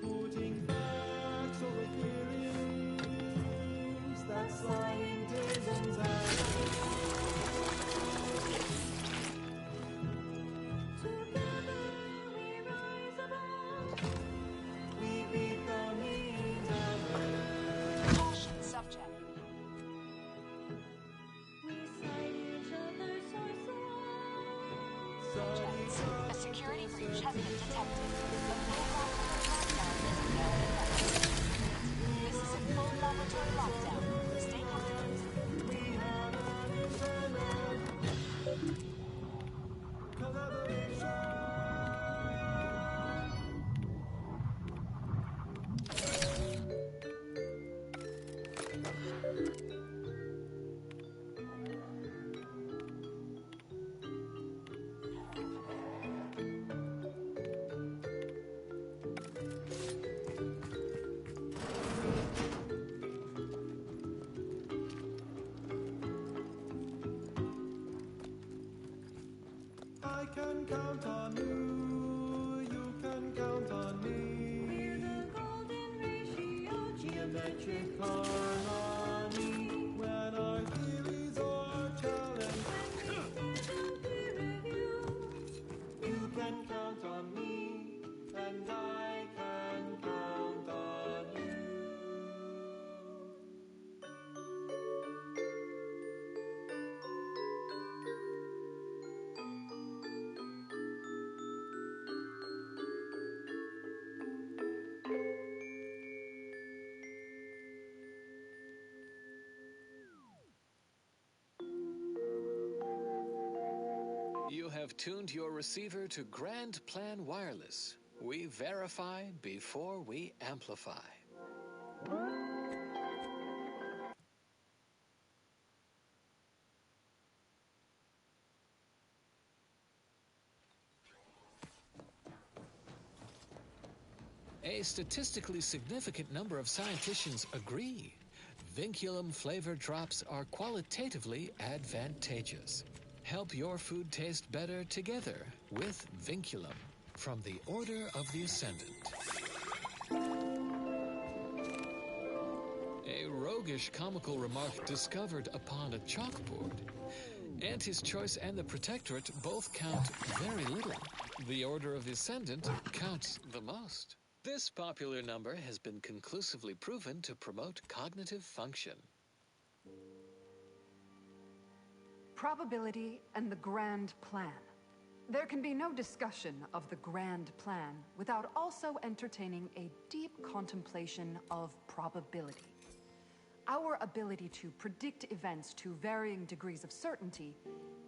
Putting facts over feelings, that's scientism's Together we rise above. we beat the means of Caution subject. We cite each other's sources. Subjects. A security breach has been detected. A full laboratory lockdown is now in effect. This is a full laboratory lockdown. Stay comfortable. I can count on you, you can count on me. We're the golden ratio, Geometric harmony. When our theories are challenged, when we stand up peer reviewed. you can count on me. You have tuned your receiver to Grand Plan Wireless. We verify before we amplify. A statistically significant number of scientists agree. Vinculum-flavored drops are qualitatively advantageous. Help your food taste better together with Vinculum from the Order of the Ascendant. A roguish comical remark discovered upon a chalkboard. And his choice and the Protectorate both count very little. The Order of the Ascendant counts the most. This popular number has been conclusively proven to promote cognitive function. Probability and the grand plan. There can be no discussion of the grand plan without also entertaining a deep contemplation of probability. Our ability to predict events to varying degrees of certainty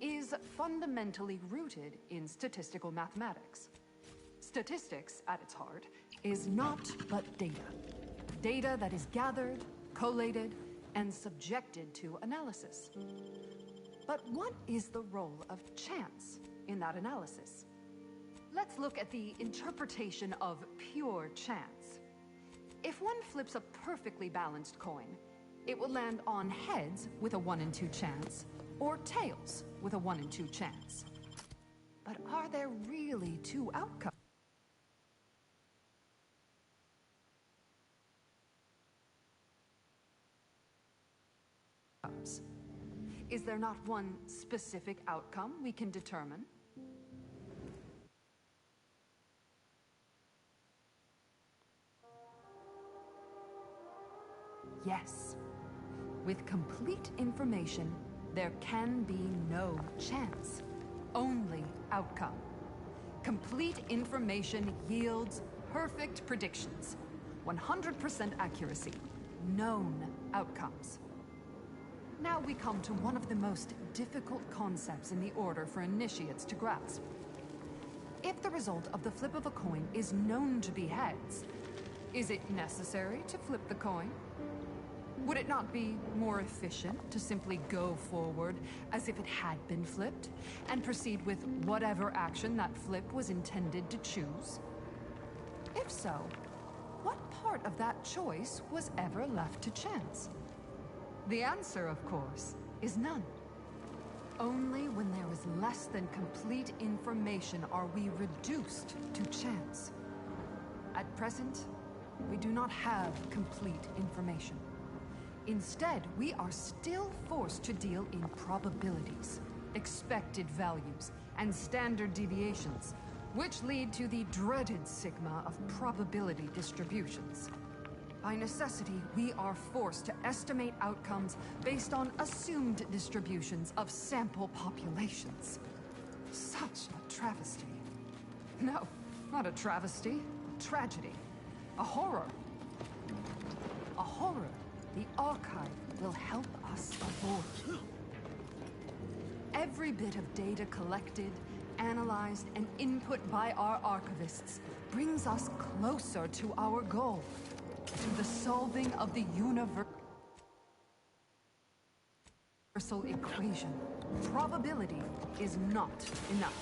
is fundamentally rooted in statistical mathematics. Statistics, at its heart, is not but data. Data that is gathered, collated, and subjected to analysis. But what is the role of chance in that analysis? Let's look at the interpretation of pure chance. If one flips a perfectly balanced coin, it will land on heads with a 1 in 2 chance, or tails with a 1 in 2 chance. But are there really two outcomes? Is there not one specific outcome we can determine? Yes. With complete information, there can be no chance, only outcome. Complete information yields perfect predictions, 100% accuracy, known outcomes. Now we come to one of the most difficult concepts in the Order for initiates to grasp. If the result of the flip of a coin is known to be heads, is it necessary to flip the coin? Would it not be more efficient to simply go forward as if it had been flipped and proceed with whatever action that flip was intended to choose? If so, what part of that choice was ever left to chance? The answer, of course, is none. Only when there is less than complete information are we reduced to chance. At present, we do not have complete information. Instead, we are still forced to deal in probabilities, expected values, and standard deviations, which lead to the dreaded sigma of probability distributions. By necessity, we are forced to estimate outcomes based on assumed distributions of sample populations. Such a travesty. No, not a travesty, a tragedy. A horror. A horror the Archive will help us avoid. Every bit of data collected, analyzed, and input by our archivists brings us closer to our goal. To the solving of the universal equation. Probability is not enough.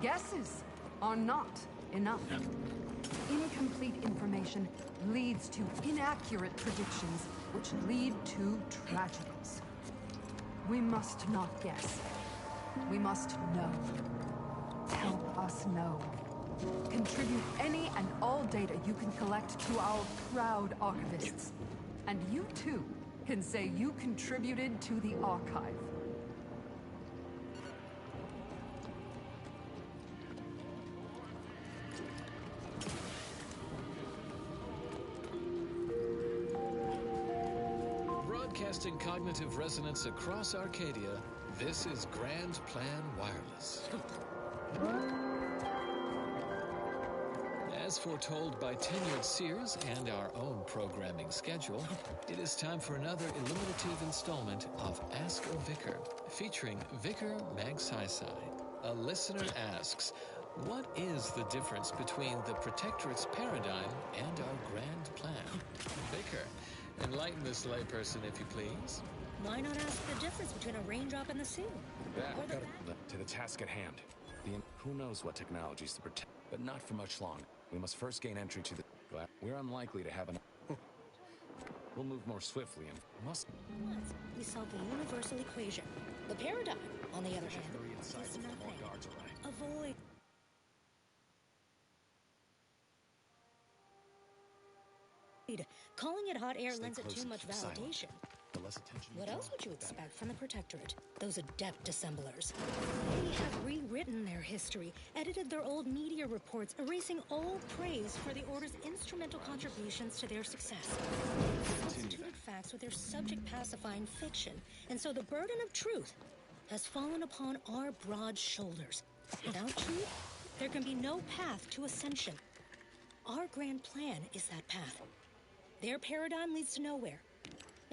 Guesses are not enough. Incomplete information leads to inaccurate predictions, which lead to tragedies. We must not guess. We must know. Help us know. Contribute any and all data you can collect to our proud archivists. And you too can say you contributed to the archive. Broadcasting cognitive resonance across Arcadia, this is Grand Plan Wireless. As foretold by tenured seers and our own programming schedule, it is time for another illuminative installment of Ask a Vicar, featuring Vicar Mag Sai. A listener asks, what is the difference between the Protectorate's paradigm and our grand plan? Vicar, enlighten this layperson, if you please. Why not ask the difference between a raindrop and the sea? Or the To the task at hand. Who knows what technologies to protect, but not for much longer. We must first gain entry to the... We're unlikely to have an... We'll move more swiftly and must... Once we solve the universal equation. The paradigm, on the other hand, is nothing. Avoid... Calling it hot air lends it too much validation. What else would you expect from the Protectorate? Those adept dissemblers. They have rewritten their history, edited their old media reports, erasing all praise for the Order's instrumental contributions to their success. They've substituted facts with their subject-pacifying fiction, and so the burden of truth has fallen upon our broad shoulders. Without truth, there can be no path to ascension. Our grand plan is that path. Their paradigm leads to nowhere.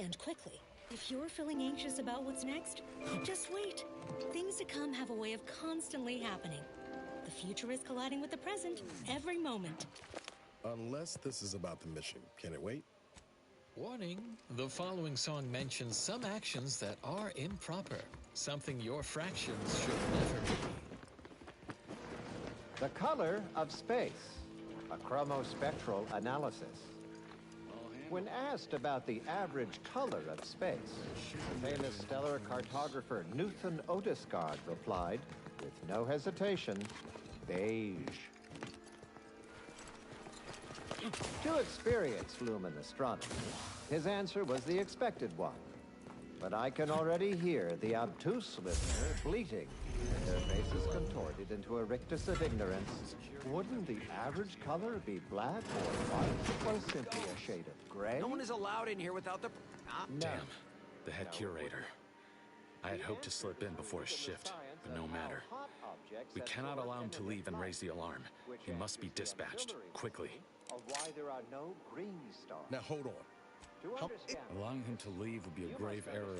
And quickly. If you're feeling anxious about what's next, just wait. Things to come have a way of constantly happening. The future is colliding with the present every moment. Unless this is about the mission. Can it wait? Warning, the following song mentions some actions that are improper. Something your fractions should never be. The color of space. A chromospectral analysis. When asked about the average color of space, the famous stellar cartographer Newton Odescard replied, with no hesitation, beige. Too experienced lumen astronomy, his answer was the expected one. But I can already hear the obtuse listener bleating, their faces contorted into a rictus of ignorance. Wouldn't the average color be black or white, or simply a shade of gray? No one is allowed in here without the... No. Damn, the head curator. I had hoped to slip in before his shift, but no matter. We cannot allow him to leave and raise the alarm. He must be dispatched, quickly. Of why there are no green stars. Now hold on. Allowing him to leave would be a grave error.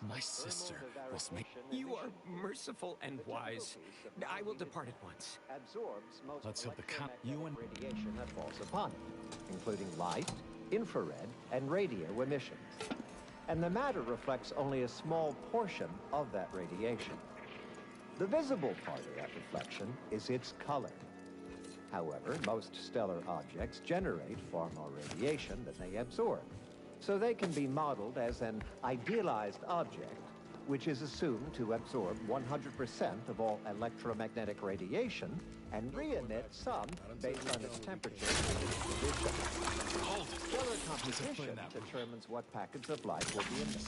My sister was made. You are merciful and wise. I will depart at once. Let's hope the radiation that falls upon it, including light, infrared, and radio emissions. And the matter reflects only a small portion of that radiation. The visible part of that reflection is its color. However, most stellar objects generate far more radiation than they absorb, so they can be modeled as an idealized object, which is assumed to absorb 100% of all electromagnetic radiation and re-emit some based on its temperature and position. Stellar composition determines what packets of light will be emitted,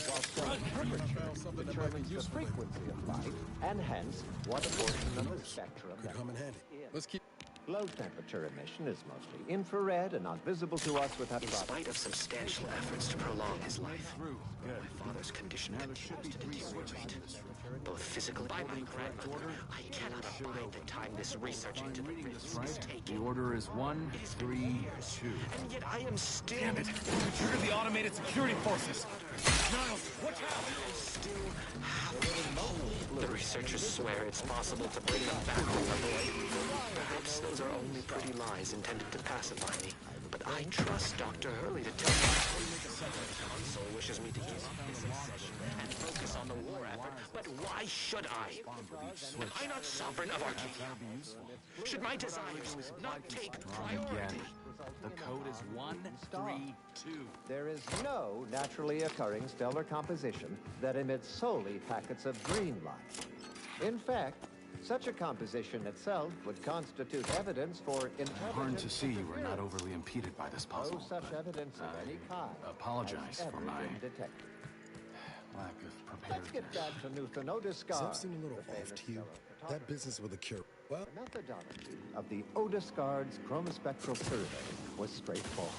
while stellar temperature determines the frequency of light, and hence what portion of the spectrum that come in handy. Let's keep... Low temperature emission is mostly infrared and not visible to us without... In spite of substantial efforts to prolong his life, my father's condition continues to deteriorate. Both physically and by my grandmother, I cannot abide the time this research into the rings is taking. The order is 1, 3, 2. And yet I am still... Damn it! Trigger the automated security forces! Niles, watch out! I still have hope. The researchers swear it's possible to bring them back from the void. Perhaps those are only pretty lies intended to pacify me. But I trust Dr. Hurley to tell me. Council wishes me to use this session and focus on the war effort, but why should I? Am I not sovereign of Arcadia? Should my desires not take priority? The code is 1, 3, 2. There is no naturally occurring stellar composition that emits solely packets of green light. In fact, such a composition itself would constitute evidence for intelligent... Hard to see you were not overly impeded by this puzzle. No such evidence of any kind. Apologize for my detected. lack of preparedness. Let's get back to Newton Odescard. Does that seem a little off to you? That business with the cure. Well, the methodology of the Odescard's chromospectral survey was straightforward.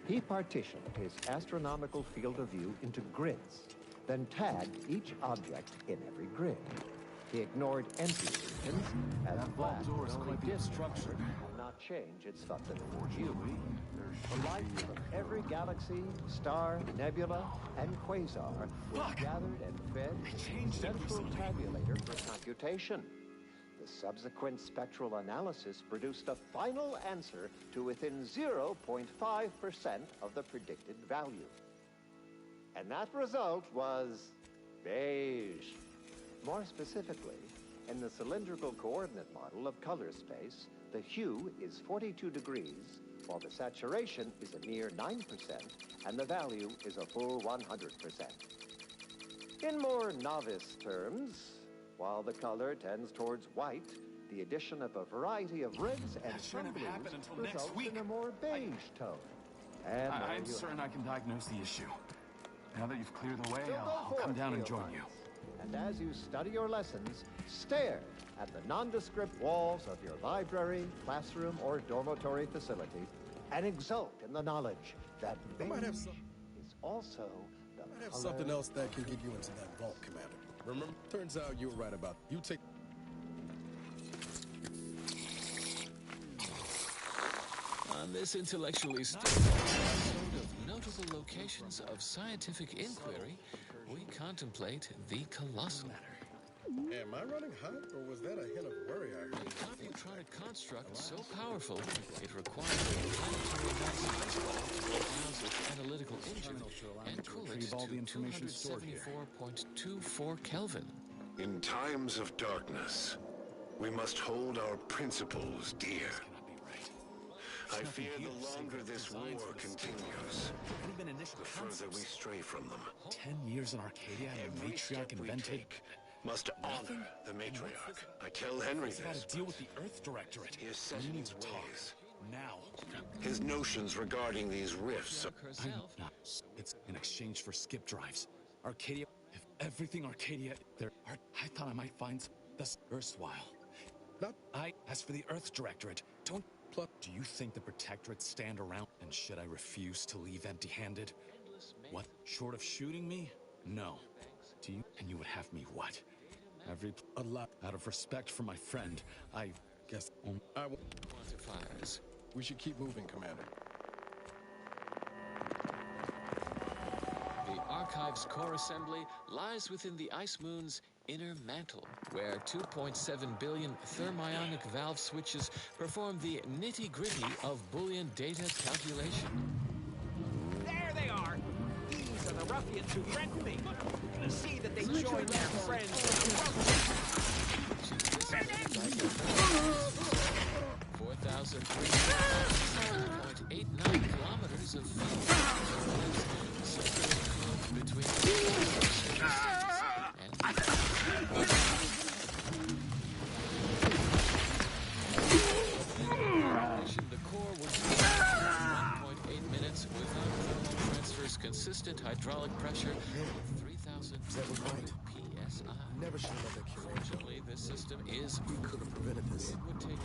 He partitioned his astronomical field of view into grids, then tagged each object in every grid. He ignored empty regions as black only dim structure and not change its fundamental hue. The light from every galaxy, star, nebula, and quasar was gathered and fed into the central tabulator for computation. The subsequent spectral analysis produced a final answer to within 0.5% of the predicted value. And that result was beige. More specifically, in the cylindrical coordinate model of color space, the hue is 42 degrees, while the saturation is a mere 9%, and the value is a full 100%. In more novice terms, while the color tends towards white, the addition of a variety of reds and some blues results in a more beige tone. And I'm certain I can diagnose the issue. Now that you've cleared the way, I'll come down and join you. And as you study your lessons, stare at the nondescript walls of your library, classroom, or dormitory facility, and exult in the knowledge that beige is also the I have something else that can get you into that vault, Commander. Remember, turns out you were right about you take. On this intellectually stimulating episode of Notable Locations of Scientific Inquiry, we contemplate the colossal. Am I running hot, or was that a hint of worry I heard? A computronic construct so powerful, it requires a planetary maximum ball to go down its analytical engine and cool it to 274.24 Kelvin. In times of darkness, we must hold our principles dear. I fear the longer this war continues, the further we stray from them. 10 years in Arcadia and the matriarch invented... Must honor the matriarch. I tell Henry this. Got to deal with the Earth Directorate. He is set in his ways. Now. His notions regarding these rifts are... It's in exchange for skip drives. Arcadia... If everything Arcadia... I thought I might find this erstwhile. As for the Earth Directorate, don't... Do you think the Protectorates stand around? And should I refuse to leave empty-handed? What? Short of shooting me? No. Do you? And you would have me what? A lot. Out of respect for my friend, I guess I will. Quantifiers. We should keep moving, Commander. The Archive's core assembly lies within the Ice Moon's inner mantle, where 2.7 billion thermionic valve switches perform the nitty-gritty of Boolean data calculation. There they are! These are the ruffians who threatened me. Gonna see that they join their friends with the 4,300.89 kilometers of between the core was 1.8 minutes without thermal transfers, consistent hydraulic pressure of 3,000 psi. Never should have let that cure. Fortunately, this system is... We could have prevented this. It would take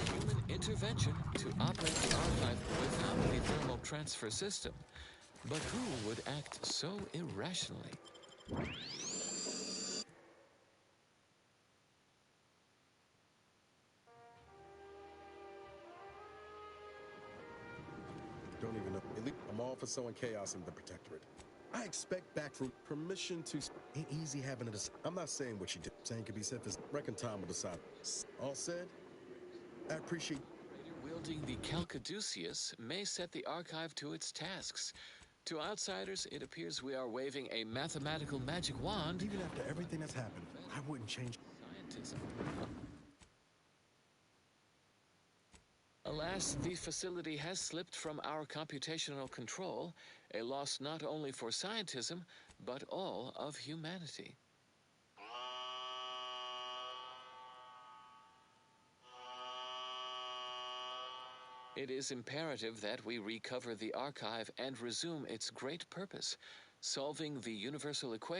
human intervention to operate the archive without the thermal transfer system. But who would act so irrationally? Don't even know. I'm all for sowing chaos in the Protectorate. I expect backroom permission to... Ain't easy having it. I'm not saying what you did. Saying can be said for reckon time will decide. All said, I appreciate... Wielding the Calcaduceus may set the archive to its tasks. To outsiders, it appears we are waving a mathematical magic wand. Even after everything that's happened, I wouldn't change... Scientism. Alas, the facility has slipped from our computational control, a loss not only for scientism, but all of humanity. It is imperative that we recover the archive and resume its great purpose, solving the universal equation.